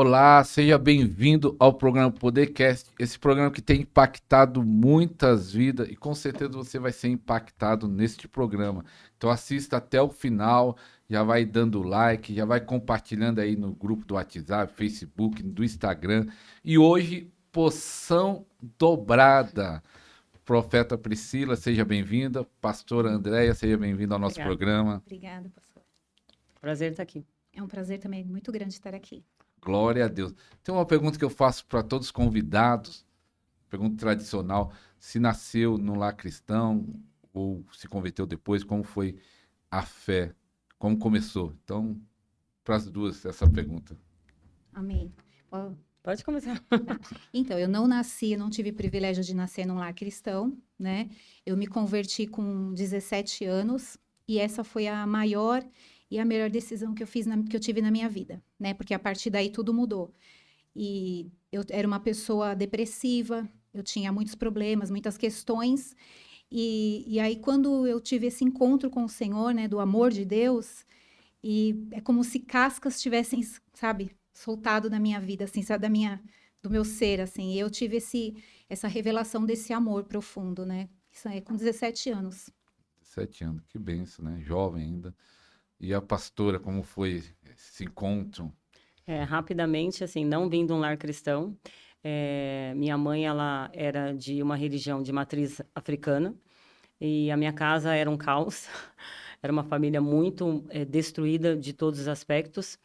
Olá, seja bem-vindo ao programa Podercast, esse programa que tem impactado muitas vidas e com certeza você vai ser impactado neste programa. Então assista até o final, já vai dando like, já vai compartilhando aí no grupo do WhatsApp, Facebook, do Instagram. E hoje, poção dobrada. Profeta Priscila, seja bem-vinda. Pastora Andréia, seja bem-vinda ao nosso Obrigada. programa. Obrigada, pastor. Prazer estar aqui. É um prazer também muito grande estar aqui. Glória a Deus. Tem uma pergunta que eu faço para todos os convidados, pergunta tradicional: se nasceu num lar cristão ou se converteu depois, como foi a fé? Como começou? Então, para as duas, essa pergunta. Amém. Pode começar. Então, eu não tive privilégio de nascer num lar cristão, né? Eu me converti com 17 anos e essa foi a maior e a melhor decisão que eu tive na minha vida, né? Porque a partir daí tudo mudou. E eu era uma pessoa depressiva, eu tinha muitos problemas, muitas questões. E aí, quando eu tive esse encontro com o Senhor, né, do amor de Deus, e é como se cascas tivessem, sabe, soltado da minha vida, assim, sabe, do meu ser, assim. E eu tive essa revelação desse amor profundo, né? Isso aí com 17 anos. 7 anos, que benção, né? Jovem ainda. E a pastora, como foi esse encontro? Rapidamente, assim, não vim de um lar cristão. Minha mãe, ela era de uma religião de matriz africana e a minha casa era um caos. Era uma família muito destruída de todos os aspectos.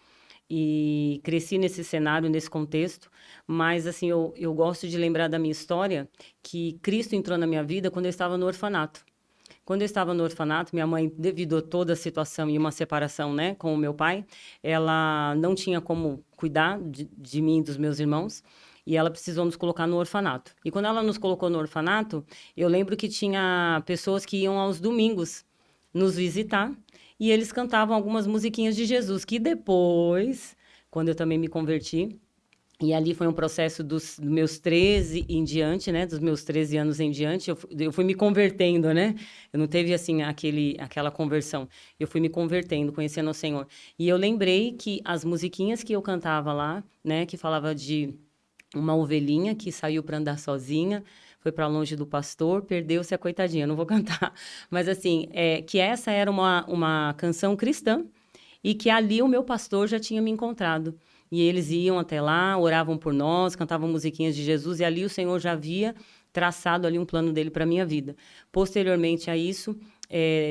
E cresci nesse cenário, nesse contexto, mas assim, eu gosto de lembrar da minha história, que Cristo entrou na minha vida quando eu estava no orfanato. Quando eu estava no orfanato, minha mãe, devido a toda a situação e uma separação, né, com o meu pai, ela não tinha como cuidar de mim e dos meus irmãos, e ela precisou nos colocar no orfanato. E quando ela nos colocou no orfanato, eu lembro que tinha pessoas que iam aos domingos nos visitar, e eles cantavam algumas musiquinhas de Jesus, que depois, quando eu também me converti, e ali foi um processo dos meus 13 em diante, né? Dos meus 13 anos em diante, eu fui me convertendo, né? Eu não teve, assim, aquela conversão. Eu fui me convertendo, conhecendo o Senhor. E eu lembrei que as musiquinhas que eu cantava lá, né? Que falava de uma ovelhinha que saiu para andar sozinha, foi para longe do pastor, perdeu-se a coitadinha. Não vou cantar. Mas, assim, que essa era uma canção cristã e que ali o meu pastor já tinha me encontrado. E eles iam até lá, oravam por nós, cantavam musiquinhas de Jesus, e ali o Senhor já havia traçado ali um plano dele para a minha vida. Posteriormente a isso,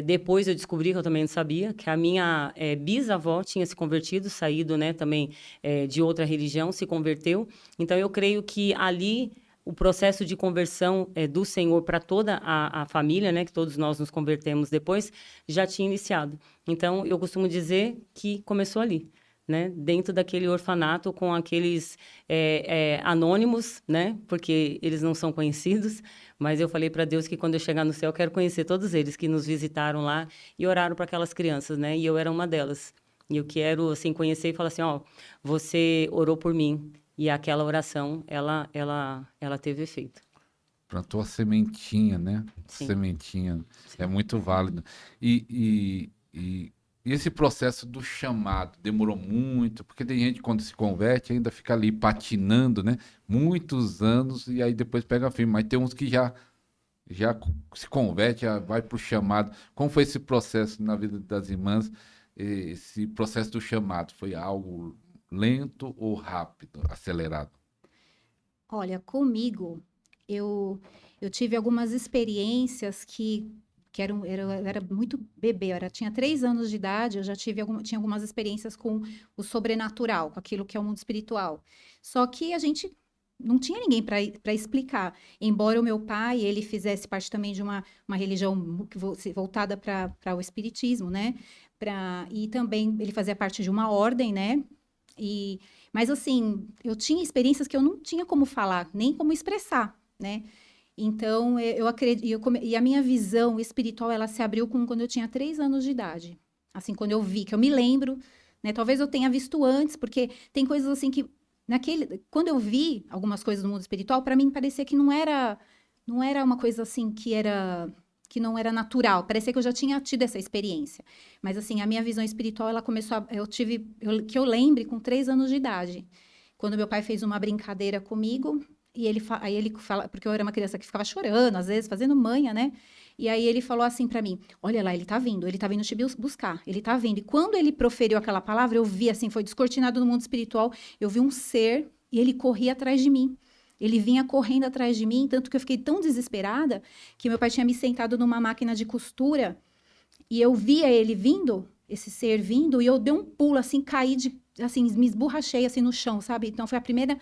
depois eu descobri, que eu também não sabia, que a minha bisavó tinha se convertido, saído, né, também de outra religião, se converteu. Então, eu creio que ali o processo de conversão do Senhor para toda a família, né, que todos nós nos convertemos depois, já tinha iniciado. Então, eu costumo dizer que começou ali, né, dentro daquele orfanato com aqueles anônimos, né, porque eles não são conhecidos, mas eu falei para Deus que quando eu chegar no céu, eu quero conhecer todos eles que nos visitaram lá e oraram para aquelas crianças, né, e eu era uma delas. E eu quero, assim, conhecer e falar assim, ó, você orou por mim, e aquela oração, ela teve efeito. Plantou a sementinha, né? Sim. Sementinha. Sim. É muito válido. E esse processo do chamado demorou muito, porque tem gente quando se converte ainda fica ali patinando, né? Muitos anos e aí depois pega firme. Mas tem uns que já se converte, já vai para o chamado. Como foi esse processo na vida das irmãs? Esse processo do chamado foi algo lento ou rápido, acelerado? Olha, comigo, eu tive algumas experiências eu era muito bebê, tinha 3 anos de idade, eu já tinha algumas experiências com o sobrenatural, com aquilo que é o mundo espiritual. Só que a gente não tinha ninguém para explicar. Embora o meu pai, ele fizesse parte também de uma religião voltada para o espiritismo, né? E também ele fazia parte de uma ordem, né? Mas assim, eu tinha experiências que eu não tinha como falar, nem como expressar, né? Então, eu acredito, e a minha visão espiritual, ela se abriu quando eu tinha 3 anos de idade. Assim, quando eu vi, que eu me lembro, né? Talvez eu tenha visto antes, porque tem coisas assim que, quando eu vi algumas coisas no mundo espiritual, para mim parecia que não era uma coisa assim que não era natural. Parecia que eu já tinha tido essa experiência. Mas assim, a minha visão espiritual, ela começou que eu lembre com 3 anos de idade. quando meu pai fez uma brincadeira comigo, e aí ele fala, porque eu era uma criança que ficava chorando, às vezes, fazendo manha, né? E aí ele falou assim pra mim, olha lá, ele tá vindo te buscar, ele tá vindo. E quando ele proferiu aquela palavra, eu vi assim, foi descortinado no mundo espiritual, eu vi um ser e ele corria atrás de mim. Ele vinha correndo atrás de mim, tanto que eu fiquei tão desesperada que meu pai tinha me sentado numa máquina de costura e eu via ele vindo, esse ser vindo, e eu dei um pulo, assim, assim, me esborrachei, assim, no chão, sabe? Então, foi a primeira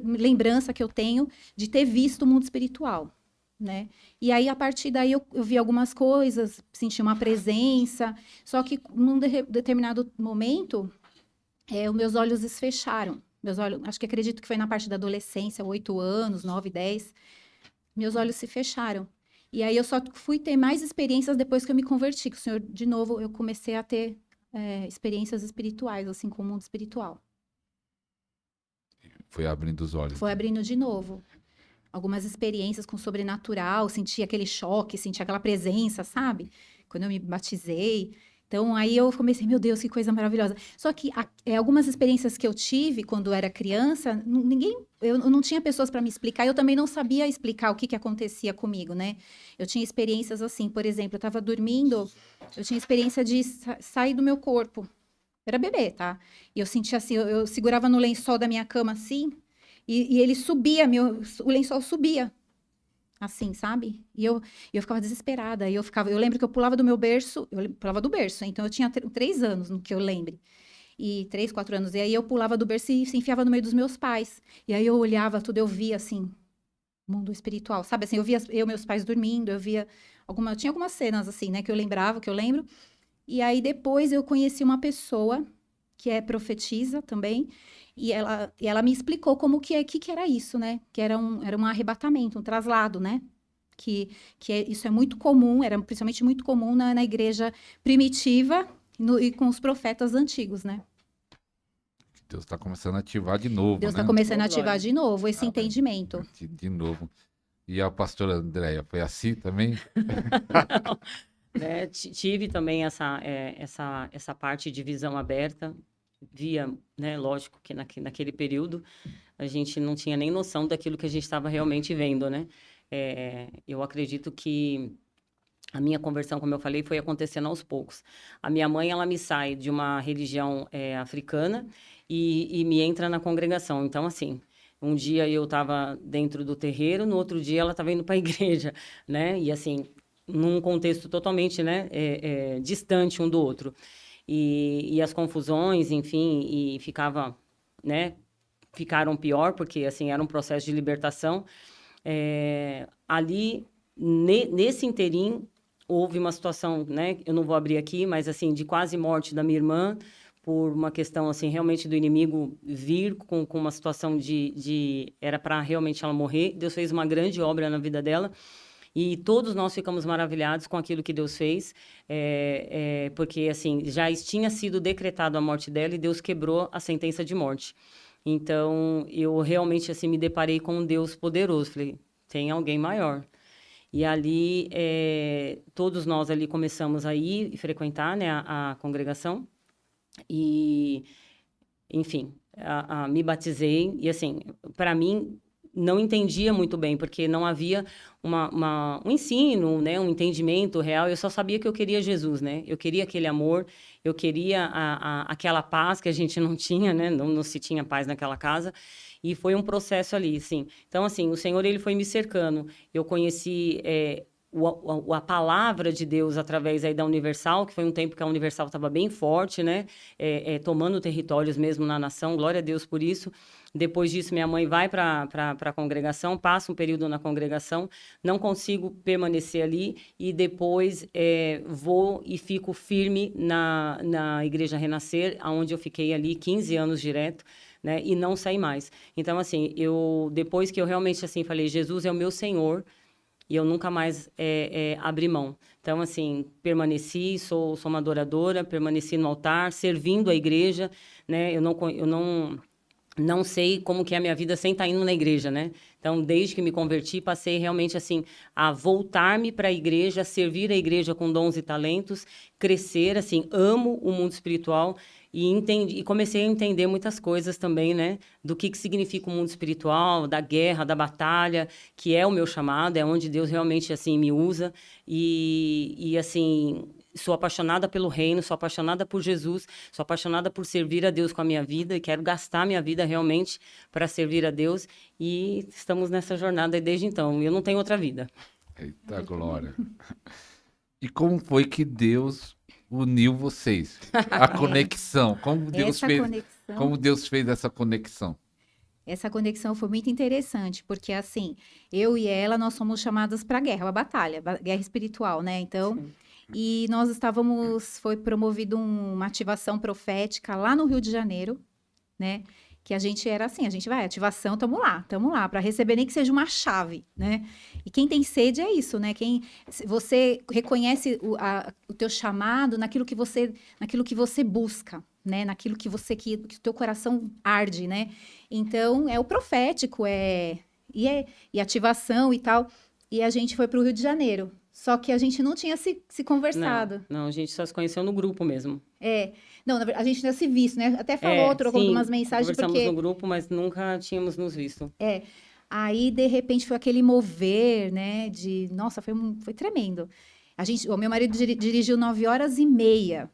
lembrança que eu tenho de ter visto o mundo espiritual, né? E aí, a partir daí, eu vi algumas coisas, senti uma presença, só que num determinado momento, os meus olhos desfecharam. Meus olhos, acho que acredito que foi na parte da adolescência, 8 anos, 9, 10. Meus olhos se fecharam. E aí eu só fui ter mais experiências depois que eu me converti. Que o Senhor, de novo, eu comecei a ter experiências espirituais, assim, com o mundo espiritual. Foi abrindo os olhos. Foi abrindo de novo. Algumas experiências com o sobrenatural, senti aquele choque, senti aquela presença, sabe? Quando eu me batizei. Então, aí eu comecei, meu Deus, que coisa maravilhosa. Só que algumas experiências que eu tive quando era criança, eu não tinha pessoas para me explicar, eu também não sabia explicar o que acontecia comigo, né? Eu tinha experiências assim, por exemplo, eu estava dormindo, eu tinha experiência de sair do meu corpo. Eu era bebê, tá? E eu sentia assim, eu segurava no lençol da minha cama assim, e ele subia, o lençol subia. Assim, sabe? E eu ficava desesperada. Eu lembro que eu pulava do meu berço, eu pulava do berço, então eu tinha 3 anos, no que eu lembre. E 3, 4 anos. E aí eu pulava do berço e se enfiava no meio dos meus pais. E aí eu olhava tudo, eu via assim, mundo espiritual, sabe? Assim, eu via meus pais dormindo, tinha algumas cenas assim, né, que eu lembro. E aí depois eu conheci uma pessoa que é profetisa também, e ela me explicou como que era isso, né? Que era um arrebatamento, um traslado, né? Isso é muito comum, era principalmente muito comum na igreja primitiva e com os profetas antigos, né? Deus está começando a ativar de novo, Deus né? está começando a ativar de novo esse entendimento. De novo. E a pastora Andréia, foi assim também? Tive também essa parte de visão aberta, via, né, lógico que naquele período a gente não tinha nem noção daquilo que a gente estava realmente vendo, né? Eu acredito que a minha conversão, como eu falei, foi acontecendo aos poucos. A minha mãe, ela me sai de uma religião africana e me entra na congregação. Então, assim, um dia eu estava dentro do terreiro, no outro dia ela estava indo para a igreja, né? E assim, num contexto totalmente, né, distante um do outro. E as confusões, enfim, e ficaram pior, porque, assim, era um processo de libertação. Ali, nesse interim, houve uma situação, né, eu não vou abrir aqui, mas, assim, de quase morte da minha irmã, por uma questão, assim, realmente do inimigo vir com uma situação era para realmente ela morrer. Deus fez uma grande obra na vida dela. E todos nós ficamos maravilhados com aquilo que Deus fez, porque, assim, já tinha sido decretado a morte dela e Deus quebrou a sentença de morte. Então, eu realmente, assim, me deparei com um Deus poderoso. Falei, tem alguém maior. E ali, todos nós ali começamos a ir e frequentar, né, a congregação. E, enfim, me batizei. E, assim, para mim, não entendia muito bem, porque não havia um ensino, né, um entendimento real. Eu só sabia que eu queria Jesus, né? Eu queria aquele amor, eu queria aquela paz que a gente não tinha, né? Não se tinha paz naquela casa. E foi um processo ali, sim. Então, assim, o Senhor, ele foi me cercando. Eu conheci a palavra de Deus através aí da Universal, que foi um tempo que a Universal estava bem forte, né? Tomando territórios mesmo na nação. Glória a Deus por isso. Depois disso, minha mãe vai para a congregação, passa um período na congregação, não consigo permanecer ali e depois vou e fico firme na Igreja Renascer, onde eu fiquei ali 15 anos direto, né, e não saí mais. Então, assim, depois que eu realmente assim falei, Jesus é o meu Senhor, e eu nunca mais abri mão. Então, assim, permaneci, sou uma adoradora, permaneci no altar, servindo a igreja, né? Eu não sei como que é a minha vida sem estar indo na igreja, né? Então, desde que me converti, passei realmente, assim, a voltar-me para a igreja, servir a igreja com dons e talentos, crescer, assim, amo o mundo espiritual e comecei a entender muitas coisas também, né? Do que significa o mundo espiritual, da guerra, da batalha, que é o meu chamado, é onde Deus realmente, assim, me usa. E assim, sou apaixonada pelo reino, sou apaixonada por Jesus, sou apaixonada por servir a Deus com a minha vida e quero gastar minha vida realmente para servir a Deus. E estamos nessa jornada desde então. Eu não tenho outra vida. Eita glória. E como foi que Deus uniu vocês? A conexão. Essa conexão, Como Deus fez essa conexão? essa conexão foi muito interessante, porque assim, eu e ela, nós somos chamadas para guerra, uma batalha, guerra espiritual, né? Então, Sim. e nós foi promovido uma ativação profética lá no Rio de Janeiro, né? Que a gente era assim, a gente vai, ativação, tamo lá, para receber nem que seja uma chave, né? E quem tem sede é isso, né? Se você reconhece o teu chamado naquilo que você busca, né? Naquilo que o teu coração arde, né? Então, é o profético, e ativação e tal. E a gente foi para o Rio de Janeiro. Só que a gente não tinha se conversado. Não, a gente só se conheceu no grupo mesmo. Não, na verdade, a gente tinha se visto, né? Até falou algumas mensagens, conversamos porque... no grupo, mas nunca tínhamos nos visto. Aí, de repente, foi aquele mover, né? Nossa, foi tremendo. O meu marido dirigiu 9h30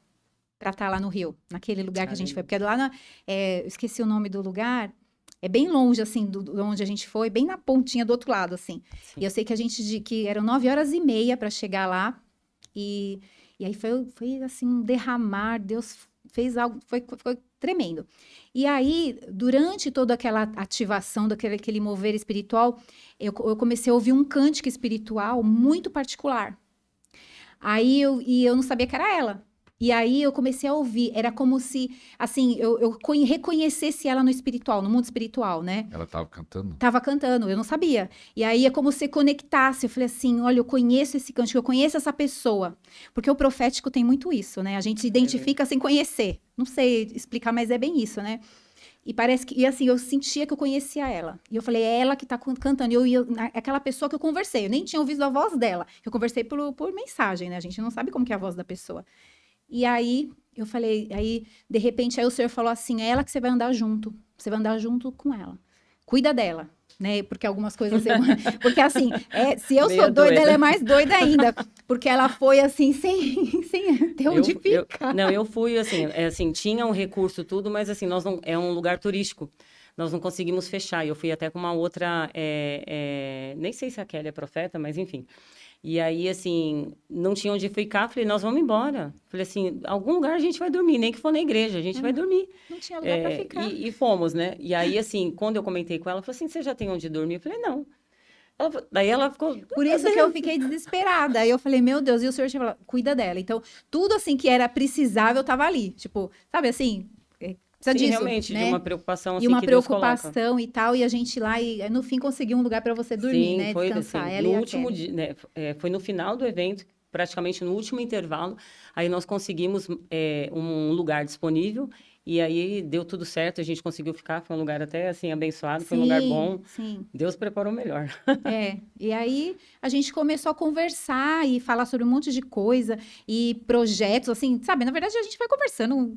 para estar lá no Rio, naquele lugar que a gente foi. Porque lá, eu esqueci o nome do lugar, é bem longe, assim, de onde a gente foi, bem na pontinha do outro lado, assim. Sim. E eu sei que eram 9h30 para chegar lá. E aí foi assim, um derramar, Deus fez algo, foi tremendo. E aí, durante toda aquela ativação, aquele mover espiritual, eu comecei a ouvir um cântico espiritual muito particular. Aí eu não sabia que era ela. E aí eu comecei a ouvir, era como se, assim, eu reconhecesse ela no espiritual, no mundo espiritual, né? Ela estava cantando? Tava cantando, eu não sabia. E aí é como se conectasse. Eu falei assim: olha, eu conheço esse cântico, eu conheço essa pessoa. Porque o profético tem muito isso, né? A gente identifica sem conhecer. Não sei explicar, mas é bem isso, né? E parece que, e assim, eu sentia que eu conhecia ela. E eu falei: é ela que tá cantando. E aquela pessoa que eu conversei, eu nem tinha ouvido a voz dela. Eu conversei por mensagem, né? A gente não sabe como que é a voz da pessoa. E aí, eu falei, de repente, aí o senhor falou assim: é ela que você vai andar junto. Você vai andar junto com ela. Cuida dela, né? Porque algumas coisas... porque assim, se eu sou doida, ela é mais doida ainda. Porque ela foi assim, sem ter onde ficar. Eu fui assim, tinha um recurso tudo, mas assim, nós não, é um lugar turístico. Nós não conseguimos fechar. E eu fui até com uma outra... nem sei se a Kelly é profeta, mas enfim... E aí, assim, não tinha onde ficar. Falei: nós vamos embora. Falei assim: algum lugar a gente vai dormir, nem que for na igreja, a gente vai dormir. Não tinha lugar pra ficar. E fomos, né? E aí, assim, quando eu comentei com ela, ela falou assim: você já tem onde dormir? Eu falei: não. Daí ela ficou... Por isso que eu fiquei desesperada. Aí eu falei: meu Deus, e o senhor tinha falado: cuida dela. Então, tudo assim que era precisável tava ali. Tipo, sabe assim... Precisa disso, realmente, né? de uma preocupação assim, e uma que Deus coloca. preocupação e tal, e a gente lá, e no fim conseguiu um lugar para você dormir, né? Foi, descansar. Assim, ela no e a último Kelly. dia, né? Foi no final do evento, praticamente no último intervalo, aí nós conseguimos um lugar disponível, e aí deu tudo certo, a gente conseguiu ficar, foi um lugar até assim abençoado, foi um lugar bom. Sim. Deus preparou melhor. E aí a gente começou a conversar e falar sobre um monte de coisa e projetos, assim, sabe? Na verdade, a gente vai conversando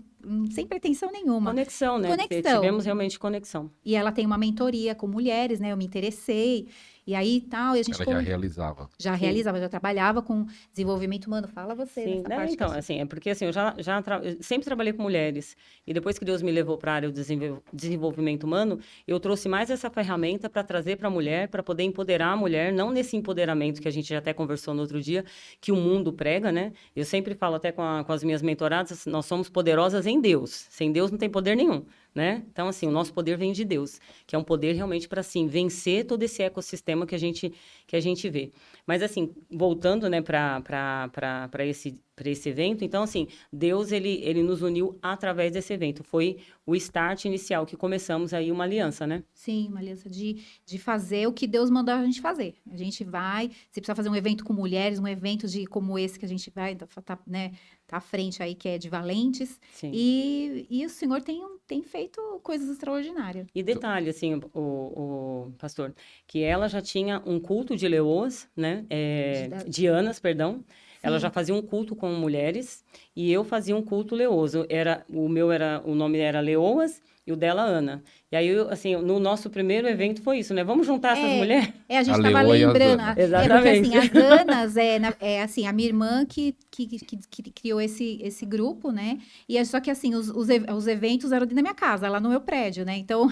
sem pretensão nenhuma. Conexão, né? Porque tivemos realmente conexão. E ela tem uma mentoria com mulheres, né? Eu me interessei. E aí tal, e a gente... Ela já realizava. Já realizava, já trabalhava com desenvolvimento humano. Fala você Sim, nessa parte. Então, assim, é porque assim, eu sempre trabalhei com mulheres. E depois que Deus me levou para a área do desenvolvimento humano, eu trouxe mais essa ferramenta para trazer para a mulher, para poder empoderar a mulher, não nesse empoderamento que a gente já até conversou no outro dia, que o mundo prega, né? Eu sempre falo até com as minhas mentoradas, nós somos poderosas em Deus. Sem Deus não tem poder nenhum. Né? Então, assim, o nosso poder vem de Deus, que é um poder realmente para, assim, vencer todo esse ecossistema que a gente vê. Mas, assim, voltando, né, para esse evento, então, assim, Deus, ele nos uniu através desse evento. Foi o start inicial, que começamos aí uma aliança, né? Sim, uma aliança de fazer o que Deus mandou a gente fazer. A gente vai, se precisar fazer um evento com mulheres, um evento como esse que a gente vai, né, tá à frente aí, que é de Valentes. Sim. E o Senhor tem feito coisas extraordinárias. E detalhe, assim, o pastor, que ela já tinha um culto de leoas, né? De Anas, perdão. Ela já fazia um culto com mulheres e eu fazia um culto leoso. O nome era Leoas e o dela Ana. E aí, assim, no nosso primeiro evento foi isso, né? Vamos juntar essas mulheres? A gente A estava Leoa e as lembrando. Ana. Porque Exatamente. assim, as Anas, assim, a minha irmã que criou esse grupo, né? Só que assim, os eventos eram dentro da minha casa, lá no meu prédio, né? Então,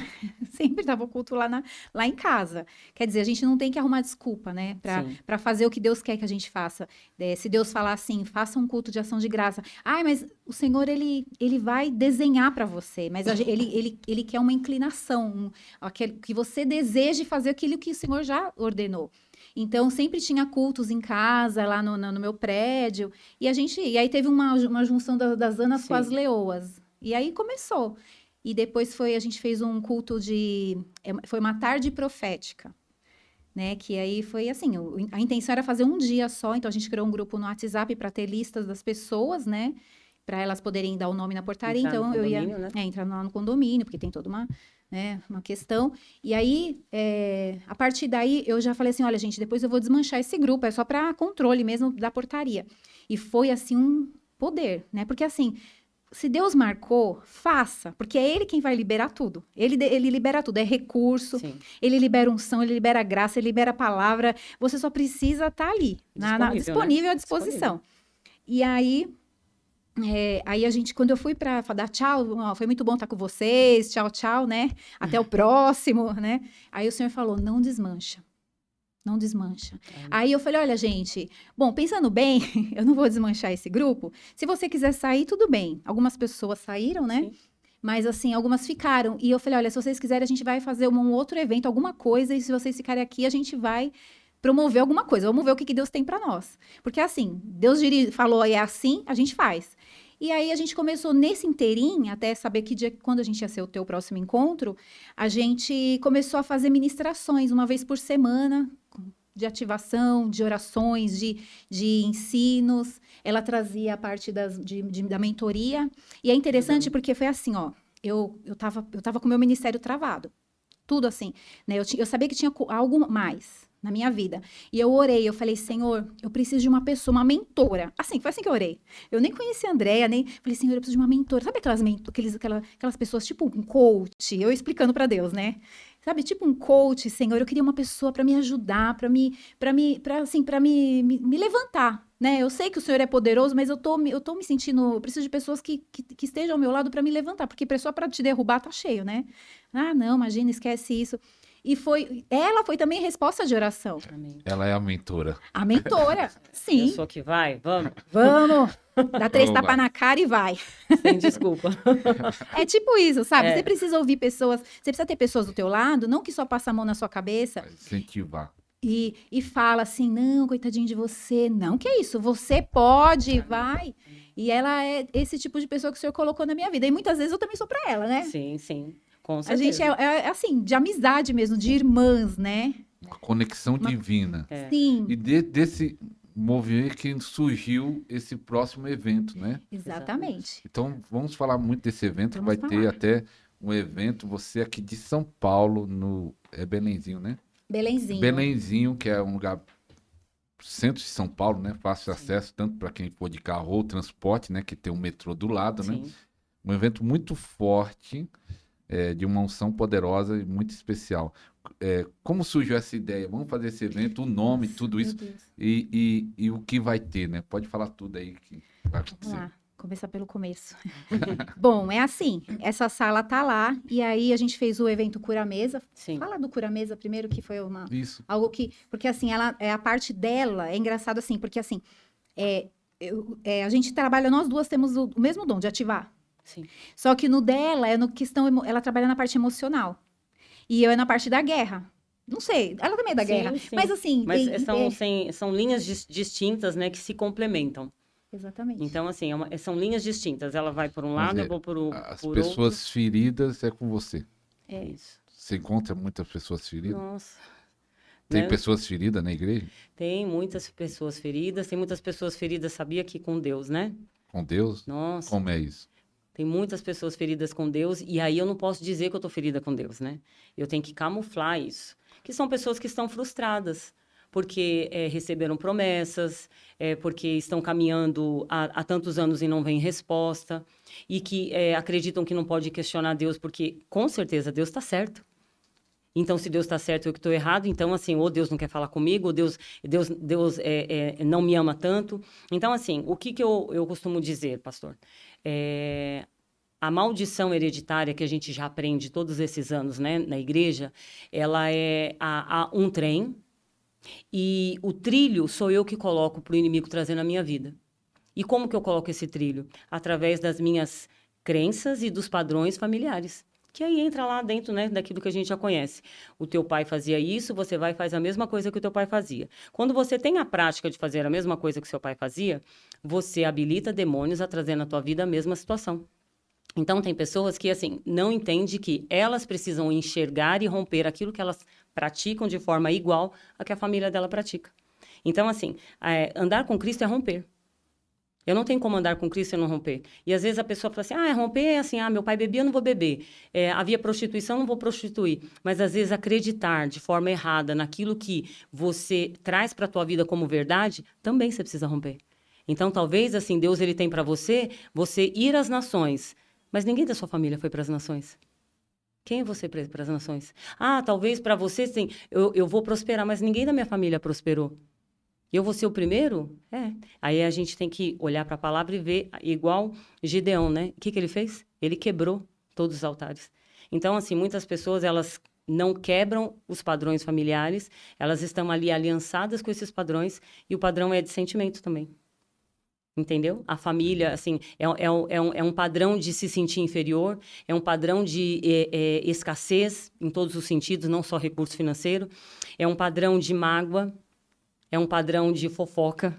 sempre tava o culto lá em casa. Quer dizer, a gente não tem que arrumar desculpa, né? Sim. Para fazer o que Deus quer que a gente faça. Se Deus falar assim, faça um culto de ação de graça. Ai, mas o Senhor, ele vai desenhar para você, mas ele quer uma inclinação, que você deseje fazer aquilo que o Senhor já ordenou. Então, sempre tinha cultos em casa, lá no meu prédio, e aí teve uma junção das Anas com as Leoas, e aí começou. E depois a gente fez um culto foi uma tarde profética, né? Que aí foi assim, a intenção era fazer um dia só, então a gente criou um grupo no WhatsApp para ter listas das pessoas, né? Para elas poderem dar o nome na portaria. Entrar no Então eu ia condomínio, né? entrar lá no condomínio, porque tem toda uma questão. E aí, a partir daí, eu já falei assim, olha, gente, depois eu vou desmanchar esse grupo, é só para controle mesmo da portaria. E foi assim um poder, né? Porque assim, se Deus marcou, faça, porque é Ele quem vai liberar tudo. Ele libera tudo, é recurso, Sim. Ele libera unção, Ele libera graça, Ele libera palavra. Você só precisa estar ali, disponível à disposição. E aí, aí a gente, quando eu fui para dar tchau, foi muito bom estar com vocês, tchau, tchau, né? Até o próximo, né? Aí o Senhor falou, não desmancha. Não desmancha. Aí eu falei, olha, gente, bom, pensando bem, eu não vou desmanchar esse grupo. Se você quiser sair, tudo bem. Algumas pessoas saíram, né? Sim. Mas, assim, algumas ficaram. E eu falei, olha, se vocês quiserem, a gente vai fazer um outro evento, alguma coisa. E se vocês ficarem aqui, a gente vai promover alguma coisa. Vamos ver o que Deus tem para nós. Porque, assim, Deus falou, é assim, a gente faz. E aí, a gente começou nesse inteirinho, até saber que dia, quando a gente ia ser o teu próximo encontro, a gente começou a fazer ministrações uma vez por semana, de ativação, de orações, de ensinos. Ela trazia a parte da mentoria. E é interessante porque foi assim, ó, eu tava com o meu ministério travado. Tudo assim, né? Eu sabia que tinha algo mais na minha vida. E eu orei, eu falei, Senhor, eu preciso de uma pessoa, uma mentora. Assim, foi assim que eu orei. Eu nem conhecia a Andréia, nem... Falei, Senhor, eu preciso de uma mentora. Sabe aquelas pessoas, tipo um coach? Eu explicando para Deus, né? Sabe, tipo um coach, Senhor, eu queria uma pessoa para me ajudar, para me levantar, né? Eu sei que o Senhor é poderoso, mas eu tô me sentindo, eu preciso de pessoas que estejam ao meu lado para me levantar, porque pessoa para te derrubar tá cheio, né? Ah, não, imagina, esquece isso. E ela foi também resposta de oração. Amém. Ela é a mentora. A mentora, sim. Eu sou que vai, vamos. Vamos. Dá 3 tapas na cara e vai. Sem desculpa. É tipo isso, sabe? Você precisa ouvir pessoas, você precisa ter pessoas do teu lado, não que só passa a mão na sua cabeça. Vai incentivar. E fala assim, não, coitadinho de você, não, que é isso, você pode, vai. E ela é esse tipo de pessoa que o Senhor colocou na minha vida. E muitas vezes eu também sou pra ela, né? Sim, sim, com A certeza. gente é assim, de amizade mesmo, de irmãs, né? Uma conexão divina. Sim. E desse movimento que surgiu esse próximo evento, né? Exatamente. Então, vamos falar muito desse evento, que vai ter até um evento, você aqui de São Paulo, é Belenzinho, né? Belenzinho. Belenzinho, que é um lugar centro de São Paulo, né? Fácil acesso, tanto para quem for de carro ou transporte, né? Que tem um metrô do lado, né? Um evento muito forte, de uma unção poderosa e muito especial. Como surgiu essa ideia? Vamos fazer esse evento, o nome, tudo isso, e o que vai ter, né? Pode falar tudo aí que vai acontecer. Vamos lá. Começar pelo começo. Bom, é assim, essa sala tá lá, e aí a gente fez o evento Cura Mesa. Sim. Fala do Cura Mesa primeiro, que foi Isso. algo que... Porque assim, a parte dela é engraçado assim, porque assim, a gente trabalha, nós duas temos o mesmo dom de ativar. Sim. Só que no dela, ela trabalha na parte emocional. E eu na parte da guerra. Não sei, ela também é da guerra. Sim. Mas assim... Mas são linhas distintas, né, que se complementam. Exatamente. Então, assim, são linhas distintas. Ela vai por um lado, eu vou por outro. As pessoas feridas é com você. É isso. Você encontra muitas pessoas feridas? Nossa. Tem pessoas feridas na igreja? Tem muitas pessoas feridas. Tem muitas pessoas feridas, sabia que com Deus, né? Com Deus? Nossa. Como é isso? Tem muitas pessoas feridas com Deus. E aí eu não posso dizer que eu tô ferida com Deus, né? Eu tenho que camuflar isso. Que são pessoas que estão frustradas. porque receberam promessas, porque estão caminhando há tantos anos e não vem resposta, e que acreditam que não pode questionar Deus, porque com certeza Deus está certo. Então, se Deus está certo e eu que estou errado, então, assim, ou Deus não quer falar comigo, ou Deus não me ama tanto. Então, assim, o que eu costumo dizer, pastor? A maldição hereditária que a gente já aprende todos esses anos, né, na igreja, ela é um trem, e o trilho sou eu que coloco para o inimigo trazer na minha vida. E como que eu coloco esse trilho? Através das minhas crenças e dos padrões familiares. Que aí entra lá dentro, né, daquilo que a gente já conhece. O teu pai fazia isso, você vai e faz a mesma coisa que o teu pai fazia. Quando você tem a prática de fazer a mesma coisa que seu pai fazia, você habilita demônios a trazer na tua vida a mesma situação. Então, tem pessoas que, assim, não entendem que elas precisam enxergar e romper aquilo que elas praticam de forma igual a que a família dela pratica. Então, assim, andar com Cristo é romper. Eu não tenho como andar com Cristo e não romper. E às vezes a pessoa fala assim, romper é assim, meu pai bebia, eu não vou beber. Havia prostituição, não vou prostituir. Mas às vezes acreditar de forma errada naquilo que você traz para a tua vida como verdade, também você precisa romper. Então talvez assim, Deus ele tem para você ir às nações. Mas ninguém da sua família foi para as nações. Quem é você para as nações? Talvez para você, sim, eu vou prosperar, mas ninguém da minha família prosperou. Eu vou ser o primeiro? Aí a gente tem que olhar para a palavra e ver, igual Gideão, né? O que ele fez? Ele quebrou todos os altares. Então, assim, muitas pessoas, elas não quebram os padrões familiares, elas estão ali aliançadas com esses padrões, e o padrão é de sentimento também. Entendeu? A família, assim, é um padrão de se sentir inferior, é um padrão de escassez em todos os sentidos, não só recurso financeiro, é um padrão de mágoa, é um padrão de fofoca.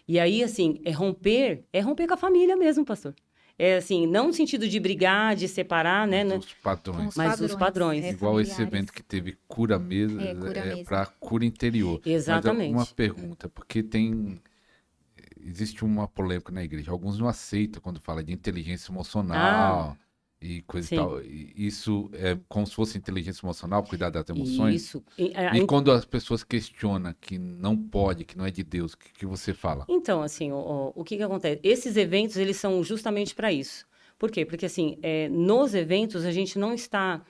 E aí, assim, romper com a família mesmo, pastor. Assim, não no sentido de brigar, de separar, né? Os padrões. Mas os padrões. Igual esse evento que teve cura mesmo, para cura interior. Exatamente. Mas uma pergunta, porque existe uma polêmica na igreja. Alguns não aceitam quando fala de inteligência emocional. E coisa e tal. Isso é como se fosse inteligência emocional, cuidar das emoções? Isso. E quando as pessoas questionam que não pode, que não é de Deus, o que você fala? Então, assim, o que acontece? Esses eventos, eles são justamente para isso. Por quê? Porque, assim, nos eventos, a gente não está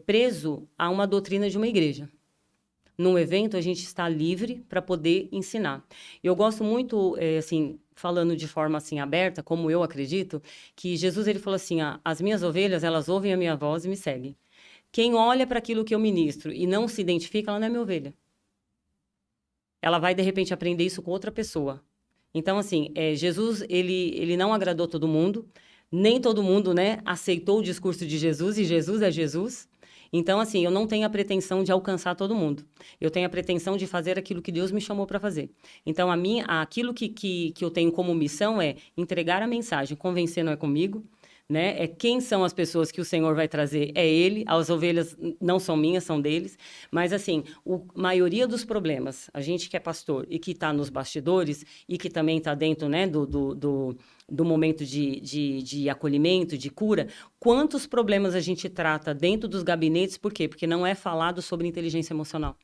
preso a uma doutrina de uma igreja. Num evento, a gente está livre para poder ensinar. Eu gosto muito, assim, falando de forma assim aberta, como eu acredito, que Jesus ele falou assim, as minhas ovelhas, elas ouvem a minha voz e me seguem. Quem olha para aquilo que eu ministro e não se identifica, ela não é minha ovelha. Ela vai, de repente, aprender isso com outra pessoa. Então, assim, Jesus, ele não agradou todo mundo, nem todo mundo, né, aceitou o discurso de Jesus, e Jesus é Jesus. Então, assim, eu não tenho a pretensão de alcançar todo mundo. Eu tenho a pretensão de fazer aquilo que Deus me chamou para fazer. Então, aquilo que eu tenho como missão é entregar a mensagem. Convencer não é comigo, né? Quem são as pessoas que o Senhor vai trazer? É Ele. As ovelhas não são minhas, são deles. Mas, assim, a maioria dos problemas, a gente que é pastor e que está nos bastidores e que também está dentro, né, do momento de acolhimento, de cura, quantos problemas a gente trata dentro dos gabinetes, por quê? Porque não é falado sobre inteligência emocional,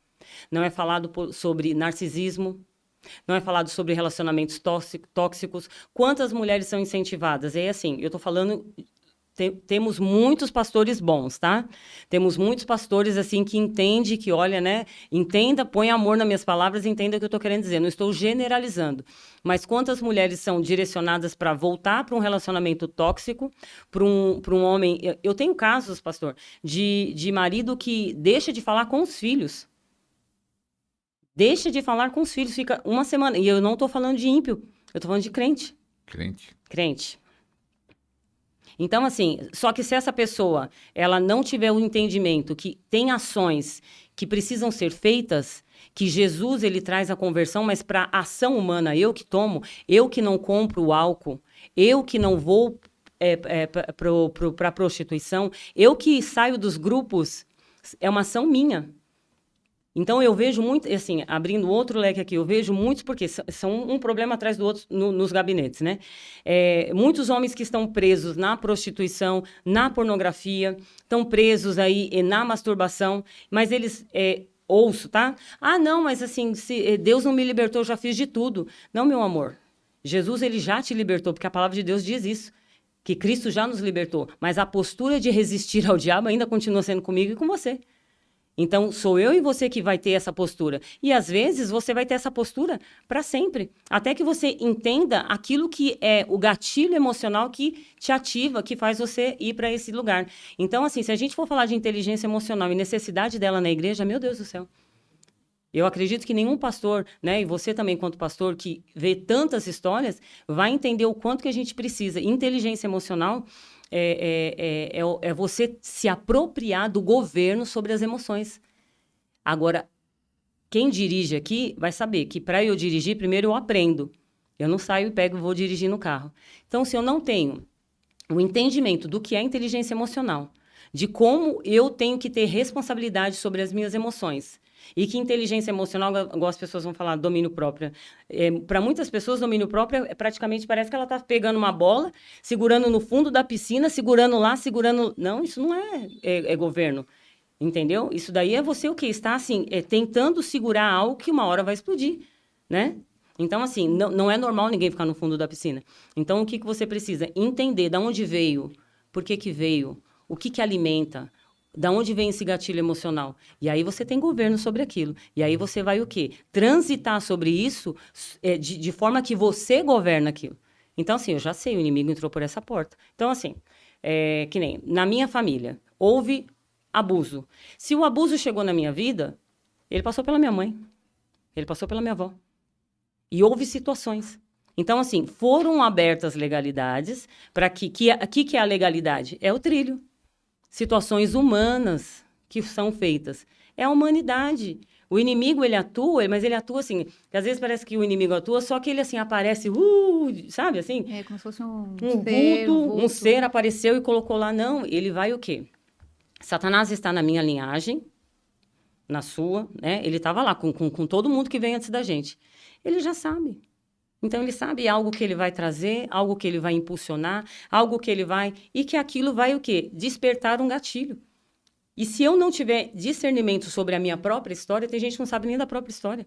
não é falado sobre narcisismo, não é falado sobre relacionamentos tóxicos, quantas mulheres são incentivadas? É assim, eu estou falando... Temos muitos pastores bons, tá? Temos muitos pastores, assim, que entendem, que olha, né? Entenda, põe amor nas minhas palavras, entenda o que eu estou querendo dizer. Não estou generalizando. Mas quantas mulheres são direcionadas para voltar para um relacionamento tóxico, para um homem... Eu tenho casos, pastor, de marido que deixa de falar com os filhos. Deixa de falar com os filhos, fica uma semana... E eu não estou falando de ímpio, eu estou falando de crente. Crente. Então, assim, só que se essa pessoa, ela não tiver o entendimento que tem ações que precisam ser feitas, que Jesus, ele traz a conversão, mas para ação humana, eu que tomo, eu que não compro o álcool, eu que não vou para a prostituição, eu que saio dos grupos, é uma ação minha. Então, eu vejo muito, assim, abrindo outro leque aqui, eu vejo muitos, porque são um problema atrás do outro nos gabinetes, né? Muitos homens que estão presos na prostituição, na pornografia, estão presos aí na masturbação, mas eles ouço, tá? Ah, não, mas assim, se Deus não me libertou, eu já fiz de tudo. Não, meu amor. Jesus, ele já te libertou, porque a palavra de Deus diz isso, que Cristo já nos libertou. Mas a postura de resistir ao diabo ainda continua sendo comigo e com você. Então, sou eu e você que vai ter essa postura. E, às vezes, você vai ter essa postura para sempre. Até que você entenda aquilo que é o gatilho emocional que te ativa, que faz você ir para esse lugar. Então, assim, se a gente for falar de inteligência emocional e necessidade dela na igreja, meu Deus do céu. Eu acredito que nenhum pastor, né, e você também, quanto pastor, que vê tantas histórias, vai entender o quanto que a gente precisa. Inteligência emocional é você se apropriar do governo sobre as emoções. Agora, quem dirige aqui vai saber que para eu dirigir, primeiro eu aprendo. Eu não saio e pego e vou dirigir no carro. Então, se eu não tenho o entendimento do que é inteligência emocional, de como eu tenho que ter responsabilidade sobre as minhas emoções, e que inteligência emocional, igual as pessoas vão falar, domínio próprio. Para muitas pessoas, domínio próprio praticamente parece que ela está pegando uma bola, segurando no fundo da piscina, segurando lá, segurando... Não, isso não é governo, entendeu? Isso daí é você o quê? Está, assim, tentando segurar algo que uma hora vai explodir, né? Então, assim, não é normal ninguém ficar no fundo da piscina. Então, o que você precisa? Entender de onde veio, por que veio, o que alimenta, da onde vem esse gatilho emocional? E aí você tem governo sobre aquilo. E aí você vai o quê? Transitar sobre isso de forma que você governa aquilo. Então, assim, eu já sei, o inimigo entrou por essa porta. Então, assim, que nem na minha família, houve abuso. Se o abuso chegou na minha vida, ele passou pela minha mãe. Ele passou pela minha avó. E houve situações. Então, assim, foram abertas legalidades para que é a legalidade? É o trilho. Situações humanas que são feitas. É a humanidade. O inimigo, ele atua, mas ele atua assim, que às vezes parece que o inimigo atua, só que ele assim aparece, sabe assim? É como se fosse um vulto, um ser apareceu e colocou lá. Não, ele vai o quê? Satanás está na minha linhagem, na sua, né? Ele estava lá com todo mundo que vem antes da gente. Ele já sabe. Então, ele sabe algo que ele vai trazer, algo que ele vai impulsionar, algo que ele vai... E que aquilo vai o quê? Despertar um gatilho. E se eu não tiver discernimento sobre a minha própria história, tem gente que não sabe nem da própria história.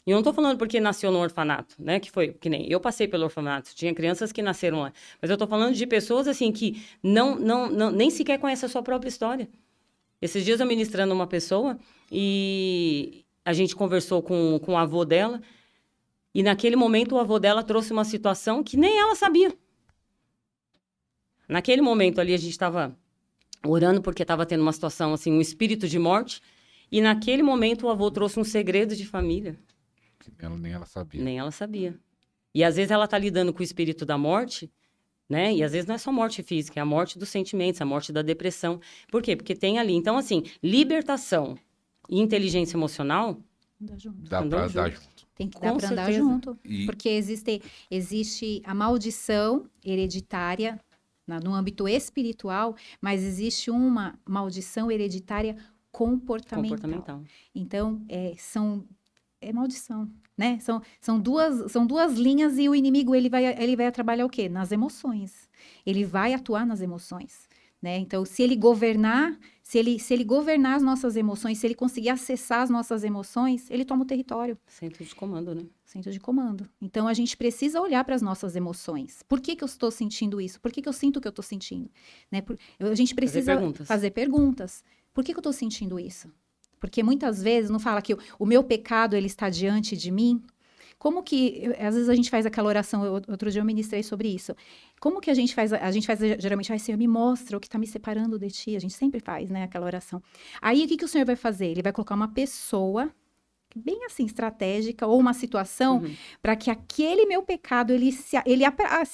E eu não estou falando porque nasceu no orfanato, né? Que foi, que nem eu passei pelo orfanato, tinha crianças que nasceram lá. Mas eu estou falando de pessoas, assim, que nem sequer conhecem a sua própria história. Esses dias eu ministrando uma pessoa e a gente conversou com o avô dela. E naquele momento o avô dela trouxe uma situação que nem ela sabia. Naquele momento ali a gente estava orando porque estava tendo uma situação, assim, um espírito de morte. E naquele momento o avô trouxe um segredo de família. Nem ela sabia. Nem ela sabia. E às vezes ela está lidando com o espírito da morte, né? E às vezes não é só morte física, é a morte dos sentimentos, a morte da depressão. Por quê? Porque tem ali. Então, assim, libertação e inteligência emocional... Dá para andar junto. Tem que dar para andar junto. Porque existe a maldição hereditária no âmbito espiritual, mas existe uma maldição hereditária comportamental. Então, é maldição, né? São duas linhas e o inimigo ele vai trabalhar o quê? Nas emoções. Ele vai atuar nas emoções. Né? Então, se ele governar as nossas emoções, se ele conseguir acessar as nossas emoções, ele toma o território. Centro de comando, né? Centro de comando. Então, a gente precisa olhar para as nossas emoções. Por que eu estou sentindo isso? Por que eu sinto o que eu estou sentindo? Né? A gente precisa fazer perguntas. Por que eu estou sentindo isso? Porque muitas vezes, não fala que o meu pecado ele está diante de mim? Como que, às vezes a gente faz aquela oração, outro dia eu ministrei sobre isso. Como que a gente faz geralmente, Senhor, me mostra o que está me separando de ti. A gente sempre faz, né, aquela oração. Aí, o que o Senhor vai fazer? Ele vai colocar uma pessoa, bem assim, estratégica, ou uma situação, para que aquele meu pecado, ele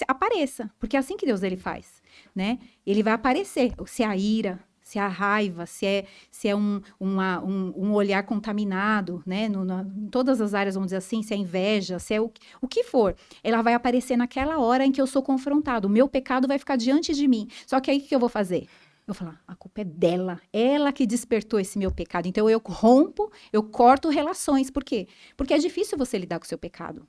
apareça. Porque é assim que Deus, ele faz, né? Ele vai aparecer, se a ira... se é a raiva, se é um olhar contaminado, né? Em todas as áreas, vamos dizer assim, se é inveja, se é o que for. Ela vai aparecer naquela hora em que eu sou confrontado. O meu pecado vai ficar diante de mim. Só que aí, o que eu vou fazer? Eu vou falar, a culpa é dela. Ela que despertou esse meu pecado. Então, eu rompo, eu corto relações. Por quê? Porque é difícil você lidar com o seu pecado.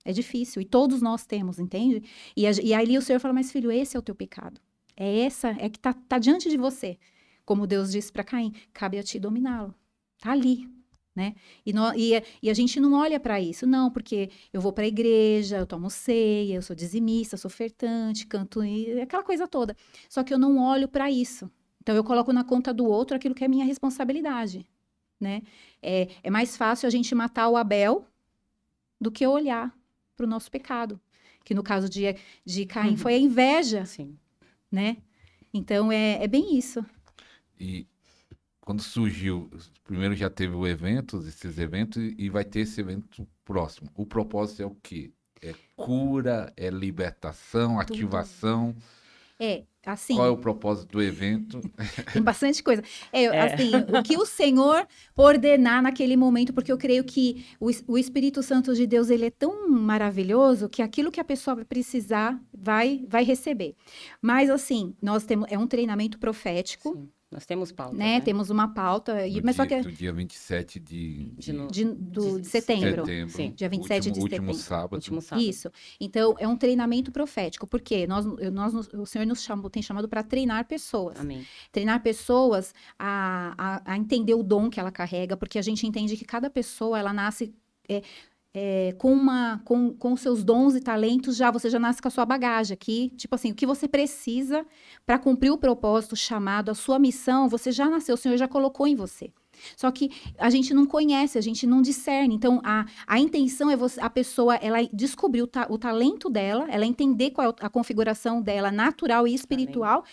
É difícil. E todos nós temos, entende? E aí o Senhor fala, mas filho, esse é o teu pecado. É que tá diante de você. Como Deus disse para Caim, cabe a ti dominá-lo. Tá ali. né? E a gente não olha para isso, não, porque eu vou para a igreja, eu tomo ceia, eu sou dizimista, sou ofertante, canto, aquela coisa toda. Só que eu não olho para isso. Então, eu coloco na conta do outro aquilo que é minha responsabilidade, né? É mais fácil a gente matar o Abel do que olhar para o nosso pecado. Que no caso de Caim foi a inveja, Sim. né? Então, é bem isso. E quando surgiu, primeiro já teve esses eventos, e vai ter esse evento próximo. O propósito é o quê? É cura, é libertação, ativação. Assim, Qual é o propósito do evento? tem bastante coisa. Assim, o que o Senhor ordenar naquele momento, porque eu creio que o Espírito Santo de Deus, ele é tão maravilhoso que aquilo que a pessoa vai precisar vai receber. Mas, assim, nós temos, é um treinamento profético, Sim. Nós temos pauta, né? Temos uma pauta, mas só que Do dia 27 de de setembro. Sim. Dia 27 de último setembro. sábado. Último sábado. Isso. Então, é um treinamento profético, porque o Senhor tem chamado para treinar pessoas. Amém. Treinar pessoas a entender o dom que ela carrega, porque a gente entende que cada pessoa, ela nasce com os seus dons e talentos, você já nasce com a sua bagagem aqui. Tipo assim, o que você precisa para cumprir o propósito, o chamado, a sua missão, você já nasceu, o Senhor já colocou em você. Só que a gente não conhece, a gente não discerne. Então, a intenção é a pessoa ela descobrir o talento dela, ela entender qual é a configuração dela natural e espiritual,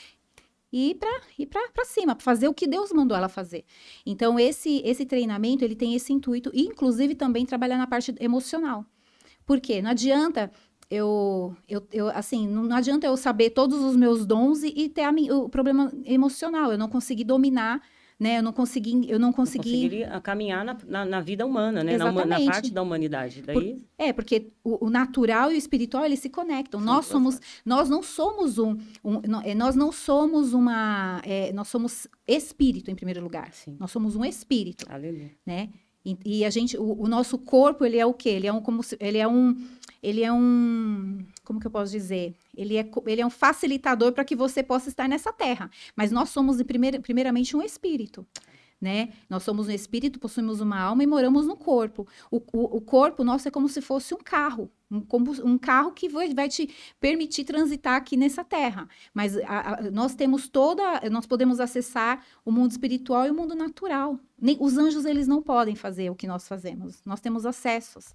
e ir para cima, para fazer o que Deus mandou ela fazer. Então, esse treinamento, ele tem esse intuito, e inclusive também trabalhar na parte emocional. Por quê? Não adianta assim, não adianta eu saber todos os meus dons e ter o problema emocional, eu não consegui dominar, né? Eu não conseguiria caminhar na vida humana, né? Na parte da humanidade. Daí... Porque o natural e o espiritual, eles se conectam. Sim, nós não somos nós somos espírito, em primeiro lugar. Sim. Nós somos um espírito. Aleluia. Né? E a gente, o nosso corpo, ele é o quê? Ele é um, como que eu posso dizer? Ele é um facilitador para que você possa estar nessa terra. Mas nós somos, primeiramente, um espírito, né? Nós somos um espírito, possuímos uma alma e moramos no corpo. O corpo nosso é como se fosse um carro. Um carro que vai te permitir transitar aqui nessa terra. Mas nós podemos acessar o mundo espiritual e o mundo natural. Os anjos, eles não podem fazer o que nós fazemos. Nós temos acessos.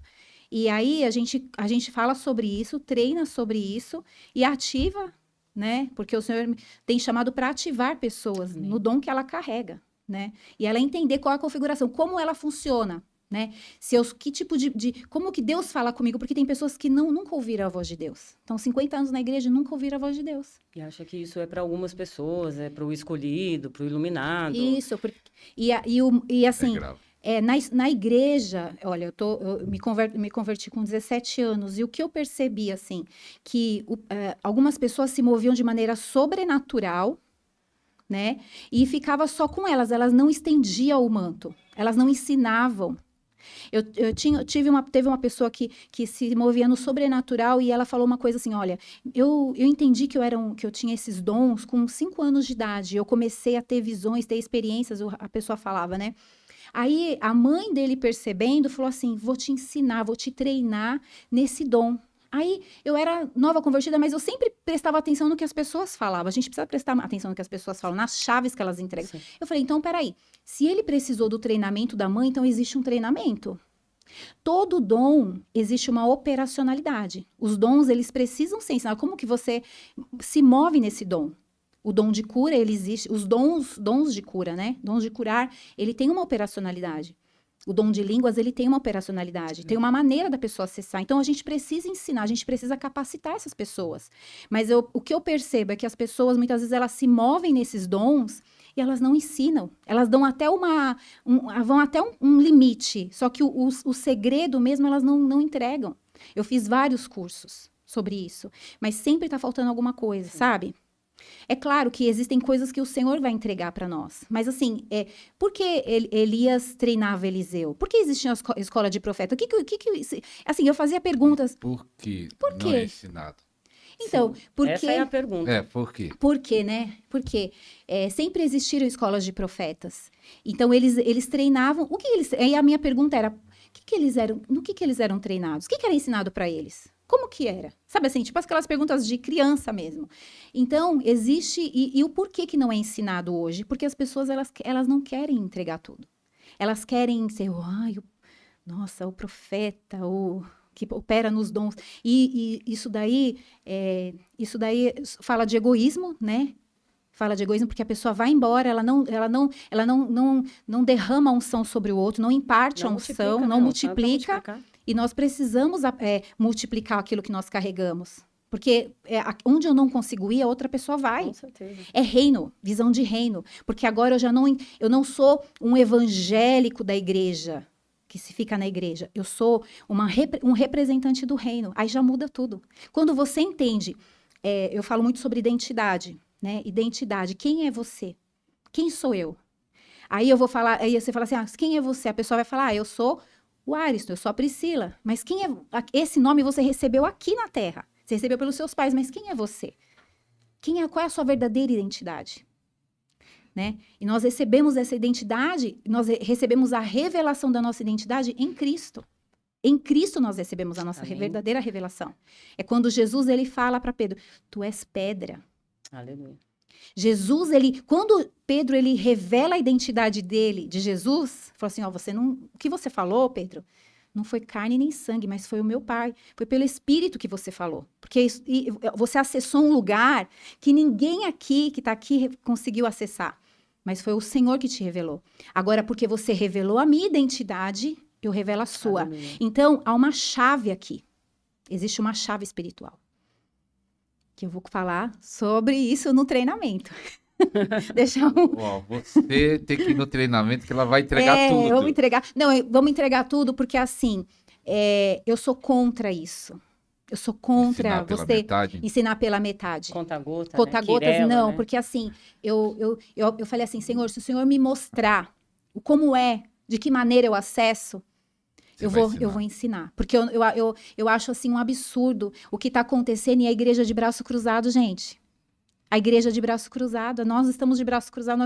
E aí, a gente fala sobre isso, treina sobre isso e ativa, né? Porque o Senhor tem chamado para ativar pessoas no dom que ela carrega, né? E ela entender qual é a configuração, como ela funciona, né? Que tipo como que Deus fala comigo? Porque tem pessoas que nunca ouviram a voz de Deus. Então, 50 anos na igreja, nunca ouviram a voz de Deus. E acha que isso é para algumas pessoas, é para o escolhido, para o iluminado. Isso, e assim... na igreja, olha, eu me converti com 17 anos, e o que eu percebi, assim, que algumas pessoas se moviam de maneira sobrenatural, né? E ficava só com elas não estendiam o manto, elas não ensinavam. Teve uma pessoa que se movia no sobrenatural, e ela falou uma coisa assim, olha, eu entendi que eu tinha esses dons com 5 anos de idade, eu comecei a ter visões, ter experiências, a pessoa falava, né? Aí, a mãe dele percebendo, falou assim, vou te ensinar, vou te treinar nesse dom. Aí, eu era nova convertida, mas eu sempre prestava atenção no que as pessoas falavam. A gente precisa prestar atenção no que as pessoas falam, nas chaves que elas entregam. Sim. Eu falei, então, peraí, se ele precisou do treinamento da mãe, então existe um treinamento. Todo dom, existe uma operacionalidade. Os dons, eles precisam ser ensinados. Como que você se move nesse dom? O dom de cura, ele existe. Os dons de cura, né? Dons de curar, ele tem uma operacionalidade. O dom de línguas, ele tem uma operacionalidade. Tem uma maneira da pessoa acessar. Então, a gente precisa ensinar, a gente precisa capacitar essas pessoas. Mas o que eu percebo é que as pessoas, muitas vezes, elas se movem nesses dons e elas não ensinam. Elas dão até vão até um limite. Só que o segredo mesmo, elas não entregam. Eu fiz vários cursos sobre isso. Mas sempre está faltando alguma coisa, sabe? É claro que existem coisas que o Senhor vai entregar para nós. Mas, assim, por que Elias treinava Eliseu? Por que existia a escola de profeta? Assim, eu fazia perguntas. Por que Por não quê? é ensinado? Então, Sim. por Essa quê? é a pergunta. Por quê? Por quê, né? Porque sempre existiram escolas de profetas. Então, eles treinavam... Aí a minha pergunta era, no que eles eram treinados? O que era ensinado para eles? Como que era? Sabe assim, tipo aquelas perguntas de criança mesmo. Então, existe... E o porquê que não é ensinado hoje? Porque as pessoas, elas não querem entregar tudo. Elas querem ser, nossa, o profeta, o que opera nos dons. E isso daí fala de egoísmo, né? Fala de egoísmo porque a pessoa vai embora, ela não derrama a unção sobre o outro, não imparte a unção, não multiplica. E nós precisamos multiplicar aquilo que nós carregamos. Porque onde eu não consigo ir, a outra pessoa vai. Com certeza. É reino, visão de reino. Porque agora eu não sou um evangélico da igreja, que se fica na igreja. Eu sou um representante do reino. Aí já muda tudo. Quando você entende, eu falo muito sobre identidade, né? Identidade. Quem é você? Quem sou eu? Aí eu vou falar, aí você fala assim, quem é você? A pessoa vai falar, eu sou o Ariston, eu sou a Priscila. Mas quem é? Esse nome você recebeu aqui na Terra. Você recebeu pelos seus pais, mas quem é você? Qual é a sua verdadeira identidade? Né? E nós recebemos essa identidade, nós recebemos a revelação da nossa identidade em Cristo. Em Cristo nós recebemos a nossa verdadeira revelação. É quando Jesus ele fala para Pedro, tu és pedra. Aleluia. Jesus, quando Pedro ele revela a identidade dele, de Jesus, falou assim, o que você falou, Pedro? Não foi carne nem sangue, mas foi o meu Pai. Foi pelo Espírito que você falou. Porque você acessou um lugar que ninguém aqui, que está aqui, conseguiu acessar. Mas foi o Senhor que te revelou. Agora, porque você revelou a minha identidade, eu revelo a sua. Aleluia. Então, há uma chave aqui. Existe uma chave espiritual. Que eu vou falar sobre isso no treinamento. Você tem que ir no treinamento que ela vai entregar tudo. Vamos entregar tudo porque assim, eu sou contra isso. Eu sou contra ensinar pela metade. Conta-gotas, Conta-gotas, não, né? Porque assim, eu falei assim, Senhor, se o Senhor me mostrar como de que maneira eu acesso, eu vou ensinar. Porque eu acho assim um absurdo o que está acontecendo em a igreja de braço cruzado, gente. A igreja de braço cruzado, nós estamos de braço cruzado,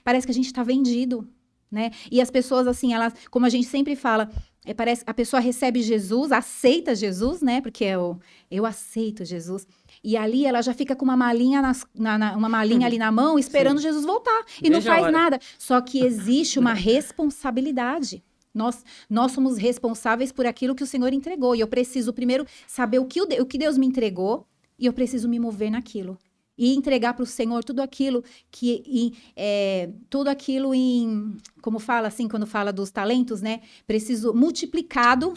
parece que a gente está vendido, né? E as pessoas, assim, como a gente sempre fala, parece a pessoa recebe Jesus, aceita Jesus, né? Porque eu aceito Jesus. E ali ela já fica com uma malinha, uma malinha ali na mão, esperando Sim. Jesus voltar. E não faz nada. Só que existe uma responsabilidade. Nós somos responsáveis por aquilo que o Senhor entregou. E eu preciso primeiro saber o que Deus me entregou e eu preciso me mover naquilo. E entregar para o Senhor tudo aquilo como fala assim, quando fala dos talentos, né? Preciso multiplicar o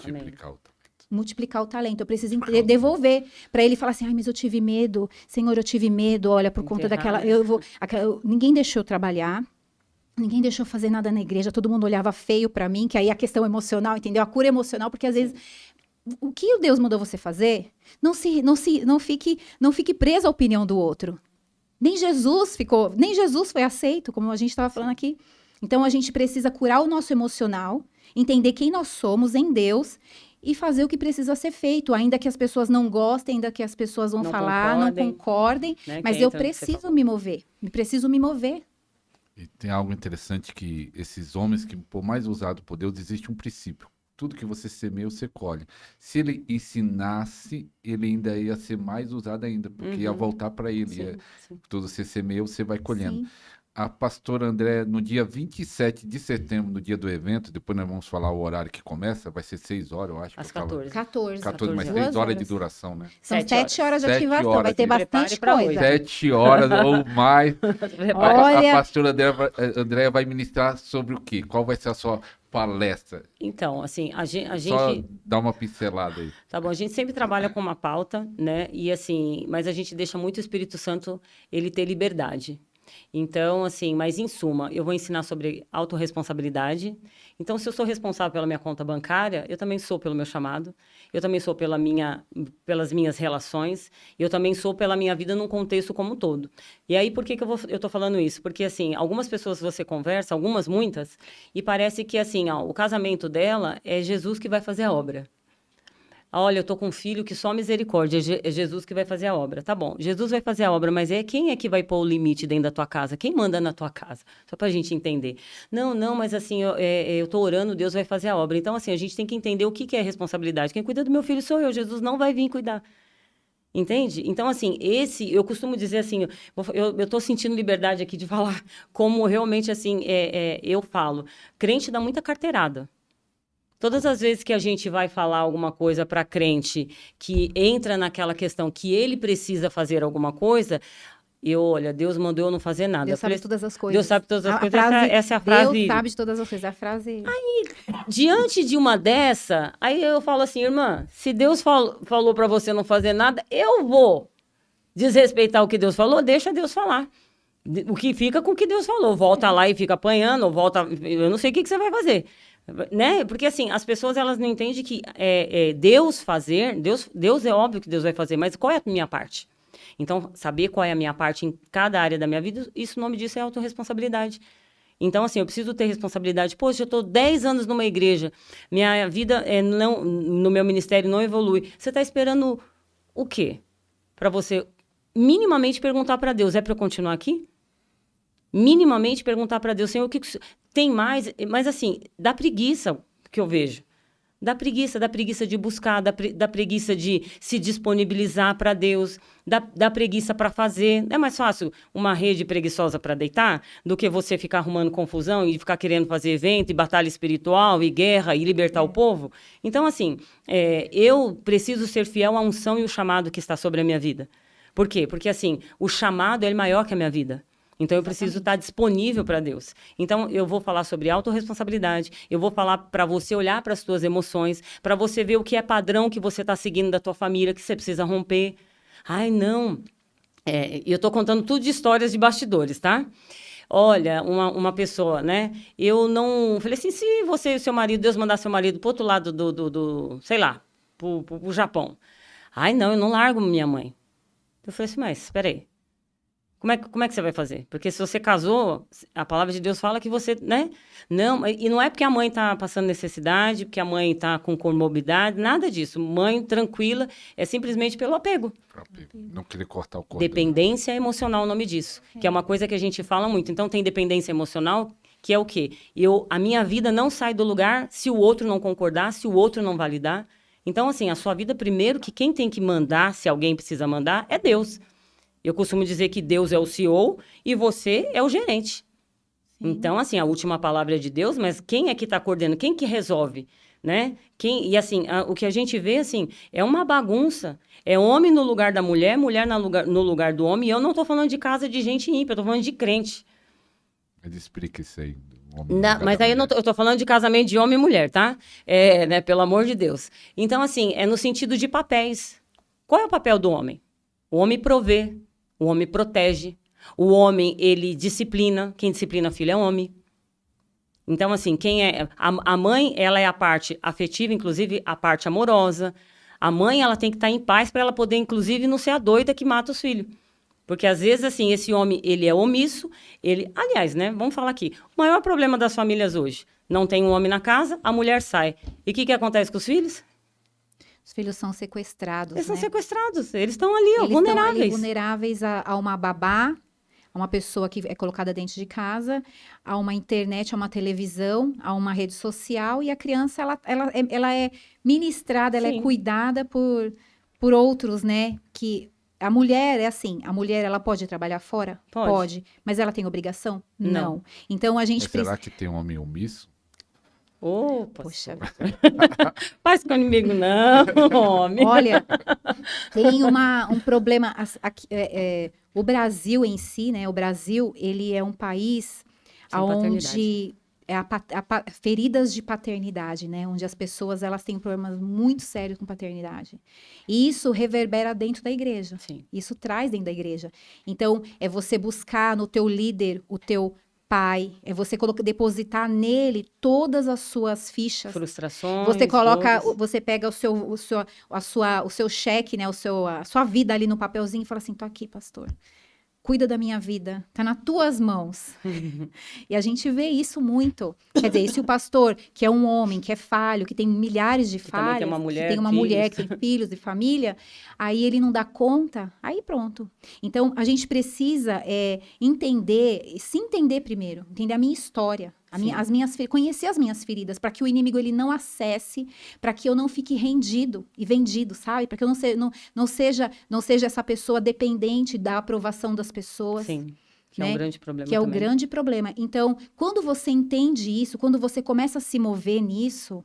talento. Eu preciso devolver para ele falar assim, mas eu tive medo, Senhor, eu tive medo, olha, por conta daquela, ninguém deixou eu trabalhar. Ninguém deixou eu fazer nada na igreja, todo mundo olhava feio para mim, que aí a questão emocional, entendeu? A cura emocional, porque às vezes o que Deus mandou você fazer, não fique preso à opinião do outro. Nem Jesus foi aceito, como a gente estava falando aqui. Então, a gente precisa curar o nosso emocional, entender quem nós somos em Deus e fazer o que precisa ser feito, ainda que as pessoas não gostem, ainda que as pessoas vão falar, não concordem, né? Mas eu preciso me mover, E tem algo interessante que esses homens que, por mais usado por Deus, existe um princípio. Tudo que você semeia, você colhe. Se ele ensinasse, ele ainda ia ser mais usado ainda, porque ia voltar para ele. Sim. Tudo você semeia, você vai colhendo. Sim. A pastora André, no dia 27 de setembro, no dia do evento, depois nós vamos falar o horário que começa, vai ser 6 horas, eu acho. Às 14. 14, mas 6 horas de duração, né? São 7 horas de ativação, vai ter bastante coisa. 7 horas ou mais. Olha... A pastora André vai ministrar sobre o quê? Qual vai ser a sua palestra? Então, assim, a gente... Só dá uma pincelada aí. Tá bom, a gente sempre trabalha com uma pauta, né? E assim, mas a gente deixa muito o Espírito Santo, ele ter liberdade. Então, assim, mas em suma, eu vou ensinar sobre autorresponsabilidade. Então, se eu sou responsável pela minha conta bancária, eu também sou pelo meu chamado, eu também sou pelas minhas relações, eu também sou pela minha vida num contexto como um todo. E aí, por que eu tô falando isso? Porque, assim, algumas pessoas você conversa, muitas, e parece que, assim, o casamento dela é Jesus que vai fazer a obra. Olha, eu tô com um filho que só misericórdia, é Jesus que vai fazer a obra. Tá bom, Jesus vai fazer a obra, mas quem é que vai pôr o limite dentro da tua casa? Quem manda na tua casa? Só pra gente entender. Não, mas assim, eu tô orando, Deus vai fazer a obra. Então, assim, a gente tem que entender o que é responsabilidade. Quem cuida do meu filho sou eu, Jesus não vai vir cuidar. Entende? Então, assim, eu costumo dizer assim, eu tô sentindo liberdade aqui de falar como realmente, assim, eu falo. Crente dá muita carteirada. Todas as vezes que a gente vai falar alguma coisa para crente que entra naquela questão que ele precisa fazer alguma coisa, olha, Deus mandou eu não fazer nada. Deus sabe todas as coisas. Deus sabe todas as A coisas. frase, Essa é a frase. Deus sabe de todas as coisas. A frase. Diante de uma dessa, aí eu falo assim, irmã, se Deus falou para você não fazer nada, eu vou desrespeitar o que Deus falou, deixa Deus falar. O que fica com o que Deus falou. Volta lá e fica apanhando, ou volta. Eu não sei o que você vai fazer. Né? Porque assim, as pessoas elas não entendem que Deus fazer, Deus é óbvio que Deus vai fazer, mas qual é a minha parte? Então, saber qual é a minha parte em cada área da minha vida, o nome disso é autorresponsabilidade. Então, assim, eu preciso ter responsabilidade. Poxa, eu estou 10 anos numa igreja, minha vida no meu ministério não evolui. Você está esperando o quê? Para você minimamente perguntar para Deus, é para eu continuar aqui? Minimamente perguntar para Deus, Senhor, o que tem mais? Mas assim, dá preguiça que eu vejo. Dá preguiça de buscar, dá preguiça de se disponibilizar para Deus, dá preguiça para fazer. É mais fácil uma rede preguiçosa para deitar do que você ficar arrumando confusão e ficar querendo fazer evento e batalha espiritual e guerra e libertar o povo. Então, assim, eu preciso ser fiel à unção e o chamado que está sobre a minha vida. Por quê? Porque, assim, o chamado é maior que a minha vida. Então, eu preciso estar disponível para Deus. Então, eu vou falar sobre autorresponsabilidade, eu vou falar para você olhar para as suas emoções, para você ver o que é padrão que você está seguindo da tua família, que você precisa romper. Ai, não. E eu estou contando tudo de histórias de bastidores, tá? Olha, uma pessoa, né? Eu não... Falei assim, se você e seu marido, Deus mandar seu marido para outro lado sei lá, pro Japão. Ai, não, eu não largo minha mãe. Eu falei assim, mas espera aí. Como é que você vai fazer? Porque se você casou, a palavra de Deus fala que você, né? Não, e não é porque a mãe está passando necessidade, porque a mãe está com comorbidade, nada disso. Mãe tranquila, é simplesmente pelo apego. Não querer cortar o cordão. Dependência emocional, o nome disso. Que é uma coisa que a gente fala muito. Então, tem dependência emocional, que é o quê? A minha vida não sai do lugar se o outro não concordar, se o outro não validar. Então, assim, a sua vida, primeiro, que quem tem que mandar, se alguém precisa mandar, é Deus. Eu costumo dizer que Deus é o CEO e você é o gerente. Sim. Então, assim, a última palavra é de Deus, mas quem é que está coordenando? Quem que resolve? Né? E, assim, o que a gente vê, assim, é uma bagunça. É homem no lugar da mulher, mulher no lugar do homem. E eu não estou falando de casa de gente ímpia, eu estou falando de crente. Mas explica isso aí. Mas aí eu estou falando de casamento de homem e mulher, tá? Né, pelo amor de Deus. Então, assim, é no sentido de papéis. Qual é o papel do homem? O homem provê. O homem protege. O homem, ele disciplina. Quem disciplina filho é homem. Então, assim, a mãe, ela é a parte afetiva, inclusive a parte amorosa. A mãe, ela tem que estar em paz para ela poder, inclusive, não ser a doida que mata os filhos. Porque, às vezes, assim, esse homem, ele é omisso. Aliás, né, vamos falar aqui. O maior problema das famílias hoje, não tem um homem na casa, a mulher sai. E o que acontece com os filhos? Os filhos são sequestrados, Eles né? são sequestrados. Eles estão ali, ó, Eles vulneráveis. estão ali vulneráveis a uma babá, a uma pessoa que é colocada dentro de casa, a uma internet, a uma televisão, a uma rede social. E a criança, ela é ministrada, ela Sim. é cuidada por outros, né? Que a mulher é assim, a mulher, ela pode trabalhar fora? Pode. Mas ela tem obrigação? Não. Então, a gente Mas será que tem um homem omisso? Poxa, faz comigo não, homem. olha, tem um problema aqui, o Brasil em si, né? O Brasil, ele é um país Sem onde feridas de paternidade, né? Onde as pessoas elas têm problemas muito sérios com paternidade. E isso reverbera dentro da igreja. Sim. Isso traz dentro da igreja. Então, é você buscar no teu líder o teu pai, é você depositar nele todas as suas fichas. Frustrações. Você coloca, dores. você pega o seu cheque, né, a sua vida ali no papelzinho e fala assim, tô aqui, pastor. cuida da minha vida, tá nas tuas mãos. E a gente vê isso muito. Quer dizer, se o pastor, que é um homem, que é falho, que tem milhares de falhas, tem uma que mulher, tem uma mulher, que tem filhos e família, aí ele não dá conta, aí pronto. Então, a gente precisa entender, se entender primeiro, entender a minha história, conhecer as minhas feridas, para que o inimigo ele não acesse, para que eu não fique rendido e vendido, sabe? Para que eu não seja essa pessoa dependente da aprovação das pessoas. Sim, que é né? um grande problema Que é o também. grande problema. Então, quando você entende isso, quando você começa a se mover nisso,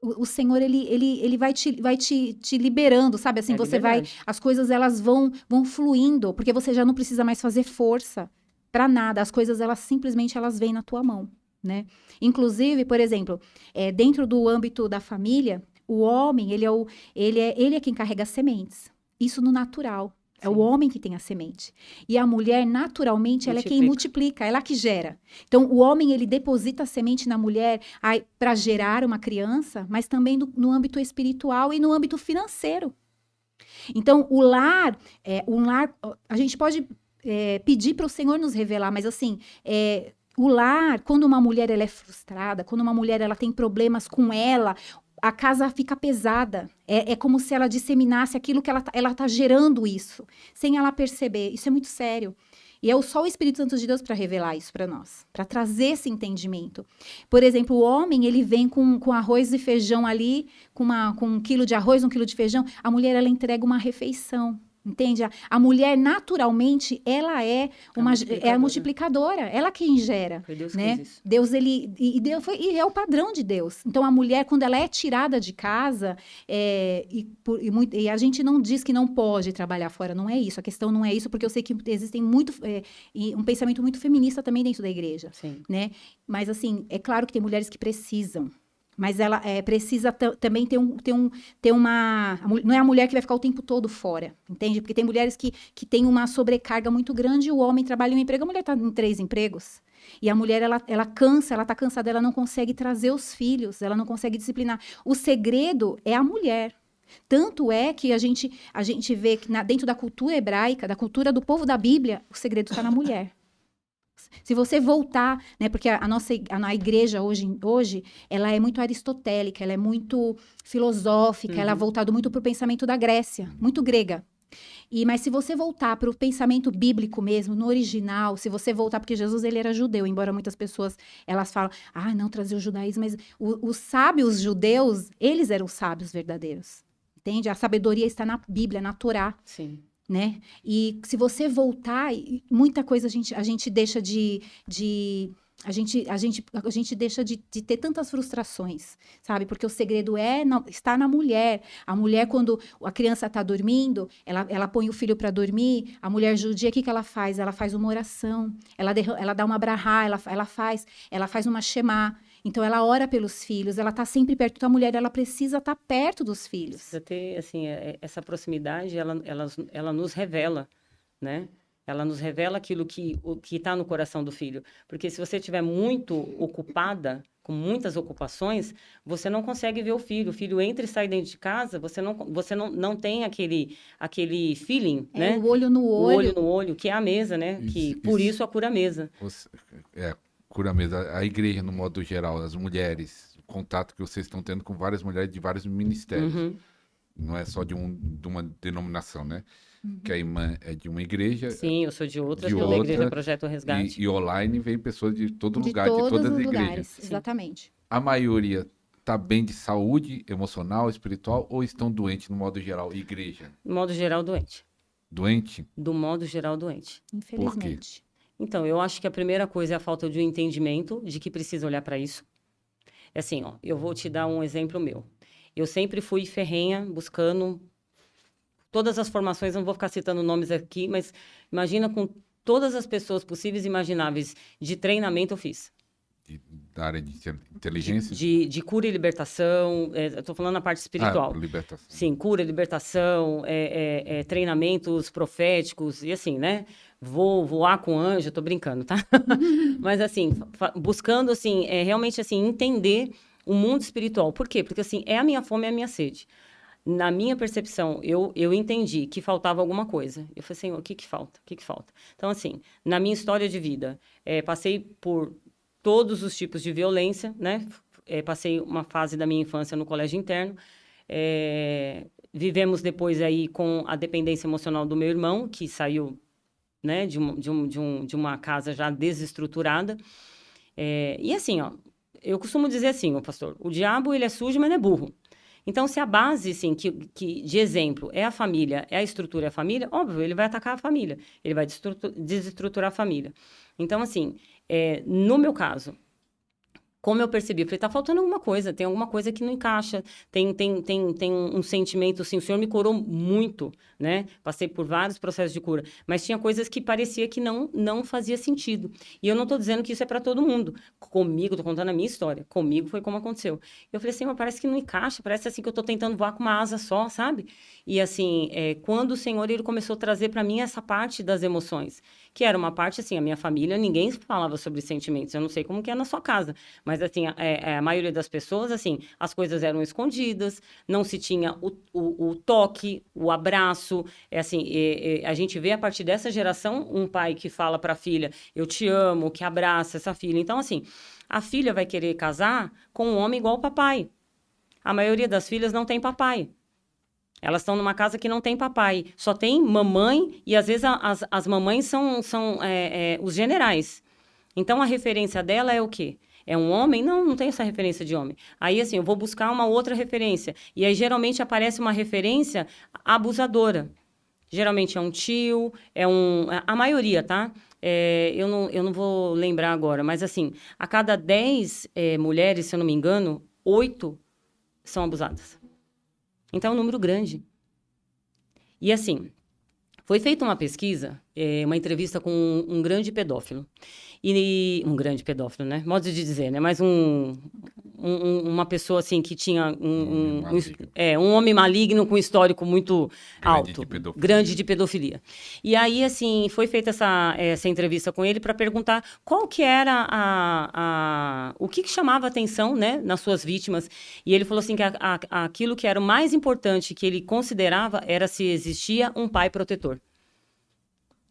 o Senhor, ele vai te liberando, sabe? Assim, você vai, liberdade. as coisas, elas vão fluindo, porque você já não precisa mais fazer força para nada. As coisas, elas simplesmente, elas vêm na tua mão, né? Inclusive, por exemplo, dentro do âmbito da família, o homem, ele é quem carrega as sementes. Isso no natural. É o homem que tem a semente. E a mulher, naturalmente, ela é quem multiplica, ela que gera. Então, o homem, ele deposita a semente na mulher para gerar uma criança, mas também no âmbito espiritual e no âmbito financeiro. Então, o lar, a gente pode pedir para o Senhor nos revelar, mas assim, o lar, quando uma mulher ela é frustrada, quando uma mulher ela tem problemas com ela, a casa fica pesada. É como se ela disseminasse aquilo que ela tá gerando isso, sem ela perceber. Isso é muito sério. E é só o Espírito Santo de Deus para revelar isso para nós, para trazer esse entendimento. Por exemplo, o homem, ele vem com arroz e feijão ali, com 1 quilo de arroz, 1 quilo de feijão. A mulher, ela entrega uma refeição. Entende? A mulher, naturalmente, ela é a multiplicadora. Ela quem gera. Foi Deus, né? que fez isso. Deus, e é o padrão de Deus. Então, a mulher, quando ela é tirada de casa, e a gente não diz que não pode trabalhar fora, não é isso. A questão não é isso, porque eu sei que existem um pensamento muito feminista também dentro da igreja. Sim. Né? Mas, assim, é claro que tem mulheres que precisam. Mas ela precisa também ter uma... Não é a mulher que vai ficar o tempo todo fora, entende? Porque tem mulheres que têm uma sobrecarga muito grande, o homem trabalha em um emprego, a mulher está em 3 empregos. E a mulher, ela cansa, ela está cansada, ela não consegue trazer os filhos, ela não consegue disciplinar. O segredo é a mulher. Tanto é que a gente vê que dentro da cultura hebraica, da cultura do povo da Bíblia, o segredo está na mulher. Se você voltar, né, porque a igreja hoje, ela é muito aristotélica, ela é muito filosófica, ela é voltada muito para o pensamento da Grécia, muito grega. Mas se você voltar para o pensamento bíblico mesmo, no original, se você voltar, porque Jesus, ele era judeu, embora muitas pessoas, elas falam, não, trazer o judaísmo, mas os sábios judeus, eles eram sábios verdadeiros, entende? A sabedoria está na Bíblia, na Torá. Sim. Né? E se você voltar, muita coisa a gente deixa a gente deixa de ter tantas frustrações, sabe? Porque o segredo está na mulher. A mulher, quando a criança está dormindo, ela põe o filho para dormir, a mulher judia, o que ela faz? Ela faz uma oração, ela dá uma brahá, ela faz uma shemá. Então, ela ora pelos filhos, ela está sempre perto. Então, a mulher, ela precisa estar perto dos filhos. Precisa ter, assim, essa proximidade, ela nos revela, né? Ela nos revela aquilo que está no coração do filho. Porque se você estiver muito ocupada, com muitas ocupações, você não consegue ver o filho. O filho entra e sai dentro de casa, você não tem aquele feeling, né? O olho no olho. O olho no olho, que é a mesa, né? Por isso a cura mesa. Cura mesa. A igreja, no modo geral, as mulheres, o contato que vocês estão tendo com várias mulheres de vários ministérios. Não é só de uma denominação, né? Que a irmã é de uma igreja. Sim, eu sou de outra, da Igreja Projeto Resgate. E online vem pessoas de todo lugar, de todas as igrejas. Exatamente. A maioria está bem de saúde emocional, espiritual, ou estão doentes no modo geral? Igreja? No modo geral, doente. Doente? Do modo geral, doente. Infelizmente. Por quê? Então, eu acho que a primeira coisa é a falta de um entendimento de que precisa olhar para isso. É assim, eu vou te dar um exemplo meu. Eu sempre fui ferrenha, buscando todas as formações, não vou ficar citando nomes aqui, mas imagina com todas as pessoas possíveis e imagináveis de treinamento eu fiz. Da área de inteligência? De cura e libertação, eu estou falando na parte espiritual. Libertação. Sim, cura e libertação, treinamentos proféticos, e assim, né? Vou voar com anjo, estou brincando, tá? Mas assim, buscando assim, realmente assim, entender o mundo espiritual. Por quê? Porque assim, é a minha fome, é a minha sede. na minha percepção, eu entendi que faltava alguma coisa. Eu falei, Senhor, o que que falta? O que que falta? Então, assim, na minha história de vida, passei por todos os tipos de violência, né? Passei uma fase da minha infância no colégio interno. Vivemos depois aí com a dependência emocional do meu irmão, que saiu, né, de uma casa já desestruturada. E assim, ó, eu costumo dizer assim, pastor, o diabo ele é sujo, mas não é burro. Então, se a base, assim, de exemplo é a família, é a estrutura, é a família, óbvio, ele vai atacar a família, ele vai desestruturar a família. Então, assim, no meu caso, como eu percebi, eu falei, tá faltando alguma coisa, tem alguma coisa que não encaixa, tem um sentimento, assim, o Senhor me curou muito, né? Passei por vários processos de cura, mas tinha coisas que parecia que não fazia sentido. E eu não tô dizendo que isso é para todo mundo. Comigo, tô contando a minha história, comigo foi como aconteceu. Eu falei assim, mas parece que não encaixa, parece assim que eu tô tentando voar com uma asa só, sabe? E assim, quando o Senhor, ele começou a trazer para mim essa parte das emoções, que era uma parte, assim, a minha família, ninguém falava sobre sentimentos, eu não sei como que é na sua casa, mas, assim, a maioria das pessoas, assim, as coisas eram escondidas, não se tinha o toque, o abraço. Assim, a gente vê a partir dessa geração um pai que fala para a filha, eu te amo, que abraça essa filha. Então, assim, a filha vai querer casar com um homem igual o papai. A maioria das filhas não tem papai. Elas estão numa casa que não tem papai. Só tem mamãe e, às vezes, as mamães são os generais. Então, a referência dela é o quê? É um homem? Não tem essa referência de homem. Aí, assim, eu vou buscar uma outra referência. E aí, geralmente, aparece uma referência abusadora. Geralmente é um tio, a maioria, tá? Eu não vou lembrar agora, mas, assim, a cada 10 mulheres, se eu não me engano, 8 são abusadas. Então, é um número grande. E, assim, foi feita uma pesquisa, uma entrevista com um grande pedófilo. Um grande pedófilo, né? Modo de dizer, né? Mas uma pessoa, assim, que tinha um homem maligno com um histórico muito alto. Grande de pedofilia. E aí, assim, foi feita essa entrevista com ele para perguntar qual que era o que chamava a atenção, né, nas suas vítimas. E ele falou assim que aquilo que era o mais importante que ele considerava era se existia um pai protetor.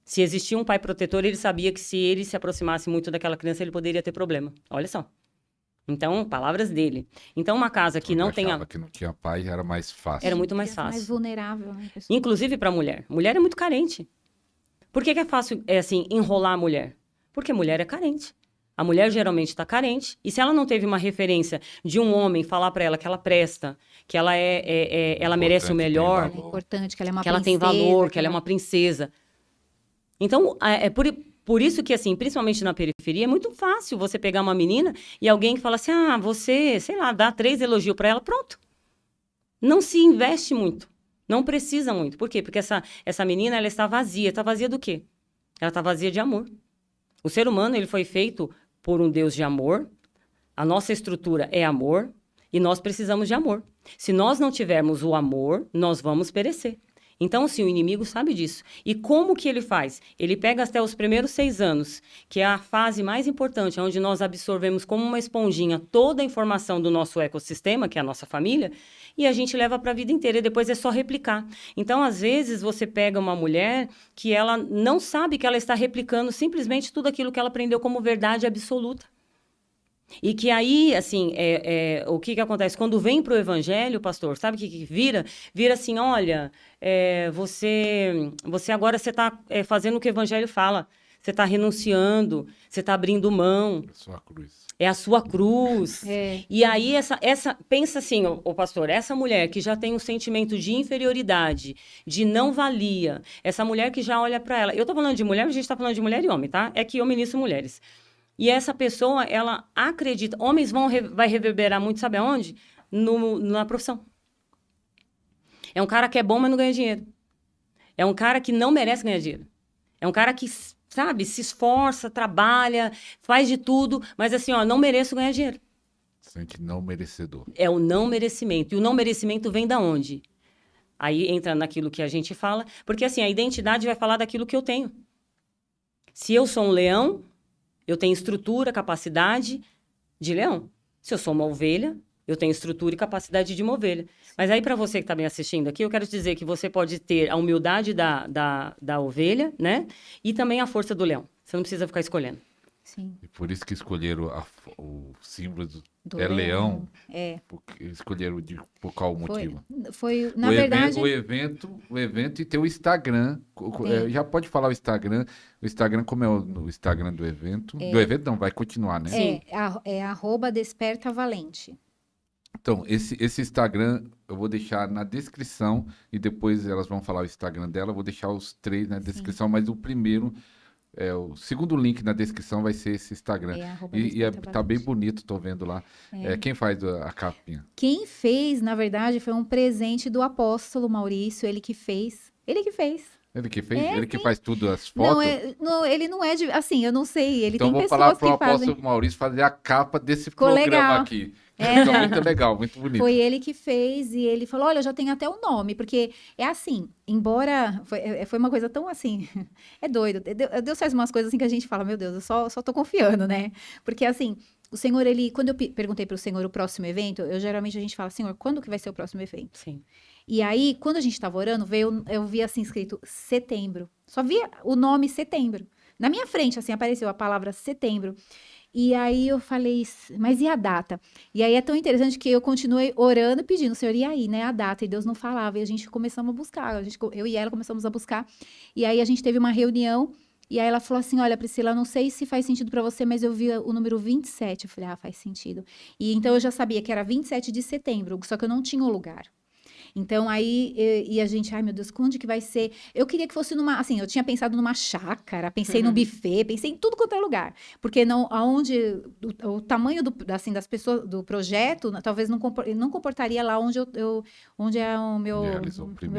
Se existia um pai protetor, ele sabia que se ele se aproximasse muito daquela criança, ele poderia ter problema. Olha só. Então, palavras dele. Então, uma casa que não tenha... que não tinha pai era mais fácil. Era muito mais fácil. Mais vulnerável, né, pessoal? Inclusive para a mulher. Mulher é muito carente. Por que é fácil, assim, enrolar a mulher? Porque a mulher é carente. A mulher geralmente está carente. E se ela não teve uma referência de um homem falar para ela que ela presta, que ela ela merece o melhor... É importante, que ela é uma que ela princesa, tem valor, que ela é uma princesa. Então, por isso que, assim, principalmente na periferia, é muito fácil você pegar uma menina e alguém que fala assim, você, sei lá, dá 3 elogios para ela, pronto. Não se investe muito, não precisa muito. Por quê? Porque essa menina, ela está vazia. Está vazia do quê? Ela está vazia de amor. O ser humano, ele foi feito por um Deus de amor, a nossa estrutura é amor e nós precisamos de amor. Se nós não tivermos o amor, nós vamos perecer. Então, assim, o inimigo sabe disso. E como que ele faz? Ele pega até os primeiros 6 anos, que é a fase mais importante, onde nós absorvemos como uma esponjinha toda a informação do nosso ecossistema, que é a nossa família, e a gente leva para a vida inteira, e depois é só replicar. Então, às vezes, você pega uma mulher que ela não sabe que ela está replicando simplesmente tudo aquilo que ela aprendeu como verdade absoluta. E que aí, assim, o que acontece? Quando vem para o evangelho, pastor, sabe o que vira? Vira assim, olha, você agora está fazendo o que o evangelho fala. Você está renunciando, você está abrindo mão. É a sua cruz. É a sua cruz. E aí, pensa assim, ô pastor, essa mulher que já tem um sentimento de inferioridade, de não valia, essa mulher que já olha para ela. Eu estou falando de mulher, a gente está falando de mulher e homem, tá? É que eu ministro mulheres. E essa pessoa, ela acredita... Homens vai reverberar muito, sabe aonde? Na profissão. É um cara que é bom, mas não ganha dinheiro. É um cara que não merece ganhar dinheiro. É um cara que, sabe, se esforça, trabalha, faz de tudo, mas assim, não mereço ganhar dinheiro. Sente não merecedor. É o não merecimento. E o não merecimento vem da onde? Aí entra naquilo que a gente fala, porque assim, a identidade vai falar daquilo que eu tenho. Se eu sou um leão... Eu tenho estrutura, capacidade de leão. Se eu sou uma ovelha, Eu tenho estrutura e capacidade de mover. Mas aí, para você que está me assistindo aqui, eu quero te dizer que você pode ter a humildade da ovelha, né? E também a força do leão. Você não precisa ficar escolhendo. Sim. E por isso que escolheram o símbolo Do é leão. É. Porque escolheram por qual motivo? Foi, na verdade... O evento e tem o Instagram. Já pode falar o Instagram. O Instagram, como é o Instagram do evento? Do evento não, vai continuar, né? Sim. É @despertavalente. Então, esse Instagram eu vou deixar na descrição e depois elas vão falar o Instagram dela. Eu vou deixar os 3 na descrição, mas o primeiro, o segundo link na descrição vai ser esse Instagram. Tá bem bonito, tô vendo lá. Quem faz a capinha? Quem fez, na verdade, foi um presente do apóstolo Maurício, ele que fez. Ele que fez. Ele que fez? Ele que faz tudo, as fotos? Não, ele não é de... Assim, eu não sei, ele então tem vou falar pessoas pro que fazem. apóstolo Maurício fazer a capa desse Ficou programa legal. aqui. Ficou muito legal, muito bonito. Foi ele que fez e ele falou, olha, eu já tenho até o nome, porque é assim, embora... Foi uma coisa tão assim... É doido. Deus faz umas coisas assim que a gente fala, meu Deus, eu só tô confiando, né? Porque assim, o Senhor, quando eu perguntei pro Senhor o próximo evento, geralmente a gente fala, Senhor, quando que vai ser o próximo evento? Sim. E aí, quando a gente estava orando, eu vi assim escrito setembro. Só via o nome setembro. Na minha frente, assim, apareceu a palavra setembro. E aí eu falei, mas e a data? E aí é tão interessante que eu continuei orando e pedindo, Senhor, e aí, né, a data? E Deus não falava, e a gente começamos a buscar. Eu e ela começamos a buscar. E aí a gente teve uma reunião, e aí ela falou assim, olha, Priscila, não sei se faz sentido para você, mas eu vi o número 27. Eu falei, faz sentido. E então eu já sabia que era 27 de setembro, só que eu não tinha o lugar. Então, aí, e a gente, ai meu Deus, onde que vai ser? Eu queria que fosse assim, eu tinha pensado numa chácara, pensei no buffet, pensei em tudo quanto é lugar. Porque o tamanho assim, das pessoas, do projeto, talvez não comportaria lá onde é o meu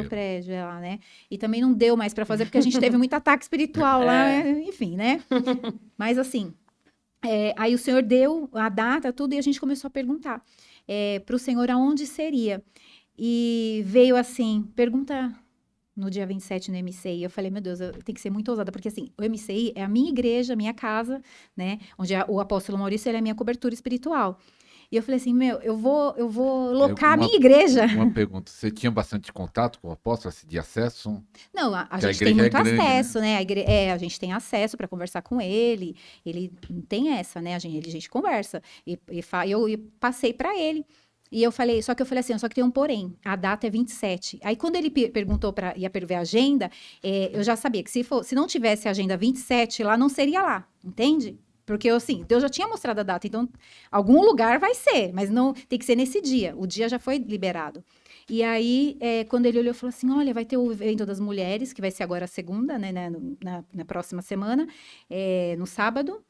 prédio, lá, né? E também não deu mais para fazer, porque a gente teve muito ataque espiritual lá, enfim, né? Mas assim, aí o Senhor deu a data, tudo, e a gente começou a perguntar para o Senhor aonde seria. E veio assim, pergunta no dia 27 no MCI. Eu falei, meu Deus, eu tenho que ser muito ousada, porque assim, o MCI é a minha igreja, a minha casa, né? Onde o apóstolo Maurício, ele é a minha cobertura espiritual. E eu falei assim, eu vou locar a minha igreja. Uma pergunta, você tinha bastante contato com o apóstolo, de acesso? Não, a gente tem muito acesso, né? A gente tem acesso para conversar com ele. Ele tem essa, né? A gente conversa. Eu passei para ele. E eu falei, só que assim, só que tem um porém, a data é 27. Aí quando ele perguntou ia ver a agenda, eu já sabia que se não tivesse a agenda 27 lá, não seria lá, entende? Porque, assim, Deus já tinha mostrado a data, então, algum lugar vai ser, mas não tem que ser nesse dia, o dia já foi liberado. E aí, quando ele olhou, falou assim, olha, vai ter o evento das mulheres, que vai ser agora a segunda, né, na próxima semana, no sábado.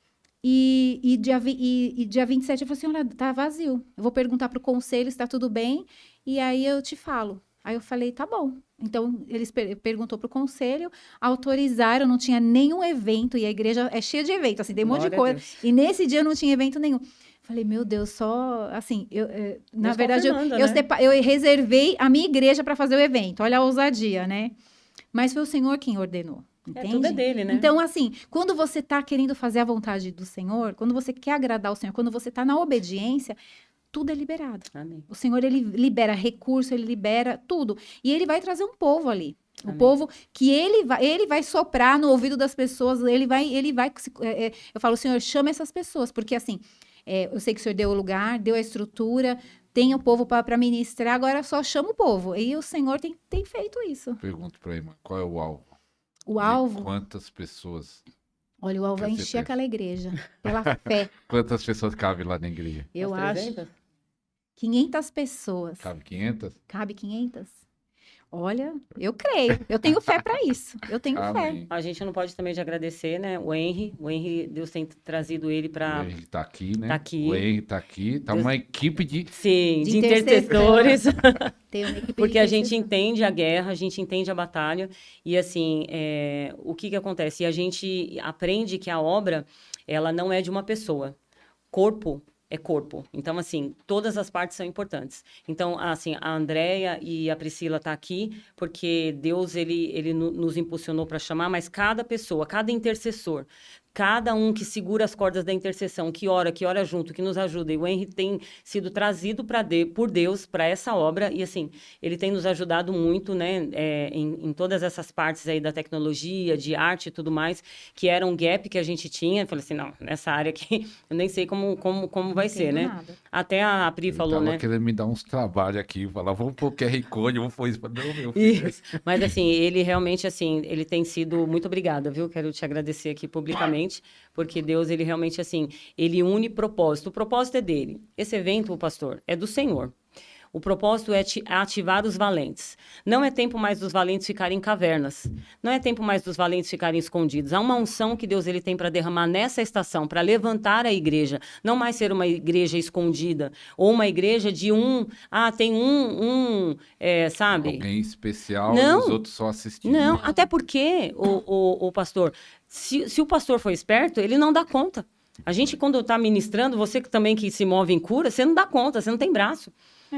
E dia 27 eu falei assim, olha, tá vazio. Eu vou perguntar pro conselho se tá tudo bem, e aí eu te falo. Aí eu falei, tá bom. Então, eles perguntou pro conselho, autorizaram, não tinha nenhum evento, e a igreja é cheia de evento, assim, tem um monte de coisa. E nesse dia não tinha evento nenhum. Falei, meu Deus, só, assim, na verdade, eu reservei a minha igreja para fazer o evento. Olha a ousadia, né? Mas foi o Senhor quem ordenou. Entende? Tudo é dele, né? Então, assim, quando você está querendo fazer a vontade do Senhor, quando você quer agradar o Senhor, quando você está na obediência, tudo é liberado. Amém. O Senhor, ele libera recurso, ele libera tudo. E ele vai trazer um povo ali. Amém. O povo que ele vai soprar no ouvido das pessoas, ele vai eu falo, Senhor, chama essas pessoas, porque assim, eu sei que o Senhor deu o lugar, deu a estrutura, tem o povo para ministrar, agora só chama o povo. E o Senhor tem feito isso. Pergunto para ele, qual é o alvo? O alvo? De quantas pessoas? Olha, o alvo é encher aquela igreja, pela fé. Quantas pessoas cabem lá na igreja? Eu acho 500 pessoas. Cabe 500? Cabe 500? Olha, eu creio. Eu tenho fé para isso. Eu tenho fé. A gente não pode também de agradecer, né? O Henry, Deus tem trazido ele para... O Henry tá aqui, né? Tá aqui. O Henry tá aqui. Tá uma equipe de... Sim, de intercessores. Tem uma equipe porque a gente entende a guerra, a gente entende a batalha. E assim, o que acontece? E a gente aprende que a obra, ela não é de uma pessoa. Corpo é corpo. Então, assim, todas as partes são importantes. Então, assim, a Andréia e a Priscila tá aqui porque Deus, ele nos impulsionou para chamar, mas cada pessoa, cada intercessor cada um que segura as cordas da intercessão, que ora junto, que nos ajuda. E o Henry tem sido trazido por Deus para essa obra. E, assim, ele tem nos ajudado muito, né, em todas essas partes aí da tecnologia, de arte e tudo mais, que era um gap que a gente tinha. Eu falei assim, não, nessa área aqui, eu nem sei como vai ser, né? Nada. Até a Pri Ele falou, tava né? querendo me dar uns trabalhos aqui, falar, vamos pôr QR Code, vamos pôr isso. Não, meu filho. Isso. Mas, assim, ele realmente, assim, ele tem sido... Muito obrigada, viu? Quero te agradecer aqui publicamente, porque Deus, ele realmente, assim, ele une propósito. O propósito é dele. Esse evento, o pastor, é do Senhor. O propósito é ativar os valentes. Não é tempo mais dos valentes ficarem em cavernas. Não é tempo mais dos valentes ficarem escondidos. Há uma unção que Deus ele tem para derramar nessa estação, para levantar a igreja. Não mais ser uma igreja escondida. Ou uma igreja de tem sabe? Alguém especial Não. e os outros só assistindo. Não, até porque, o pastor, se o pastor for esperto, ele não dá conta. A gente, quando está ministrando, você que também que se move em cura, você não dá conta, você não tem braço.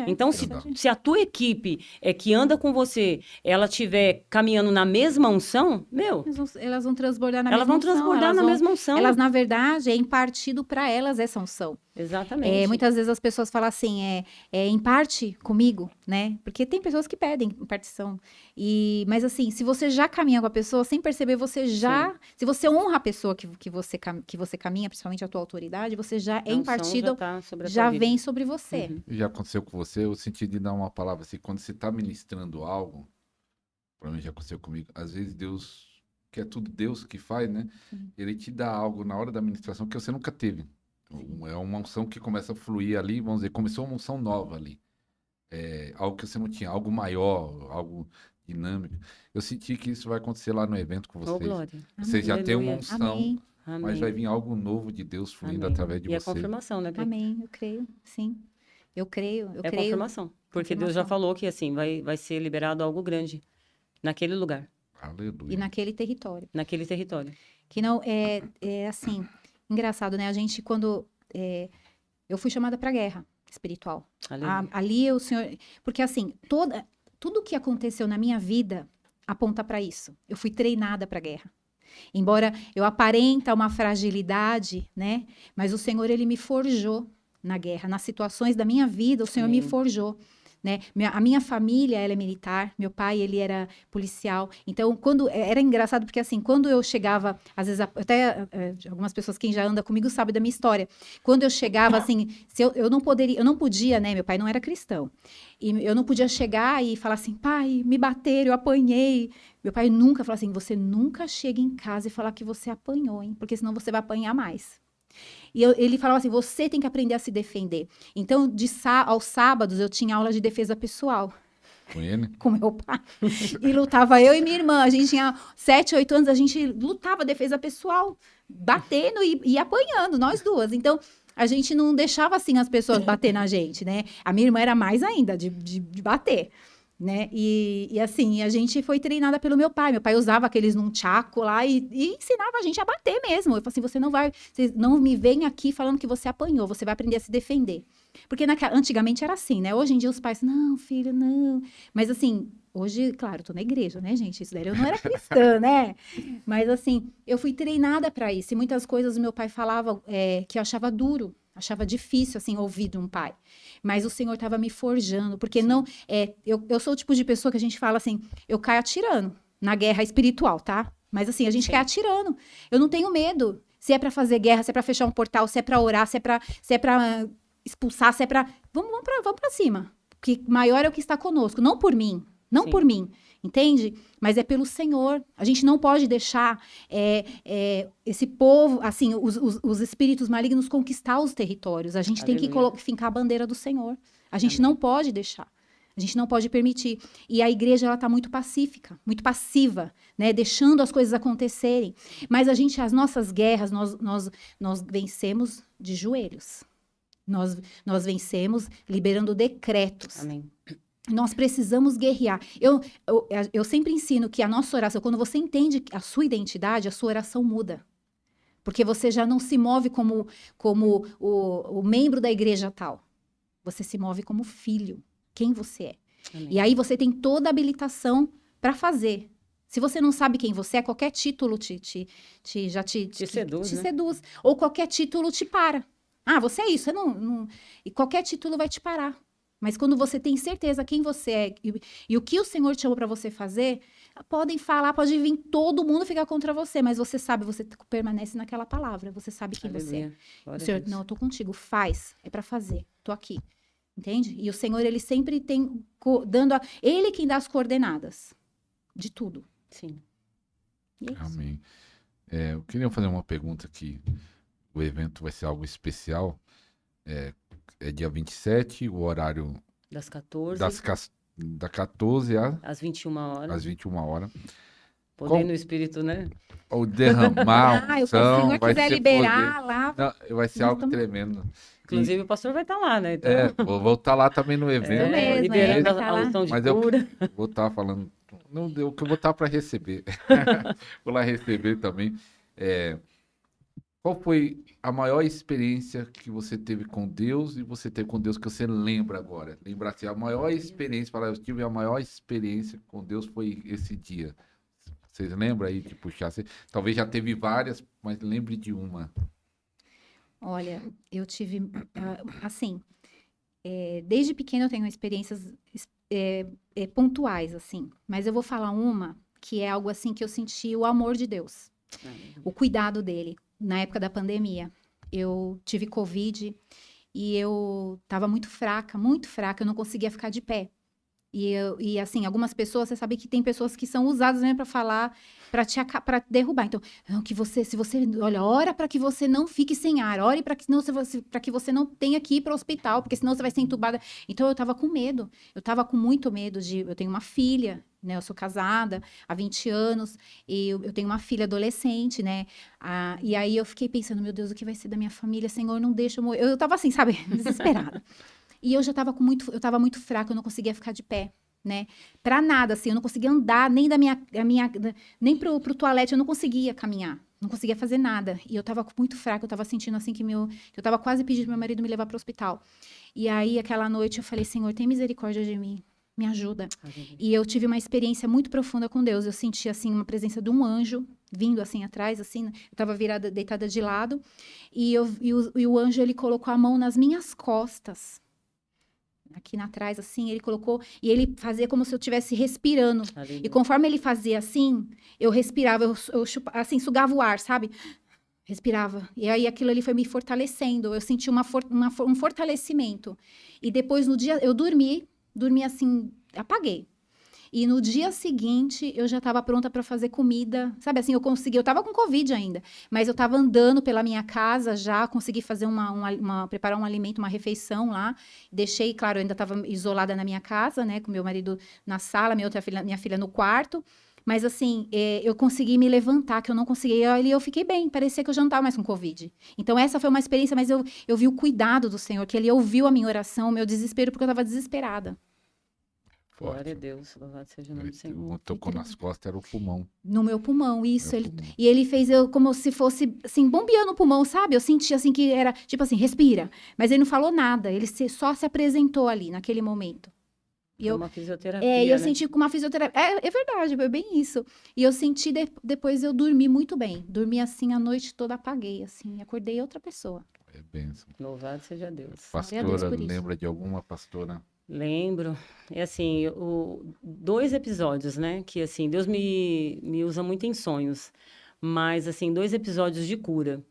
Então, se a tua equipe que anda com você, ela estiver caminhando na mesma unção, Elas vão transbordar na elas mesma vão unção. transbordar na mesma unção. Elas, na verdade, é impartido para elas essa unção. Exatamente. Muitas vezes as pessoas falam assim, em parte comigo, né? Porque tem pessoas que pedem impartição. Mas assim, se você já caminha com a pessoa, sem perceber, você já... Sim. Se você honra a pessoa que você caminha, principalmente a tua autoridade, você já é impartido, já vem sobre você. Uhum. Já aconteceu com você, o sentido de dar uma palavra assim, quando você está ministrando algo, para mim já aconteceu comigo, às vezes Deus, que é tudo Deus que faz, né? Ele te dá algo na hora da ministração que você nunca teve. É uma unção que começa a fluir ali, vamos dizer, começou uma unção nova ali. Algo que você não tinha, algo maior, algo dinâmico. Eu senti que isso vai acontecer lá no evento com vocês. Glória. Você já tem uma Aleluia. unção, Amém. mas vai vir algo novo de Deus fluindo através de E você. a confirmação, né, Pri? Amém, eu creio, sim. Eu creio. É confirmação. Porque Deus já falou que, assim, vai ser liberado algo grande naquele lugar. Aleluia. E naquele território. Naquele território. Que não, assim, engraçado, né? A gente, quando... eu fui chamada para guerra espiritual. Ali o Senhor... Porque, assim, tudo que aconteceu na minha vida aponta para isso. Eu fui treinada para guerra. Embora eu aparenta uma fragilidade, né? Mas o Senhor, ele me forjou na guerra. Nas situações da minha vida, o Senhor me forjou. Né? A minha família, ela é militar, meu pai, ele era policial. Então, era engraçado, porque assim, quando eu chegava, às vezes, até algumas pessoas, quem já anda comigo sabe da minha história. Quando eu chegava, assim, eu não podia, né? Meu pai não era cristão. E eu não podia chegar e falar assim, pai, me bateram, eu apanhei. Meu pai nunca falou assim, você nunca chega em casa e falar que você apanhou, hein? Porque senão você vai apanhar mais. E ele falava assim, você tem que aprender a se defender. Então, aos sábados, eu tinha aula de defesa pessoal. Com ele? Com meu pai. E lutava eu e minha irmã. A gente tinha 7, 8 anos, a gente lutava defesa pessoal, batendo e apanhando, nós duas. Então, a gente não deixava, assim, as pessoas bater na gente, né? A minha irmã era mais ainda, de bater. Né? E assim, a gente foi treinada pelo meu pai. Meu pai usava aqueles nunchaku lá e ensinava a gente a bater mesmo. Eu falei assim, você não me vem aqui falando que você apanhou, você vai aprender a se defender. Porque antigamente era assim, né? Hoje em dia os pais, não, filho, não. Mas assim, hoje, claro, eu tô na igreja, né, gente? Isso daí eu não era cristã, né? Mas assim, eu fui treinada para isso. E muitas coisas o meu pai falava que eu achava duro. Achava difícil, assim, ouvir de um pai. Mas o Senhor estava me forjando. Porque não... eu sou o tipo de pessoa que a gente fala assim, eu caio atirando na guerra espiritual, tá? Mas assim, a gente cai atirando. Eu não tenho medo. Se é para fazer guerra, se é para fechar um portal, se é para orar, se é para expulsar, se é para... Vamos para cima. Porque maior é o que está conosco. Não por mim. Não por mim. Entende? Mas é pelo Senhor. A gente não pode deixar esse povo, assim, os espíritos malignos conquistar os territórios. A gente tem que fincar a bandeira do Senhor. A gente não pode deixar. A gente não pode permitir. E a igreja, ela está muito pacífica, muito passiva, né? Deixando as coisas acontecerem. Mas as nossas guerras, nós vencemos de joelhos. Nós vencemos liberando decretos. Amém. Nós precisamos guerrear. Eu sempre ensino que a nossa oração, quando você entende a sua identidade, a sua oração muda. Porque você já não se move como o membro da igreja tal. Você se move como filho. Quem você é. Amém. E aí você tem toda a habilitação para fazer. Se você não sabe quem você é, qualquer título te seduz, né? seduz. Ou qualquer título te para. Ah, você é isso. E qualquer título vai te parar. Mas quando você tem certeza quem você é e o que o Senhor te chamou para você fazer, podem falar, pode vir todo mundo ficar contra você, mas você sabe, você permanece naquela palavra, você sabe quem você é. Aleluia. Glória O a Senhor, Deus. não, eu tô contigo, faz, é para fazer, tô aqui. Entende? E o Senhor, ele sempre tem ele quem dá as coordenadas de tudo. Sim. E é isso. Amém. Eu queria fazer uma pergunta aqui. O evento vai ser algo especial. É dia 27, o horário Das 14 da 14 às 21 horas. às 21 horas. Poder no Espírito, né? O derramar Se o unção, Senhor vai quiser ser liberar poder. lá, Não, vai ser nós algo estamos- tremendo. Inclusive, o pastor vai estar lá, né? Então, Vou estar lá também no evento. mesmo, liberando vai estar a lá. unção de Mas eu cura. vou estar falando. Não deu, que eu vou estar para receber. Vou lá receber também. Qual foi a maior experiência que você teve com Deus e você teve com Deus que você lembra agora? Lembra assim, a maior experiência, falar, eu tive a maior experiência com Deus foi esse dia. Vocês lembram aí de puxar? Talvez já teve várias, mas lembre de uma. olha, eu tive, assim, desde pequena eu tenho experiências pontuais, assim, mas eu vou falar uma que é algo assim que eu senti o amor de Deus, o cuidado dele. Na época da pandemia, eu tive Covid e eu tava muito fraca, eu não conseguia ficar de pé. E assim, algumas pessoas, você sabe que tem pessoas que são usadas mesmo para falar, para derrubar. Então, não, se você, olha, ora para que você não fique sem ar, ore para que você não tenha que ir para o hospital, porque senão você vai ser entubada. Então, eu tava com medo, eu tava com muito medo eu tenho uma filha, né? Eu sou casada há 20 anos, e eu tenho uma filha adolescente, né? E aí eu fiquei pensando, meu Deus, o que vai ser da minha família? Senhor, não deixa eu morrer. Eu tava assim, sabe, desesperada. E eu já tava eu tava muito fraca, eu não conseguia ficar de pé, né? Pra nada, assim, eu não conseguia andar nem nem pro toalete, eu não conseguia caminhar, não conseguia fazer nada. E eu tava muito fraca, eu tava sentindo assim que eu tava quase pedindo pro meu marido me levar pro hospital. E aí, aquela noite, eu falei, Senhor, tem misericórdia de mim, me ajuda. E eu tive uma experiência muito profunda com Deus. Eu senti, assim, uma presença de um anjo vindo, assim, atrás, assim. Eu tava deitada de lado. E o anjo, ele colocou a mão nas minhas costas. Aqui atrás, assim, ele colocou... E ele fazia como se eu estivesse respirando. E conforme ele fazia assim, eu respirava, eu assim, sugava o ar, sabe? Respirava. E aí aquilo ali foi me fortalecendo. Eu senti um fortalecimento. E depois, no dia, eu dormi assim, apaguei. E no dia seguinte, eu já estava pronta para fazer comida. Sabe assim, eu estava com Covid ainda, mas eu estava andando pela minha casa já, consegui fazer preparar um alimento, uma refeição lá. Deixei, claro, eu ainda estava isolada na minha casa, né, com meu marido na sala, minha filha no quarto. Mas assim, eu consegui me levantar, que eu não conseguia, e eu fiquei bem, parecia que eu já não estava mais com Covid. Então essa foi uma experiência, mas eu vi o cuidado do Senhor, que Ele ouviu a minha oração, o meu desespero, porque eu estava desesperada. Glória a Deus, louvado seja o nome do Senhor. Tocou nas costas, era o pulmão. No meu pulmão, isso. Pulmão. E ele fez como se fosse, assim, bombeando o pulmão, sabe? Eu senti, assim, que era, tipo assim, respira. Mas ele não falou nada, ele só se apresentou ali, naquele momento. E uma fisioterapia, eu né? senti com uma fisioterapia. É verdade, é bem isso. E eu senti, depois eu dormi muito bem. Dormi, assim, a noite toda, apaguei, assim. Acordei outra pessoa. É bênção. Louvado seja Deus. Pastora, lembra de alguma pastora? Lembro. É assim, 2 episódios, né? Que assim, Deus me usa muito em sonhos. Mas assim, 2 episódios de cura.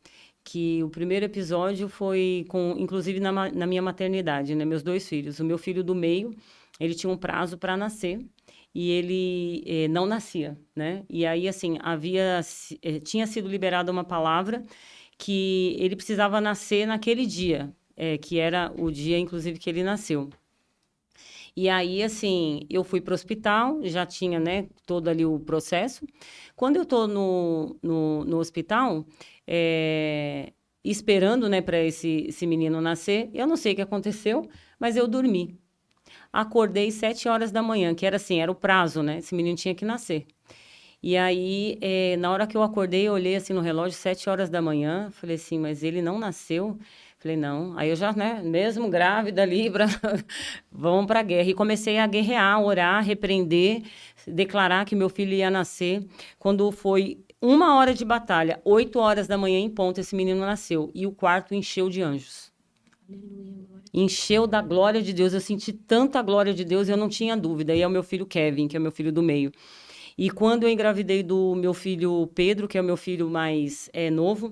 Que o primeiro episódio foi inclusive na minha maternidade, né? Meus 2 filhos. O meu filho do meio, ele tinha um prazo para nascer e ele não nascia, né? E aí assim, tinha sido liberada uma palavra que ele precisava nascer naquele dia, que era o dia, inclusive, que ele nasceu. E aí, assim, eu fui para o hospital, já tinha, né, todo ali o processo. Quando eu estou no hospital, esperando, né, para esse menino nascer, eu não sei o que aconteceu, mas eu dormi. Acordei 7 horas da manhã, que era assim, era o prazo, né? Esse menino tinha que nascer. E aí, na hora que eu acordei, eu olhei assim no relógio, 7 horas da manhã, falei assim, mas ele não nasceu? Falei, não. Aí eu já, né, mesmo grávida ali, vamos para a guerra. E comecei a guerrear, orar, repreender, declarar que meu filho ia nascer. Quando foi 1 hora de batalha, 8 horas da manhã em ponto, esse menino nasceu. E o quarto encheu de anjos. Encheu da glória de Deus. Eu senti tanta glória de Deus, eu não tinha dúvida. E é o meu filho Kevin, que é o meu filho do meio. E quando eu engravidei do meu filho Pedro, que é o meu filho mais novo,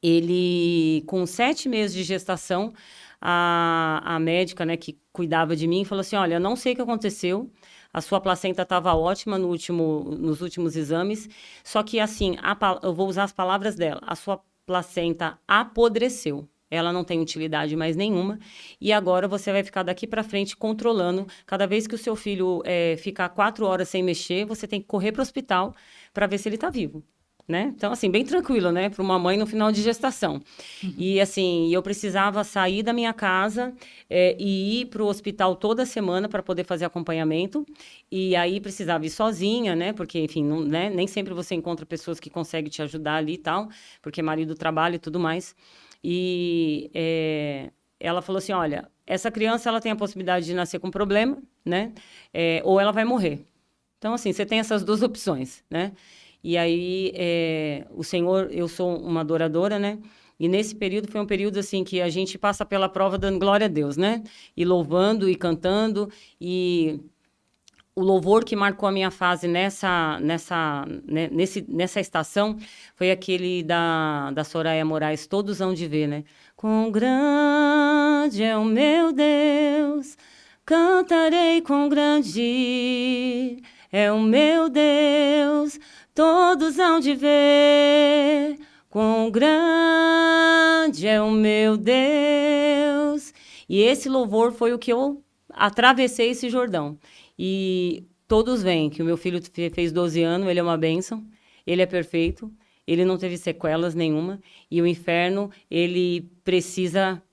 ele, com 7 meses de gestação, a médica, né, que cuidava de mim, falou assim, olha, não sei o que aconteceu, a sua placenta estava ótima nos últimos exames, só que, assim, eu vou usar as palavras dela, a sua placenta apodreceu. Ela não tem utilidade mais nenhuma. E agora você vai ficar daqui para frente controlando. Cada vez que o seu filho ficar 4 horas sem mexer, você tem que correr para o hospital para ver se ele está vivo. Né? Então, assim, bem tranquilo, né? Para uma mãe no final de gestação. E, assim, eu precisava sair da minha casa e ir para o hospital toda semana para poder fazer acompanhamento. E aí precisava ir sozinha, né? Porque, enfim, não, né? Nem sempre você encontra pessoas que conseguem te ajudar ali e tal, porque marido trabalha e tudo mais. E ela falou assim, olha, essa criança ela tem a possibilidade de nascer com problema, né? Ou ela vai morrer. Então, assim, você tem essas 2 opções, né? E aí, o Senhor, eu sou uma adoradora, né? E nesse período foi um período, assim, que a gente passa pela prova dando glória a Deus, né? E louvando e cantando. E o louvor que marcou a minha fase nessa estação foi aquele da Soraya Moraes, Todos Hão de Ver, né? Quão grande é o meu Deus, cantarei com grande é o meu Deus, todos hão de ver. Quão grande é o meu Deus. E esse louvor foi o que eu atravessei esse Jordão. E todos veem que o meu filho fez 12 anos, ele é uma bênção, ele é perfeito, ele não teve sequelas nenhuma, e o inferno, ele precisa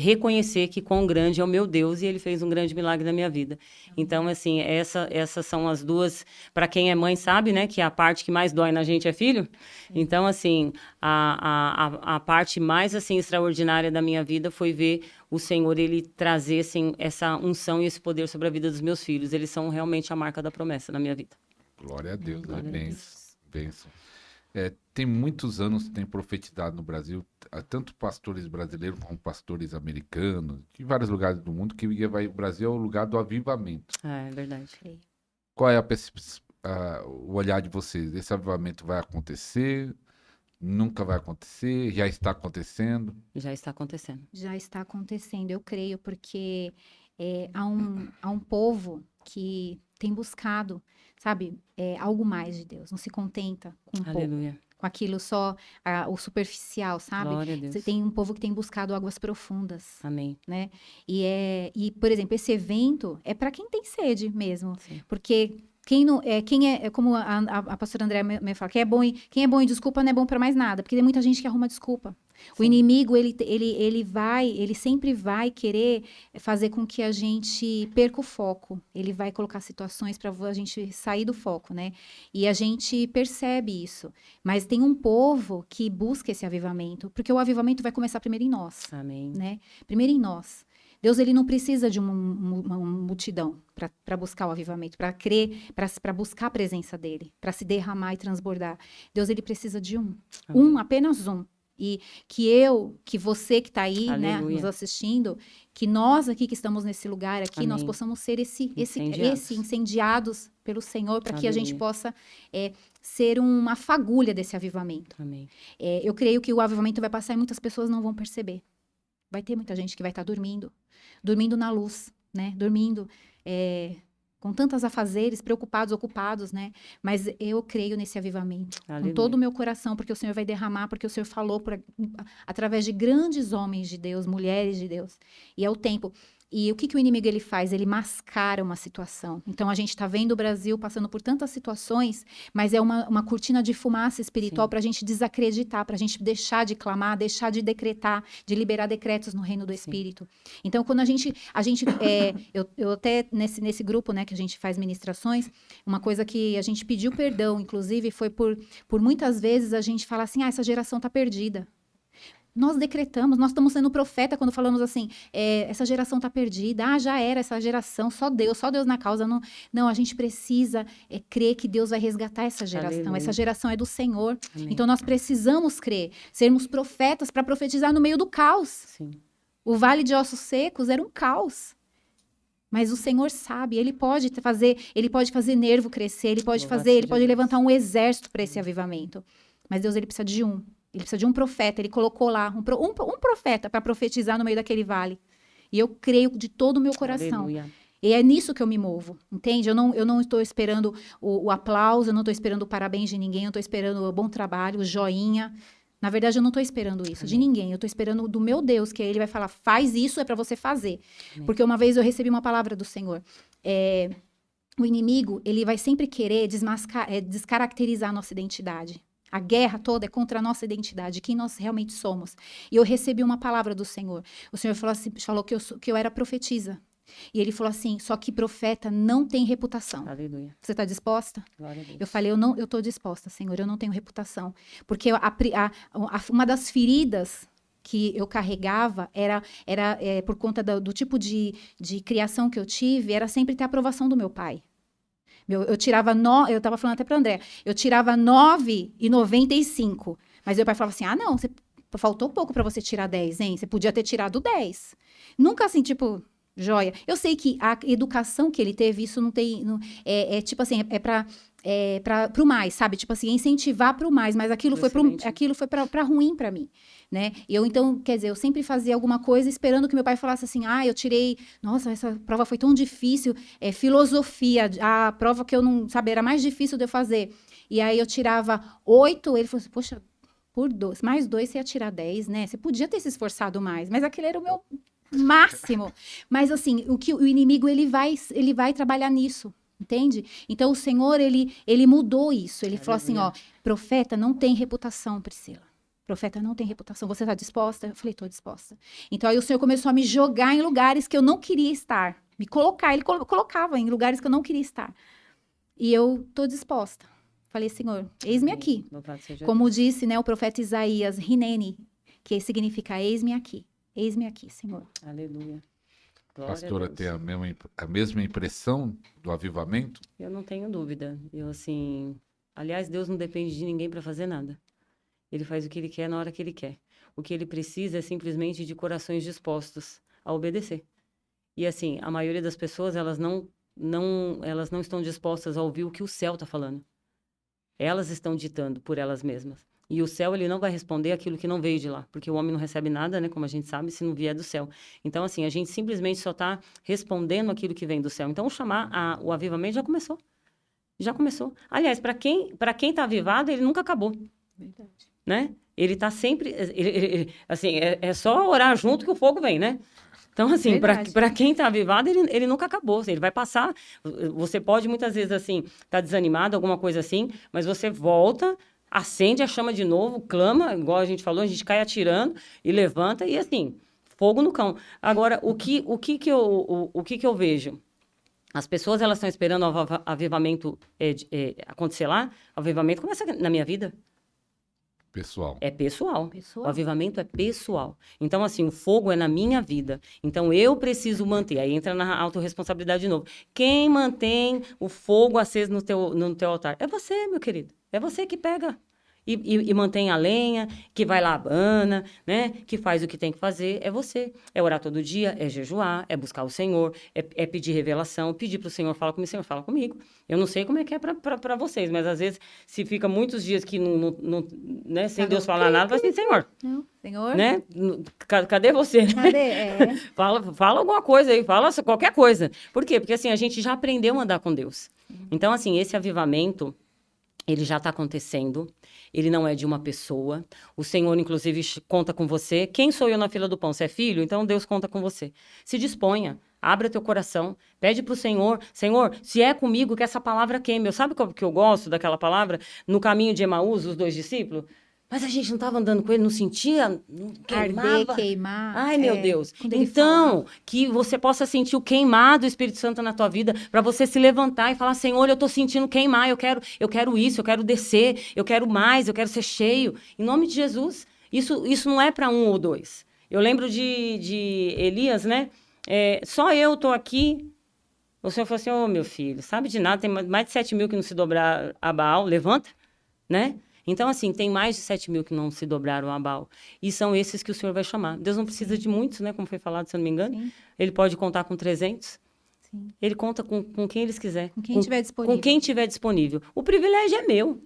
reconhecer que quão grande é o meu Deus, e ele fez um grande milagre na minha vida. Então, assim, essas são as 2, para quem é mãe sabe, né, que a parte que mais dói na gente é filho. Então, assim, a parte mais, assim, extraordinária da minha vida foi ver o Senhor, ele trazer, assim, essa unção e esse poder sobre a vida dos meus filhos. Eles são realmente a marca da promessa na minha vida. Glória a Deus, Glória a Deus. Bênção. Tem muitos anos que tem profetizado no Brasil, tanto pastores brasileiros como pastores americanos, de vários lugares do mundo, que o Brasil é o lugar do avivamento. É verdade. Qual é o olhar de vocês? Esse avivamento vai acontecer? Nunca vai acontecer? Já está acontecendo? Já está acontecendo. Já está acontecendo, eu creio, porque há um povo que tem buscado, sabe, algo mais de Deus, não se contenta com um pouco, Aleluia. com aquilo só, o superficial, sabe? Glória a Deus. Você tem um povo que tem buscado águas profundas, Amém. né? E por exemplo, esse evento é para quem tem sede mesmo, Sim. porque como a pastora Andréa me fala, quem é bom em desculpa não é bom para mais nada, porque tem muita gente que arruma desculpa. Sim. O inimigo, ele sempre vai querer fazer com que a gente perca o foco. Ele vai colocar situações para a gente sair do foco, né? E a gente percebe isso. Mas tem um povo que busca esse avivamento, porque o avivamento vai começar primeiro em nós. Amém. Né? Primeiro em nós. Deus, ele não precisa de uma multidão para buscar o avivamento, para crer, para buscar a presença dele, para se derramar e transbordar. Deus, ele precisa de um. Amém. Apenas um. E que você que está aí, né, nos assistindo, que nós aqui que estamos nesse lugar aqui, nós possamos ser incendiados pelo Senhor, para que a gente possa ser uma fagulha desse avivamento. Amém. Eu creio que o avivamento vai passar e muitas pessoas não vão perceber. Vai ter muita gente que vai estar dormindo na luz, né? Dormindo com tantos afazeres, preocupados, ocupados, né? Mas eu creio nesse avivamento, com todo o meu coração, porque o Senhor vai derramar, porque o Senhor falou através de grandes homens de Deus, mulheres de Deus. E é o tempo. E o que o inimigo ele faz? Ele mascara uma situação. Então, a gente está vendo o Brasil passando por tantas situações, mas é uma cortina de fumaça espiritual para a gente desacreditar, para a gente deixar de clamar, deixar de decretar, de liberar decretos no reino do Espírito. Então, quando eu até nesse grupo, né, que a gente faz ministrações, uma coisa que a gente pediu perdão, inclusive, foi por muitas vezes a gente falar assim, essa geração está perdida. Nós decretamos, nós estamos sendo profeta quando falamos assim, essa geração está perdida, já era essa geração, só Deus na causa. Não, não, a gente precisa crer que Deus vai resgatar essa geração. Aleluia. Essa geração é do Senhor. Amém. Então nós precisamos crer, sermos profetas para profetizar no meio do caos. Sim. O Vale de Ossos Secos era um caos. Mas o Senhor sabe, Ele pode fazer nervo crescer, Ele pode levantar um exército para esse avivamento. Mas Deus, Ele precisa de um. Ele precisa de um profeta. Ele colocou lá um profeta para profetizar no meio daquele vale. E eu creio de todo o meu coração. Aleluia. E é nisso que eu me movo, entende? Eu não estou esperando o aplauso, eu não estou esperando o parabéns de ninguém, eu estou esperando o bom trabalho, o joinha. Na verdade, eu não estou esperando isso de ninguém. Eu estou esperando do meu Deus, que Ele vai falar, faz isso, é para você fazer. Amém. Porque uma vez eu recebi uma palavra do Senhor. O inimigo, ele vai sempre querer descaracterizar a nossa identidade. A guerra toda é contra a nossa identidade, quem nós realmente somos. E eu recebi uma palavra do Senhor. O Senhor falou que eu era profetisa. E Ele falou assim, só que profeta não tem reputação. Aleluia. Você está disposta? Glória a Deus. Eu falei, eu estou disposta, Senhor, eu não tenho reputação. Porque uma das feridas que eu carregava era por conta do tipo de criação que eu tive, era sempre ter a aprovação do meu pai. Eu tirava, eu estava falando até para o André, eu tirava 9,95. Mas meu pai falava assim, não, faltou pouco para você tirar 10, hein? Você podia ter tirado 10. Nunca assim, tipo, joia. Eu sei que a educação que ele teve, isso não tem, tipo assim, para o mais, sabe? Tipo assim, incentivar para o mais, mas aquilo foi para ruim para mim, né? Eu, então, quer dizer, eu sempre fazia alguma coisa esperando que meu pai falasse assim, eu tirei, nossa, essa prova foi tão difícil, filosofia, a prova que eu não, sabe, era mais difícil de eu fazer. E aí eu tirava 8, ele falou assim, poxa, por 2, mais 2 você ia tirar 10, né? Você podia ter se esforçado mais, mas aquele era o meu máximo. Mas assim, o inimigo, ele vai trabalhar nisso. Entende? Então, o Senhor, ele mudou isso. Ele falou assim, profeta não tem reputação, Priscila. Profeta não tem reputação. Você está disposta? Eu falei, estou disposta. Então, aí o Senhor começou a me jogar em lugares que eu não queria estar. Me colocar. Ele colocava em lugares que eu não queria estar. E eu estou disposta. Falei, Senhor, eis-me aqui. Como disse, né, o profeta Isaías, Hineni, que significa eis-me aqui. Eis-me aqui, Senhor. Aleluia. A pastora tem a mesma impressão do avivamento? Eu não tenho dúvida. Aliás, Deus não depende de ninguém para fazer nada. Ele faz o que Ele quer na hora que Ele quer. O que Ele precisa é simplesmente de corações dispostos a obedecer. E assim, a maioria das pessoas, elas não estão dispostas a ouvir o que o céu está falando. Elas estão ditando por elas mesmas. E o céu, ele não vai responder aquilo que não veio de lá. Porque o homem não recebe nada, né? Como a gente sabe, se não vier do céu. Então, assim, a gente simplesmente só está respondendo aquilo que vem do céu. Então, o avivamento já começou. Já começou. Aliás, para quem está avivado, ele nunca acabou. Verdade. Né? Ele está sempre... assim, é só orar junto que o fogo vem, né? Então, assim, para quem está avivado, ele nunca acabou. Ele vai passar. Você pode, muitas vezes, assim, tá desanimado, alguma coisa assim, mas você volta... acende a chama de novo, clama, igual a gente falou, a gente cai atirando e levanta e assim, fogo no cão. Agora, o que que eu vejo? As pessoas, elas estão esperando o avivamento acontecer lá, o avivamento começa na minha vida. Pessoal. É pessoal. O avivamento é pessoal. Então, assim, o fogo é na minha vida. Então, eu preciso manter. Aí entra na autorresponsabilidade de novo. Quem mantém o fogo aceso no teu altar? É você, meu querido. É você que pega e mantém a lenha, que vai lá abana, né? Que faz o que tem que fazer. É você. É orar todo dia, é jejuar, é buscar o Senhor, é pedir revelação, pedir para o Senhor, fala comigo, Senhor, fala comigo. Eu não sei como é que é para vocês, mas às vezes, se fica muitos dias que né, sem Deus falar nada, vai assim, Senhor. Não, Senhor. Né? Cadê você? Cadê? Fala alguma coisa aí, fala qualquer coisa. Por quê? Porque assim, a gente já aprendeu a andar com Deus. Então, assim, esse avivamento, ele já está acontecendo. Ele não é de uma pessoa. O Senhor, inclusive, conta com você. Quem sou eu na fila do pão? Você é filho? Então, Deus conta com você. Se disponha. Abra teu coração. Pede para o Senhor. Senhor, se é comigo, que essa palavra queime. Sabe o que eu gosto daquela palavra? No caminho de Emaús, os 2 discípulos? Mas a gente não estava andando com ele, não sentia? Não queimava? Arder, queimar. Ai, meu Deus. Então, que você possa sentir o queimar do Espírito Santo na tua vida, para você se levantar e falar, Senhor, eu estou sentindo queimar, eu quero isso, eu quero descer, eu quero mais, eu quero ser cheio. Em nome de Jesus. Isso não é para um ou dois. Eu lembro de Elias, né? Só eu tô aqui. O Senhor falou assim, ô meu filho, sabe de nada, tem mais de 7 mil que não se dobraram a Baal, levanta, né? Então, assim, tem mais de 7 mil que não se dobraram a Baal. E são esses que o Senhor vai chamar. Deus não precisa de muitos, né? Como foi falado, se eu não me engano. Sim. Ele pode contar com 300. Sim. Ele conta com quem eles quiser. Com quem tiver disponível. Com quem tiver disponível. O privilégio é meu.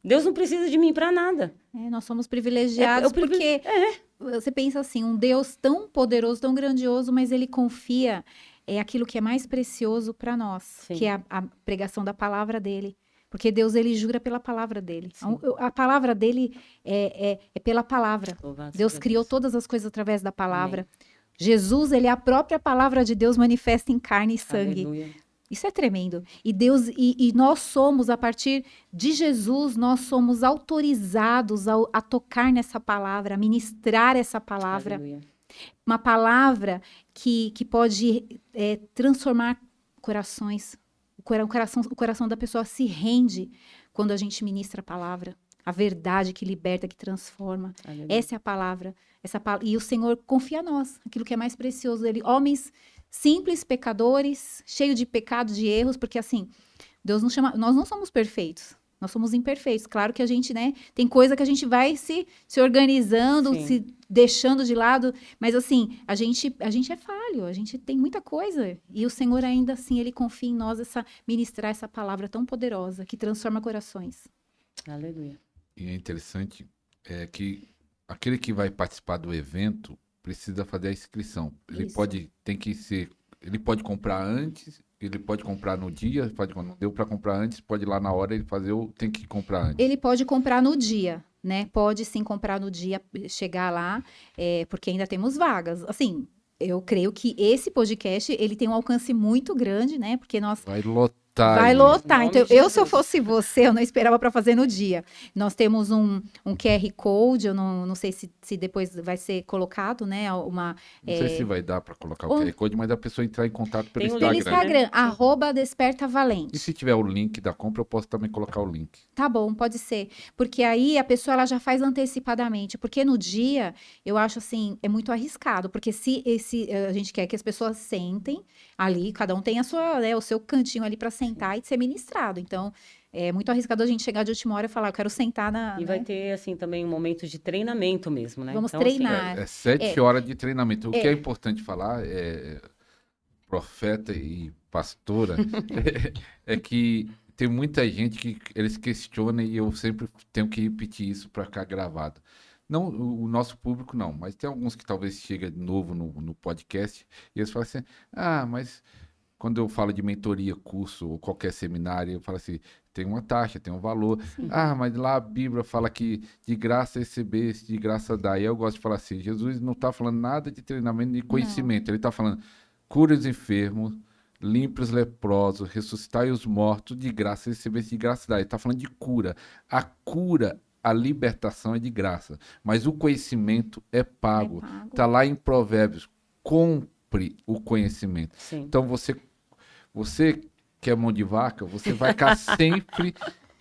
Deus não precisa de mim para nada. Nós somos privilegiados porque você pensa assim, um Deus tão poderoso, tão grandioso, mas ele confia aquilo que é mais precioso para nós, Sim. que é a pregação da palavra dele. Porque Deus, ele jura pela palavra dele. A palavra dele é pela palavra. Louvado Deus seja criou Deus. todas as coisas através da palavra. Amém. Jesus, ele é a própria palavra de Deus manifesta em carne e sangue. Aleluia. Isso é tremendo. E Deus, e nós somos, a partir de Jesus, nós somos autorizados a tocar nessa palavra, a ministrar essa palavra. Aleluia. Uma palavra que pode transformar corações. O coração da pessoa se rende quando a gente ministra a palavra. A verdade que liberta, que transforma. Aleluia. Essa é a palavra. E o Senhor confia a nós, aquilo que é mais precioso dele. Homens simples, pecadores, cheios de pecados, de erros, porque assim, Deus nos chama, nós não somos perfeitos. Nós somos imperfeitos. Claro que a gente, né, tem coisa que a gente vai se organizando, Sim. se deixando de lado, mas assim, a gente é falho, a gente tem muita coisa. E o Senhor ainda assim, ele confia em nós ministrar essa palavra tão poderosa que transforma corações. Aleluia. E é interessante que aquele que vai participar do evento precisa fazer a inscrição. Ele Isso. ele pode comprar antes, ele pode comprar no dia, quando não deu para comprar antes, pode ir lá na hora ele fazer ou tem que comprar antes. Ele pode comprar no dia, né? Pode sim comprar no dia, chegar lá, porque ainda temos vagas. Assim, eu creio que esse podcast, ele tem um alcance muito grande, né? Porque nós Vai lotar. vai isso. lotar. Em Então, nome de se eu Jesus. fosse você, eu não esperava para fazer no dia. Nós temos um QR Code, eu não sei se depois vai ser colocado, né? Não sei se vai dar para colocar o Ou- QR Code, mas a pessoa entrar em contato pelo Tem o Pelo link, Instagram. Instagram, né? @despertavalente. E se tiver o link da compra, eu posso também colocar o link. Tá bom, pode ser. Porque aí a pessoa ela já faz antecipadamente. Porque no dia, eu acho assim, é muito arriscado. Porque se a gente quer que as pessoas sentem ali, cada um tem o seu cantinho ali para sentar e ser ministrado. Então, é muito arriscado a gente chegar de última hora e falar, eu quero sentar E vai ter, assim, também um momento de treinamento mesmo, né? Vamos Então, assim, treinar. É 7 horas de treinamento. O que É. é importante falar, profeta e pastora, é que tem muita gente que eles questionam e eu sempre tenho que repetir isso para ficar gravado. Não, o nosso público não, mas tem alguns que talvez cheguem de novo no podcast e eles falam assim, mas quando eu falo de mentoria, curso ou qualquer seminário, eu falo assim, tem uma taxa, tem um valor. Mas lá a Bíblia fala que de graça receber, de graça dar. E eu gosto de falar assim, Jesus não está falando nada de treinamento de conhecimento, ele está falando cure os enfermos, limpe os leprosos, ressuscitai os mortos, de graça receber, de graça dar. Ele está falando de cura. A cura, a libertação é de graça, mas o conhecimento é pago. Está lá em Provérbios, compre o conhecimento. sim. Então você que é mão de vaca, você vai ficar sempre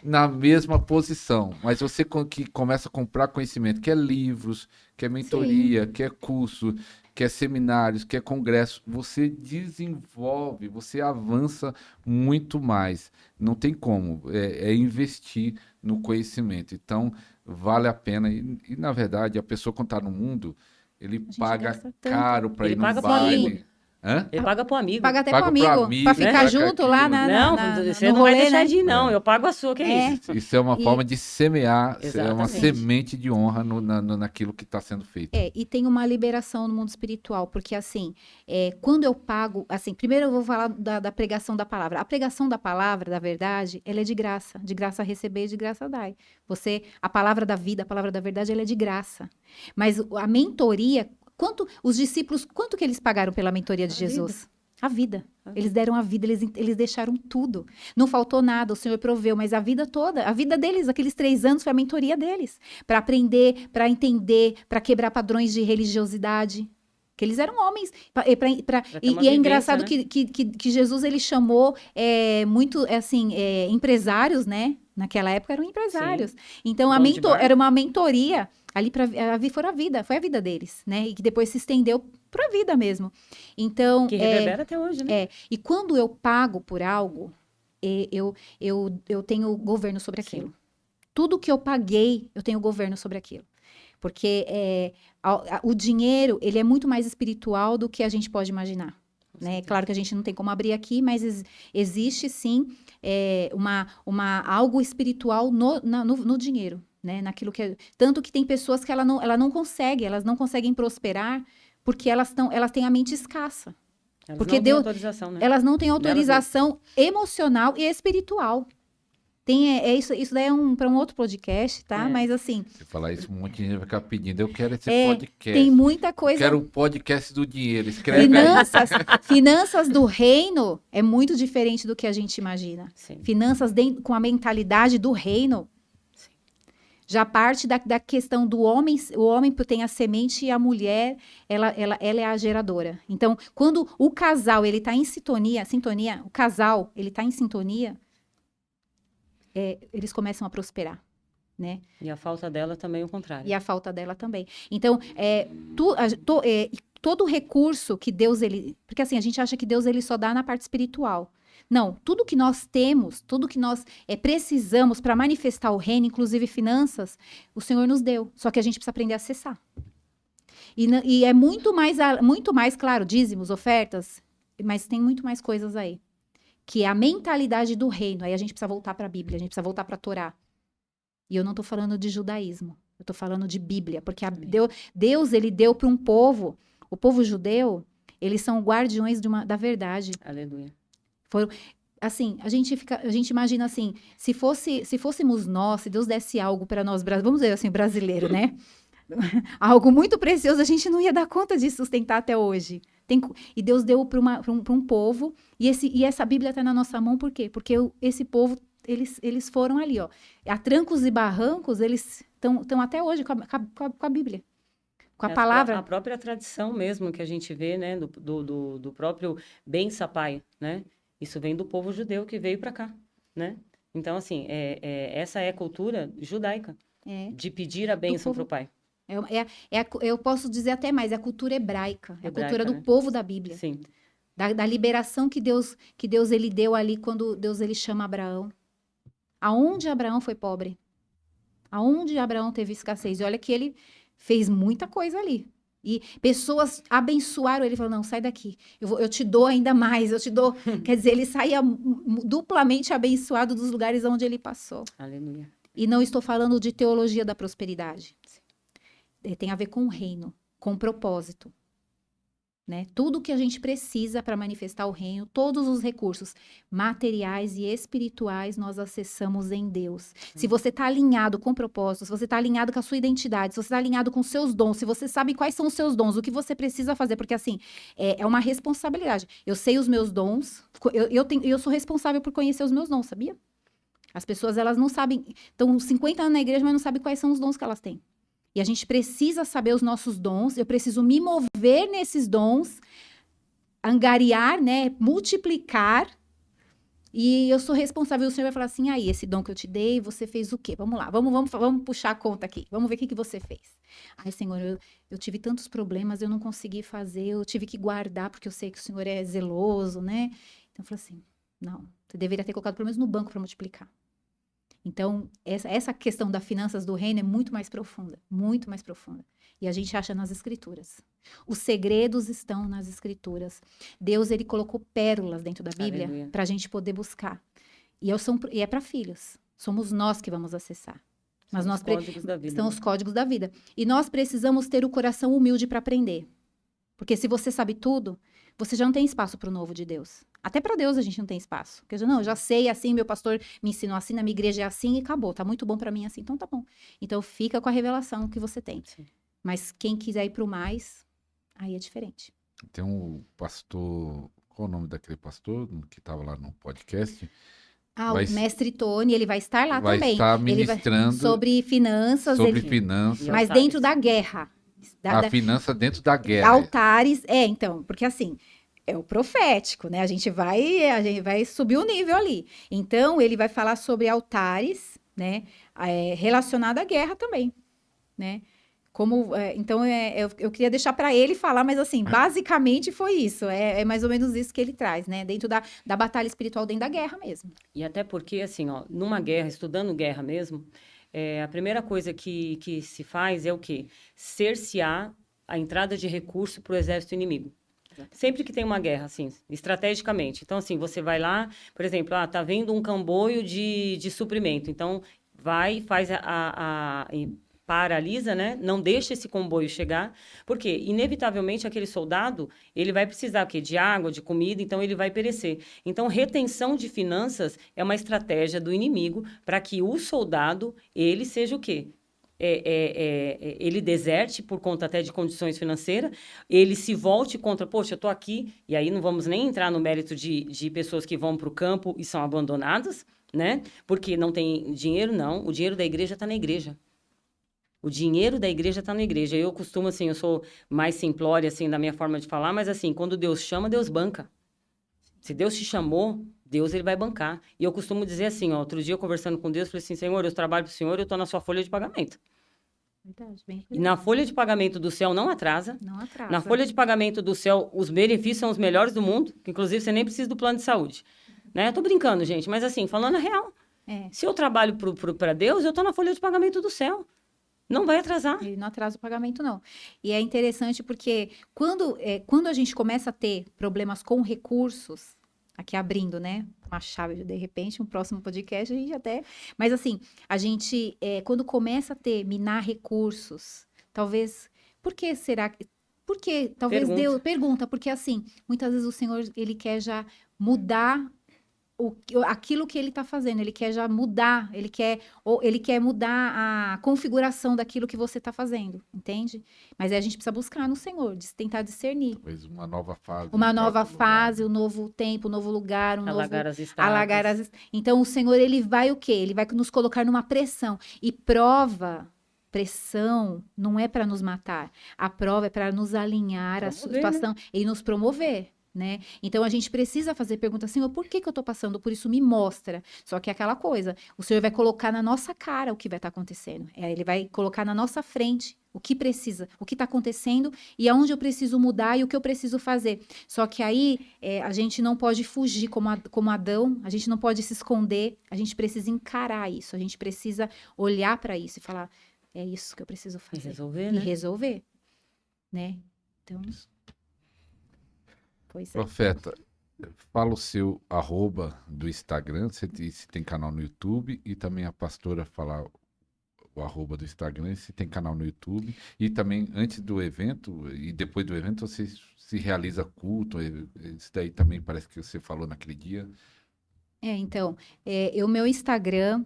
na mesma posição. Mas você que começa a comprar conhecimento, quer livros, quer mentoria, quer curso, quer seminários, quer congresso, você desenvolve, você avança muito mais. Não tem como, é investir no conhecimento. Então, vale a pena. E na verdade, a pessoa quando está no mundo, ele paga gasta tanto. caro para Ele ir no paga pro baile. amigo. Hã? Ele paga pro amigo. Paga até Paga pro pro amigo, amigo, pra ficar né? junto lá Não, você no não vai rolê, deixar né? de ir, não. Eu pago a sua, que é isso? Isso é uma forma de semear, é uma Exatamente. semente de honra naquilo que está sendo feito. E tem uma liberação no mundo espiritual, porque assim, quando eu pago, assim, primeiro eu vou falar da pregação da palavra. A pregação da palavra, da verdade, ela é de graça receber, de graça dar. A palavra da vida, a palavra da verdade, ela é de graça. Mas a mentoria, os discípulos, quanto que eles pagaram pela mentoria de Jesus? A vida. Eles deram a vida, eles deixaram tudo. Não faltou nada, o Senhor proveu, mas a vida toda, a vida deles, aqueles 3 anos, foi a mentoria deles. Para aprender, para entender, para quebrar padrões de religiosidade. Que eles eram homens. ter uma E é vivência, engraçado né? que Jesus, ele chamou muito, assim, empresários, né? Naquela época eram empresários. Então, Dono de bar. era uma mentoria ali foi a vida deles, né? E que depois se estendeu para a vida mesmo. Então, Que reverbera até hoje, né? e quando eu pago por algo, eu tenho governo sobre aquilo. Sim. Tudo que eu paguei, eu tenho governo sobre aquilo. Porque o dinheiro, ele é muito mais espiritual do que a gente pode imaginar. Né? Claro que a gente não tem como abrir aqui, mas existe sim algo espiritual no dinheiro. Né? Naquilo tanto que tem pessoas que elas não conseguem prosperar porque elas têm a mente escassa. Elas Porque não têm autorização, né? Elas não têm Delas autorização emocional e espiritual. Isso daí para um outro podcast, tá? É. Mas assim, Se falar isso, um monte de gente vai ficar pedindo. Eu quero esse tem podcast. muita Eu coisa. quero o podcast do dinheiro. Escreve aí. Finanças do reino é muito diferente do que a gente imagina. Sim. Finanças com a mentalidade do reino Sim. já parte da questão do homem. O homem tem a semente e a mulher, ela é a geradora. Então, quando o casal ele está em sintonia, o casal ele está em sintonia, eles começam a prosperar, né? E a falta dela também é o contrário. E a falta dela também. Então, todo recurso que Deus, porque assim, a gente acha que Deus ele só dá na parte espiritual. Não, tudo que nós temos, tudo que nós precisamos para manifestar o reino, inclusive finanças, o Senhor nos deu. Só que a gente precisa aprender a acessar. E é muito mais, claro, dízimos, ofertas, mas tem muito mais coisas aí. Que é a mentalidade do reino. Aí a gente precisa voltar para a Bíblia, a gente precisa voltar para a Torá. E eu não estou falando de judaísmo, eu estou falando de Bíblia, porque Deus ele deu para um povo, o povo judeu, eles são guardiões da verdade. Aleluia. Assim, a gente imagina assim, se fôssemos nós, se Deus desse algo para nós, vamos dizer assim, brasileiro, né? Algo muito precioso, a gente não ia dar conta de sustentar até hoje. E Deus deu para um povo, e essa Bíblia está na nossa mão, por quê? Porque esse povo, eles foram ali, ó. A trancos e barrancos, eles estão até hoje com a Bíblia. Com a palavra. A própria tradição mesmo que a gente vê, né? Do próprio Ben Sapai, né? Isso vem do povo judeu que veio para cá, né? Então, assim, essa é a cultura judaica. De pedir a bênção para o pai. Eu posso dizer até mais, é a cultura hebraica. É a cultura do, né? Povo da Bíblia. Sim. Da liberação que Deus ele deu ali quando Deus ele chama Abraão. Aonde Abraão foi pobre? Aonde Abraão teve escassez? E olha que ele fez muita coisa ali. E pessoas abençoaram ele, falou, não, sai daqui. Eu te dou ainda mais, eu te dou. Quer dizer, ele saía duplamente abençoado dos lugares onde ele passou. Aleluia. E não estou falando de teologia da prosperidade. Tem a ver com o reino, com o propósito. Né? Tudo que a gente precisa para manifestar o reino, todos os recursos materiais e espirituais nós acessamos em Deus. Se você está alinhado com propósitos, se você está alinhado com a sua identidade, se você está alinhado com os seus dons, se você sabe quais são os seus dons, o que você precisa fazer, porque assim, é uma responsabilidade. Eu sei os meus dons, eu sou responsável por conhecer os meus dons, sabia? As pessoas, elas não sabem, estão 50 anos na igreja, mas não sabem quais são os dons que elas têm. E a gente precisa saber os nossos dons, eu preciso me mover nesses dons, angariar, né, multiplicar, e eu sou responsável. O Senhor vai falar assim, aí, esse dom que eu te dei, você fez o quê? Vamos lá, vamos puxar a conta aqui, vamos ver o que você fez. Ai, Senhor, eu tive tantos problemas, eu não consegui fazer, eu tive que guardar, porque eu sei que o Senhor é zeloso, né? Então, eu falo assim, não, você deveria ter colocado pelo menos no banco para multiplicar. Então, essa questão das finanças do reino é muito mais profunda, muito mais profunda. E a gente acha nas escrituras. Os segredos estão nas escrituras. Deus, ele colocou pérolas dentro da Bíblia para a gente poder buscar. E é para filhos. Somos nós que vamos acessar. Mas são os códigos da vida. São os códigos da vida. E nós precisamos ter o coração humilde para aprender. Porque se você sabe tudo, você já não tem espaço para o novo de Deus. Até para Deus a gente não tem espaço. Porque eu já sei assim, meu pastor me ensinou assim, na minha igreja é assim e acabou. Tá muito bom para mim assim, então tá bom. Então fica com a revelação que você tem. Sim. Mas quem quiser ir pro mais, aí é diferente. Tem um pastor, qual o nome daquele pastor que estava lá no podcast? O mestre Tony, ele vai estar lá também. Vai estar ministrando sobre finanças. Sobre finanças. Mas dentro da guerra. A finança dentro da guerra. Altares, então, porque assim, é o profético, né? A gente vai subir o nível ali. Então, ele vai falar sobre altares, né? Relacionado à guerra também, né? Então, eu queria deixar para ele falar, mas assim, basicamente foi isso. É mais ou menos isso que ele traz, né? Dentro da batalha espiritual, dentro da guerra mesmo. E até porque, assim, ó, numa guerra, estudando guerra mesmo, a primeira coisa que se faz é o quê? Cercear a entrada de recurso para o exército inimigo. Sempre que tem uma guerra, assim, estrategicamente. Então, assim, você vai lá, por exemplo, tá vendo um camboio de suprimento. Então, vai, faz paralisa, né? Não deixa esse comboio chegar, porque inevitavelmente aquele soldado, ele vai precisar o quê? De água, de comida, então ele vai perecer. Então, retenção de finanças é uma estratégia do inimigo para que o soldado, ele seja o quê? Ele deserte por conta até de condições financeiras, ele se volte contra, poxa, eu tô aqui, e aí não vamos nem entrar no mérito de pessoas que vão para o campo e são abandonadas, né? Porque não tem dinheiro, não. O dinheiro da igreja está na igreja. O dinheiro da igreja está na igreja. Eu costumo, assim, eu sou mais simplória, assim, da minha forma de falar, mas, assim, quando Deus chama, Deus banca. Se Deus te chamou, Deus, ele vai bancar. E eu costumo dizer assim, ó, outro dia eu conversando com Deus, falei assim, Senhor, eu trabalho para o Senhor, eu estou na sua folha de pagamento. Verdade, bem E na folha de pagamento do céu não atrasa. Não atrasa. Na folha de pagamento do céu, os benefícios são os melhores do mundo, que inclusive você nem precisa do plano de saúde. Né? Eu tô brincando, gente, mas assim, falando a real. Se eu trabalho para Deus, eu tô na folha de pagamento do céu. Não vai atrasar. Ele não atrasa o pagamento, não. E é interessante porque quando a gente começa a ter problemas com recursos, aqui abrindo, né? Uma chave, de repente, um próximo podcast, a gente até... Mas assim, a gente, quando começa a minar recursos, talvez... Por que será que... Porque talvez Deus... Pergunta, porque assim, muitas vezes o Senhor, ele quer já mudar aquilo que ele está fazendo, ele quer já mudar, ele quer mudar a configuração daquilo que você está fazendo, entende? Mas aí a gente precisa buscar no Senhor, tentar discernir. Talvez uma nova fase. Uma nova fase, um novo tempo, um novo lugar, alagar as estradas. Então o Senhor, ele vai o quê? Ele vai nos colocar numa pressão. E pressão não é para nos matar. A prova é para nos alinhar à situação, né? E nos promover. Né? Então a gente precisa fazer perguntas assim, por que eu tô passando por isso? Me mostra. Só que é aquela coisa, o Senhor vai colocar na nossa cara o que vai estar acontecendo. Ele vai colocar na nossa frente o que precisa, o que está acontecendo e aonde eu preciso mudar e o que eu preciso fazer. Só que aí a gente não pode fugir como Adão, a gente não pode se esconder, a gente precisa encarar isso, a gente precisa olhar para isso e falar, é isso que eu preciso fazer. E resolver, né? Então... Profeta, fala o seu @ do Instagram, se tem canal no YouTube, e também a pastora falar o @ do Instagram, se tem canal no YouTube, e também antes do evento e depois do evento você se realiza culto, isso daí também parece que você falou naquele dia. Então, o meu Instagram...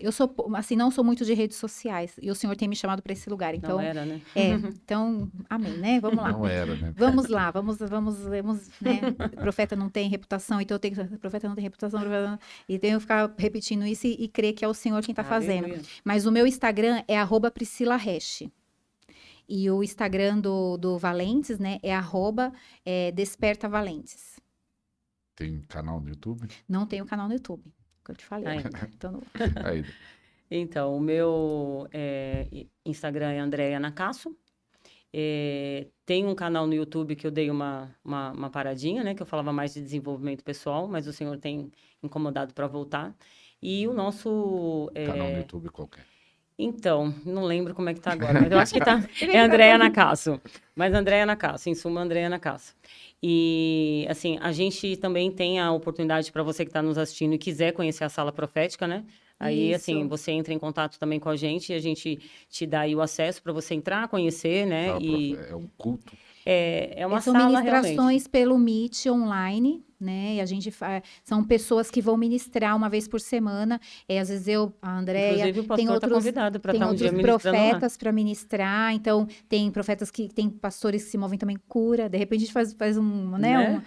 eu sou, assim, não sou muito de redes sociais. E o Senhor tem me chamado para esse lugar. Então, não era, né? Então, amém, né? Vamos lá. Não era, né? Vamos lá, vamos, né? O profeta não tem reputação, então o profeta não tem reputação, e tenho que ficar repetindo isso e crer que é o Senhor quem está fazendo. Mas o meu Instagram é @PriscilaHash. E o Instagram do Valentes, né, é @DespertaValentes. Tem canal no YouTube? Não tenho canal no YouTube. Que eu te falei. Então, o meu Instagram é Andréia Nacasso. Tem um canal no YouTube que eu dei uma paradinha, né? Que eu falava mais de desenvolvimento pessoal, mas o Senhor tem incomodado para voltar. E o nosso... Canal no YouTube qualquer. Então, não lembro como é que tá agora, mas eu acho que tá... É Andréia Nacasso. Mas Andréia Nacasso, em suma, Andréia Nacasso. E, assim, a gente também tem a oportunidade para você que está nos assistindo e quiser conhecer a Sala Profética, né? Aí, assim, você entra em contato também com a gente e a gente te dá aí o acesso para você entrar, conhecer, né? É um culto. É uma são sala ministrações realmente. Pelo Meet online, né? E a gente são pessoas que vão ministrar uma vez por semana. Às vezes a Andréia, inclusive, o pastor tem outros, convidado para estar um dia profetas para ministrar. Então, tem profetas tem pastores que se movem também cura. De repente, a gente faz né?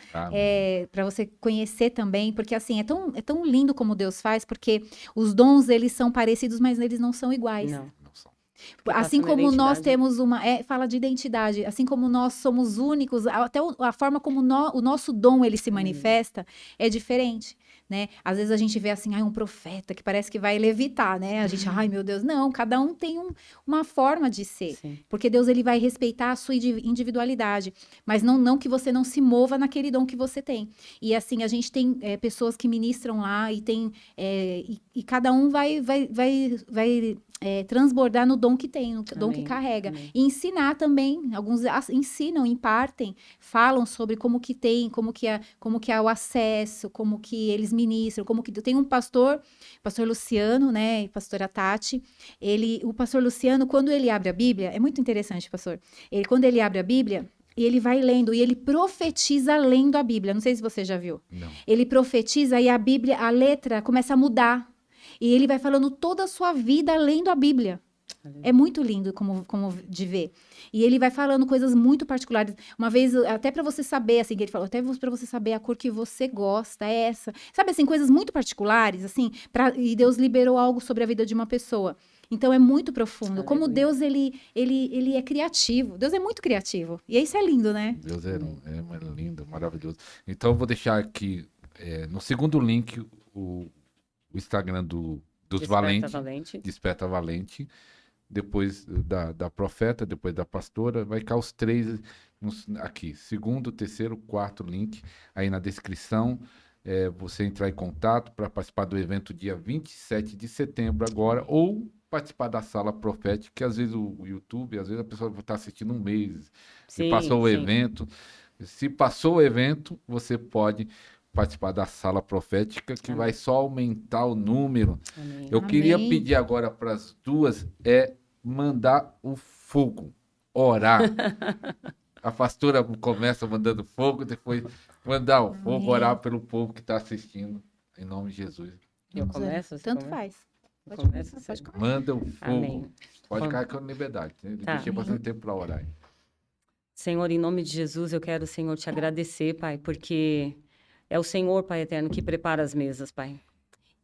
Para você conhecer também, porque assim, é tão lindo como Deus faz, porque os dons, eles são parecidos, mas eles não são iguais. Não são. Que Assim passa uma como nós identidade. temos fala de identidade, assim como nós somos únicos, até a forma como o nosso dom ele se manifesta é diferente, né? Às vezes a gente vê assim, um profeta que parece que vai levitar, né? A gente, ai meu Deus, não, cada um tem uma forma de ser, Sim. porque Deus ele vai respeitar a sua individualidade, mas não que você não se mova naquele dom que você tem. E assim, a gente tem pessoas que ministram lá e tem e cada um vai transbordar no dom que tem, no dom que Amém, carrega. amém. E ensinar também, alguns ensinam, impartem, falam sobre como que é o acesso, como que eles ministram, como que tem um pastor Luciano, né, e pastora Tati, o pastor Luciano, quando ele abre a Bíblia, é muito interessante, pastor, quando ele abre a Bíblia, e ele vai lendo, e ele profetiza lendo a Bíblia, não sei se você já viu. Não. Ele profetiza e a Bíblia, a letra começa a mudar. E ele vai falando toda a sua vida lendo a Bíblia. É muito lindo como de ver. E ele vai falando coisas muito particulares. Uma vez, até para você saber, assim, que ele falou, até para você saber a cor que você gosta, é essa. Sabe, assim, coisas muito particulares, assim, e Deus liberou algo sobre a vida de uma pessoa. Então, é muito profundo. Como Aleluia. Deus, ele é criativo. Deus é muito criativo. E isso é lindo, né? Deus é lindo, maravilhoso. Então eu vou deixar aqui no segundo link o Instagram dos Desperta Valentes, Valente. Desperta Valente, depois da profeta, depois da pastora, vai ficar os três aqui, segundo, terceiro, quarto link aí na descrição. Você entrar em contato para participar do evento dia 27 de setembro agora, ou participar da sala profética, que às vezes o YouTube, às vezes a pessoa está assistindo um mês, se Sim, passou o sim. evento. Se passou o evento, você pode participar da sala profética, que vai só aumentar o número. Amém. Eu queria Amém. pedir agora para as duas mandar o fogo, orar. A pastora começa mandando fogo, depois mandar o fogo, Amém. orar pelo povo que está assistindo, em nome de Jesus. Eu Vamos orar. começo? Você Tanto começa? faz. Eu Pode começo, começar, pode Senhor. começar. Manda o fogo. Amém. Pode Vamos. ficar com liberdade. Tá. Deixa bastante tempo para orar. Senhor, em nome de Jesus, eu quero, Senhor, te agradecer, Pai, porque é o Senhor, Pai eterno, que prepara as mesas, Pai.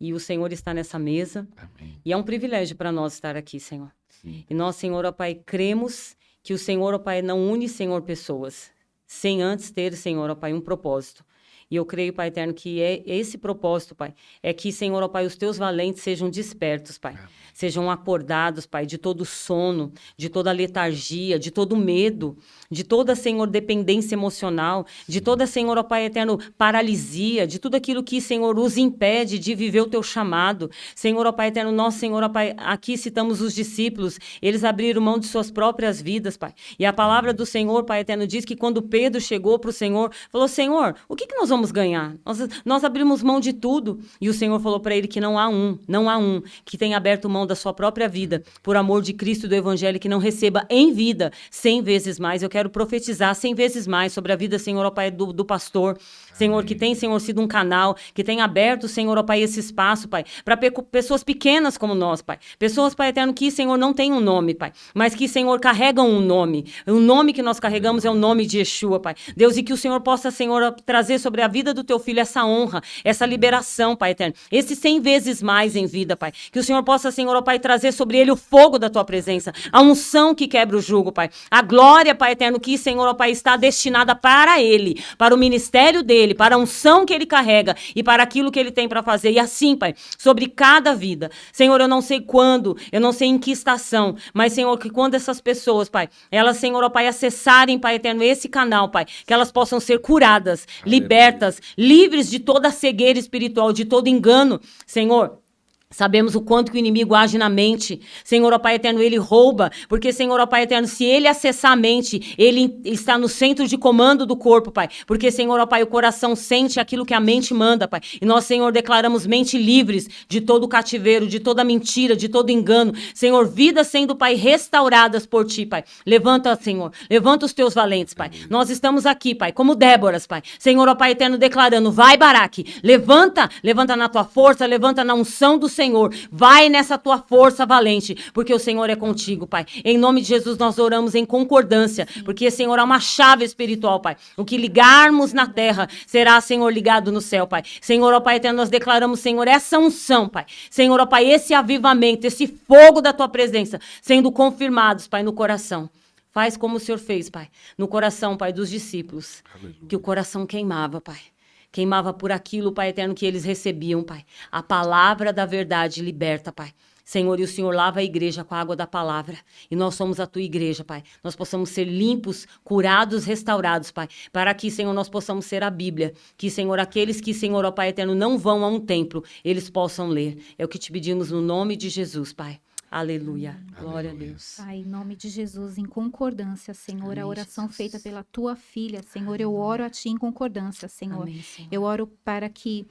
E o Senhor está nessa mesa, Amém. e é um privilégio para nós estar aqui, Senhor. Sim. E nós, Senhor, ó Pai, cremos que o Senhor, ó Pai, não une, Senhor, pessoas, sem antes ter, Senhor, ó Pai, um propósito. E eu creio, Pai eterno, que é esse propósito, Pai, é que, Senhor, ó Pai, os teus valentes sejam despertos, Pai. Sejam acordados, Pai, de todo sono, de toda letargia, de todo medo, de toda, Senhor, dependência emocional, de toda, Senhor, ó Pai eterno, paralisia, de tudo aquilo que, Senhor, os impede de viver o teu chamado. Senhor, ó Pai eterno, nós, Senhor, ó Pai, aqui citamos os discípulos, eles abriram mão de suas próprias vidas, Pai. E a palavra do Senhor, Pai eterno, diz que quando Pedro chegou para o Senhor, falou, Senhor, o que nós vamos ganhar? Nós abrimos mão de tudo. E o Senhor falou para ele que não há um que tenha aberto mão da sua própria vida, por amor de Cristo e do Evangelho, que não receba em vida 100 vezes mais. Eu quero profetizar 100 vezes mais sobre a vida, Senhor, ó Pai, do pastor. Senhor, Amém. que tem, Senhor, sido um canal, que tem aberto, Senhor, ó Pai, esse espaço, Pai, para pessoas pequenas como nós, Pai. Pessoas, Pai eterno, que, Senhor, não tem um nome, Pai, mas que, Senhor, carregam um nome. O nome que nós carregamos é o nome de Yeshua, Pai. Deus, e que o Senhor possa, Senhor, trazer sobre a vida do teu filho essa honra, essa liberação, Pai eterno. Esse 100 vezes mais em vida, Pai. Que o Senhor possa, Senhor, ó Pai, trazer sobre ele o fogo da tua presença, a unção que quebra o jugo, Pai. A glória, Pai eterno, que, Senhor, ó Pai, está destinada para ele, para o ministério dele, para a unção que ele carrega e para aquilo que ele tem para fazer. E assim, Pai, sobre cada vida. Senhor, eu não sei quando, eu não sei em que estação, mas, Senhor, que quando essas pessoas, Pai, elas, Senhor, ó Pai, acessarem, Pai eterno, esse canal, Pai, que elas possam ser curadas, libertas, livres de toda cegueira espiritual, de todo engano, Senhor. Sabemos o quanto que o inimigo age na mente. Senhor, ó Pai eterno, ele rouba. Porque, Senhor, ó Pai eterno, se ele acessar a mente, ele está no centro de comando do corpo, Pai. Porque, Senhor, ó Pai, o coração sente aquilo que a mente manda, Pai. E nós, Senhor, declaramos mente livres de todo cativeiro, de toda mentira, de todo engano. Senhor, vidas sendo, Pai, restauradas por Ti, Pai. Levanta, Senhor, levanta os Teus valentes, Pai. Nós estamos aqui, Pai, como Déboras, Pai. Senhor, ó Pai eterno, declarando, vai, Baraque, levanta na Tua força, levanta na unção do Senhor. Senhor. Vai nessa tua força valente, porque o Senhor é contigo, Pai. Em nome de Jesus, nós oramos em concordância, porque, Senhor, há uma chave espiritual, Pai. O que ligarmos na terra será, Senhor, ligado no céu, Pai. Senhor, ó Pai eterno, nós declaramos, Senhor, essa unção, Pai. Senhor, ó Pai, esse avivamento, esse fogo da tua presença, sendo confirmados, Pai, no coração. Faz como o Senhor fez, Pai, no coração, Pai, dos discípulos. Aleluia. Que o coração queimava, Pai. Queimava por aquilo, Pai eterno, que eles recebiam, Pai. A palavra da verdade liberta, Pai. Senhor, e o Senhor lava a igreja com a água da palavra. E nós somos a tua igreja, Pai. Nós possamos ser limpos, curados, restaurados, Pai. Para que, Senhor, nós possamos ser a Bíblia. Que, Senhor, aqueles que, Senhor, ó Pai eterno, não vão a um templo, eles possam ler. É o que te pedimos no nome de Jesus, Pai. Aleluia. Glória a Deus. Pai, em nome de Jesus, em concordância, Senhor, amém, a oração Jesus. Feita pela tua filha, Senhor, eu oro a ti em concordância, Senhor. Amém, Senhor. Eu oro para que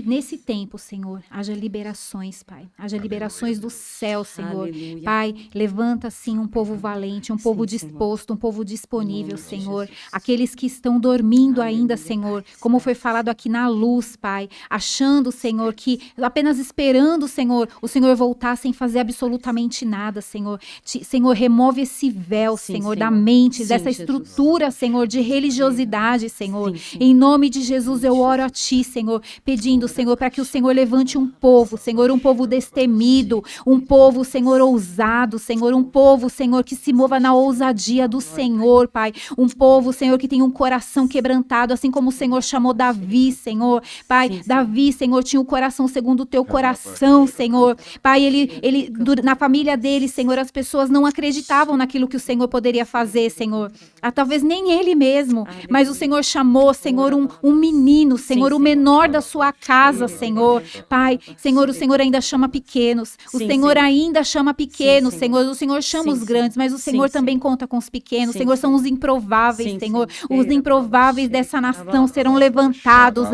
nesse tempo, Senhor, haja liberações, Pai. Haja liberações do céu, Senhor. Aleluia. Pai, levanta, sim, um povo valente, um povo disposto, Senhor. Um povo disponível, Senhor. Aqueles que estão dormindo Aleluia. Ainda, Senhor, como foi falado aqui na luz, Pai. Achando, Senhor, que apenas esperando, Senhor, o Senhor voltar sem fazer absolutamente nada, Senhor. Senhor, remove esse véu, sim, Senhor, da mente, dessa estrutura, Jesus. Senhor, de religiosidade, Senhor. Sim. Em nome de Jesus, eu oro a ti, Senhor, pedindo, Senhor, para que o Senhor levante um povo, Senhor, um povo destemido, um povo, Senhor, ousado, Senhor, um povo, Senhor, que se mova na ousadia do Senhor, Pai, um povo, Senhor, que tem um coração quebrantado, assim como o Senhor chamou Davi, Senhor, Pai, sim, Davi, Senhor, tinha o coração segundo o teu coração, Senhor, Pai, ele na família dele, Senhor, as pessoas não acreditavam naquilo que o Senhor poderia fazer, Senhor, talvez nem ele mesmo, mas o Senhor chamou, Senhor, um menino, Senhor, o menor da sua casa, Senhor. Pai, Senhor, o Senhor ainda chama pequenos. O Senhor ainda chama pequenos, Senhor. O Senhor chama os grandes, mas o Senhor também conta com os pequenos. Senhor, são os improváveis, Senhor. Os improváveis dessa nação serão levantados.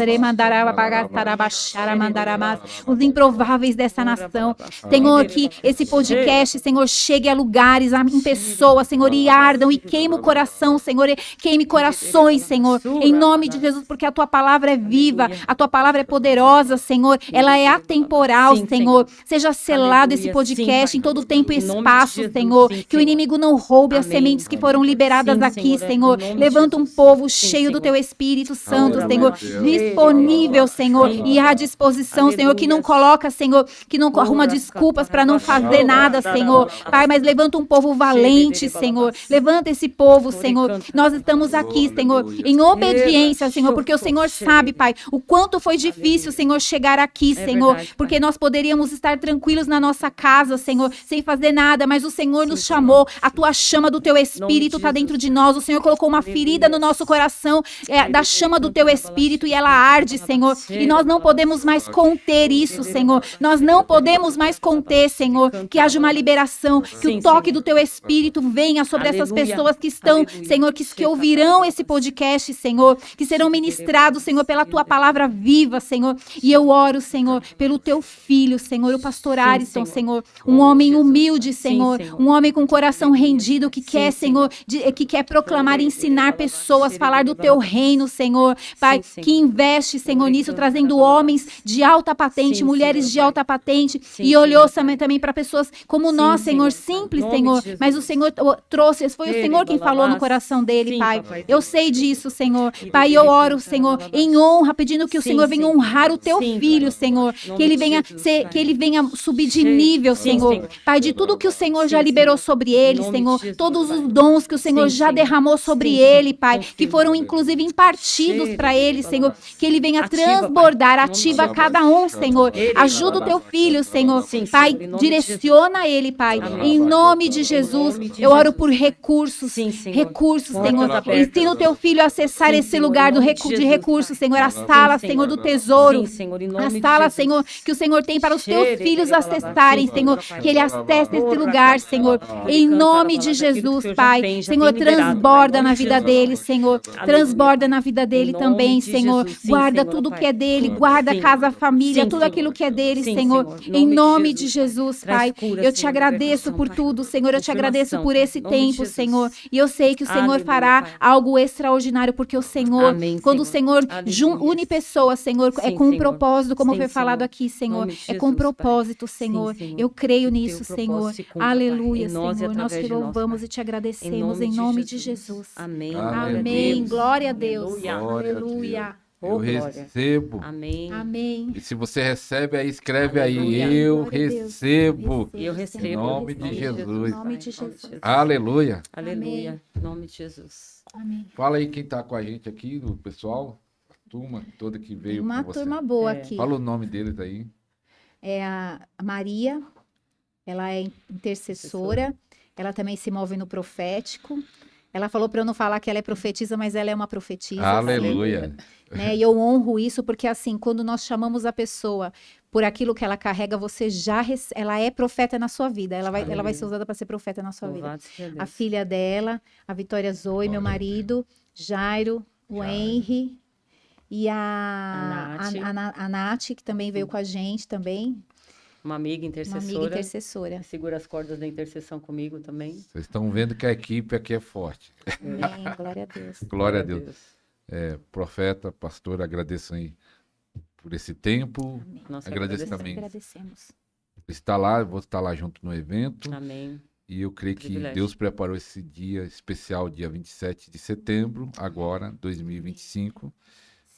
Os improváveis dessa nação. Senhor, que esse podcast, Senhor, chegue a lugares, em pessoas, Senhor, e ardam e queime o coração, Senhor. Queime corações, Senhor. Em nome de Jesus, porque a tua palavra é viva, a tua palavra é poderosa, Senhor, ela é atemporal, sim, Senhor, seja selado esse podcast sim, em todo tempo e espaço, Jesus, Senhor, sim, que o inimigo não roube as sementes que foram liberadas aqui, Senhor, levanta um povo cheio do teu Espírito Santo, Senhor, disponível, Senhor, e à disposição, Senhor, que não coloca, Senhor, que não arruma desculpas para não fazer nada, Senhor, Pai, mas levanta um povo valente, Senhor, levanta esse povo, Senhor, nós estamos aqui, Senhor, em obediência, Senhor, porque o Senhor sabe, Pai, o quanto foi difícil, Senhor, chegar aqui, Senhor, verdade, porque nós poderíamos estar tranquilos na nossa casa, Senhor, sem fazer nada, mas o Senhor nos chamou, a tua chama do teu Espírito está dentro de nós, o Senhor colocou uma ferida no nosso coração, da chama do teu Espírito, e ela arde, Senhor, e nós não podemos mais conter isso, Senhor, nós não podemos mais conter, Senhor, que haja uma liberação, que o toque do teu Espírito venha sobre essas pessoas que estão, Senhor, que ouvirão esse podcast, Senhor, que serão ministrados, Senhor, pela tua palavra viva, Senhor, e eu oro, Senhor, pelo teu filho, Senhor, o pastor Ariston, Senhor, um homem humilde, Senhor, um homem com coração rendido, que quer, Senhor, que quer proclamar e ensinar pessoas, falar do teu reino, Senhor, Pai, que investe, Senhor, nisso, trazendo homens de alta patente, mulheres de alta patente, e olhou também para pessoas como nós, Senhor, simples, Senhor, mas o Senhor trouxe, foi o Senhor quem falou no coração dele, Pai, eu sei disso, Senhor, Pai, eu oro, Senhor, em honra, pedindo que o Senhor venha honrar o teu filho, Senhor, que ele venha subir de nível, Senhor, Pai, de tudo que o Senhor já liberou sobre ele, Senhor, todos os dons que o Senhor já derramou sobre ele, Pai, que foram inclusive impartidos para ele, Senhor, que ele venha transbordar, ativa cada um, Senhor, ajuda o teu filho, Senhor, Pai, direciona ele, Pai, em nome de Jesus, eu oro por recursos, Senhor, ensina o teu filho a acessar esse lugar de recursos, Senhor, as salas, Senhor, do tesouro, as salas, Senhor, que o Senhor tem para os teus filhos acessarem, Senhor, que ele acesse esse lugar, Senhor, em nome de Jesus, Pai, Senhor, transborda na vida dele, Senhor, transborda na vida dele também, Senhor, guarda tudo que é dele, guarda a casa, a família, tudo aquilo que é dele, Senhor, em nome de Jesus, Pai, eu te agradeço por tudo, Senhor, eu te agradeço por esse tempo, Senhor, e eu sei que o Senhor fará algo extraordinário, porque o Senhor, quando o Senhor une pessoas, Senhor, é Sim, com um Senhor. propósito, como Sim, foi falado Senhor. aqui, Senhor. Nome de É com Jesus, Pai. propósito, Sim, Senhor. Senhor. Eu creio Que o nisso, teu Senhor. propósito se cumpra, Pai, Aleluia, em nós e Senhor. Nós através te de nós, louvamos Pai. e te Em agradecemos em nome de Jesus. Amém. Aleluia. Amém. Glória a Deus. Aleluia. Glória a Deus. Aleluia. Eu Oh, glória. recebo. Amém. Amém. E se você recebe aí, escreve aí. Aleluia. Eu Glória a Deus. recebo. E eu Senhor. recebo. Em nome de Pai. Jesus. Em nome de Em Jesus. Aleluia. Aleluia. Em nome de Jesus. Amém. Fala aí quem tá com a gente aqui, o pessoal, a turma toda que Tem veio uma com você. turma boa É. aqui. Fala o nome deles aí. É a Maria, ela é intercessora, ela também se move no profético. Ela falou para eu não falar que ela é profetisa, mas ela é uma profetisa. Aleluia. Sim, né? E eu honro isso porque assim, quando nós chamamos a pessoa por aquilo que ela carrega, você já ela é profeta na sua vida. Ela vai Aleluia. ser usada para ser profeta na sua vida. Louvado seja Deus. A filha dela, a Vitória Zoe, meu Glória a marido, Jairo, o Jairo. Henry e A Nath. a Nath, que também veio com a gente também, Uma amiga uma intercessora. amiga intercessora. Que segura as cordas da intercessão comigo também. Vocês estão vendo que a equipe aqui é forte. Amém, glória a Deus. Glória a Deus. Profeta, pastor, agradeço aí por esse tempo. Amém. Nós Agradeço agradecemos. também. Agradecemos. Está lá, vou estar lá junto no evento. Amém. E eu creio que Privilégio. Deus preparou esse dia especial, dia 27 de setembro, agora, 2025.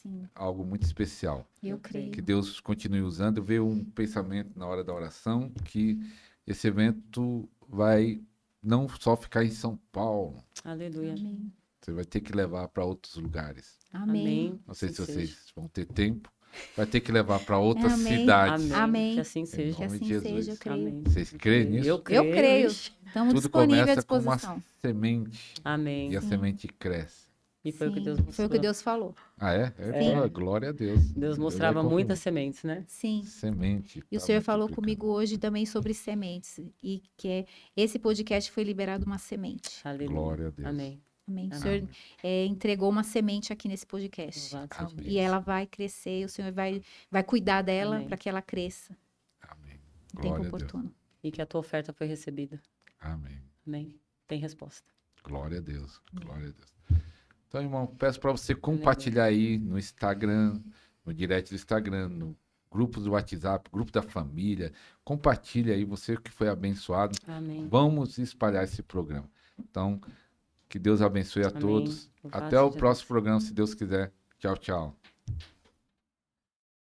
Sim, Algo muito especial. eu Eu creio. Que creio. Deus continue usando. Veio um pensamento na hora da oração que esse evento vai não só ficar em São Paulo, Aleluia. Amém. você vai ter que levar para outros lugares. Amém. Amém. Não sei Assim se vocês seja. vão ter tempo. Vai ter que levar para outras Amém. cidades. Amém. Amém. Que assim seja. Que nome assim de Jesus. seja, eu creio. Amém. Vocês creem nisso? Eu creio. Eu creio. Ixi. Estamos Tudo disponíveis à começa com uma disposição. semente Amém. e a Sim. semente cresce. E foi o que Sim, Deus foi o que mostrou. Deus falou. Ah, é? Sim. Glória a Deus. Deus vai mostrava confirmar. muitas sementes, né? Sim. Semente. E o tá Senhor falou multiplicando. comigo hoje também sobre sementes. E que esse podcast foi liberado uma semente. Aleluia. Glória a Deus. Amém. Amém. O Amém. Senhor entregou uma semente aqui nesse podcast. Louvado seja Amém. Deus. E ela vai crescer, o Senhor vai cuidar dela Amém. para que ela cresça Amém. no Glória tempo a Deus. oportuno. E que a tua oferta foi recebida. Amém. Amém. Tem resposta. Glória a Deus. Glória a Deus. Então, irmão, peço para você compartilhar aí no Instagram, no direct do Instagram, no grupo do WhatsApp, grupo da família. Compartilha aí, você que foi abençoado. Amém. Vamos espalhar esse programa. Então, que Deus abençoe a Amém. todos. Louvado Até o seja próximo Deus. programa, se Deus quiser. Tchau, tchau.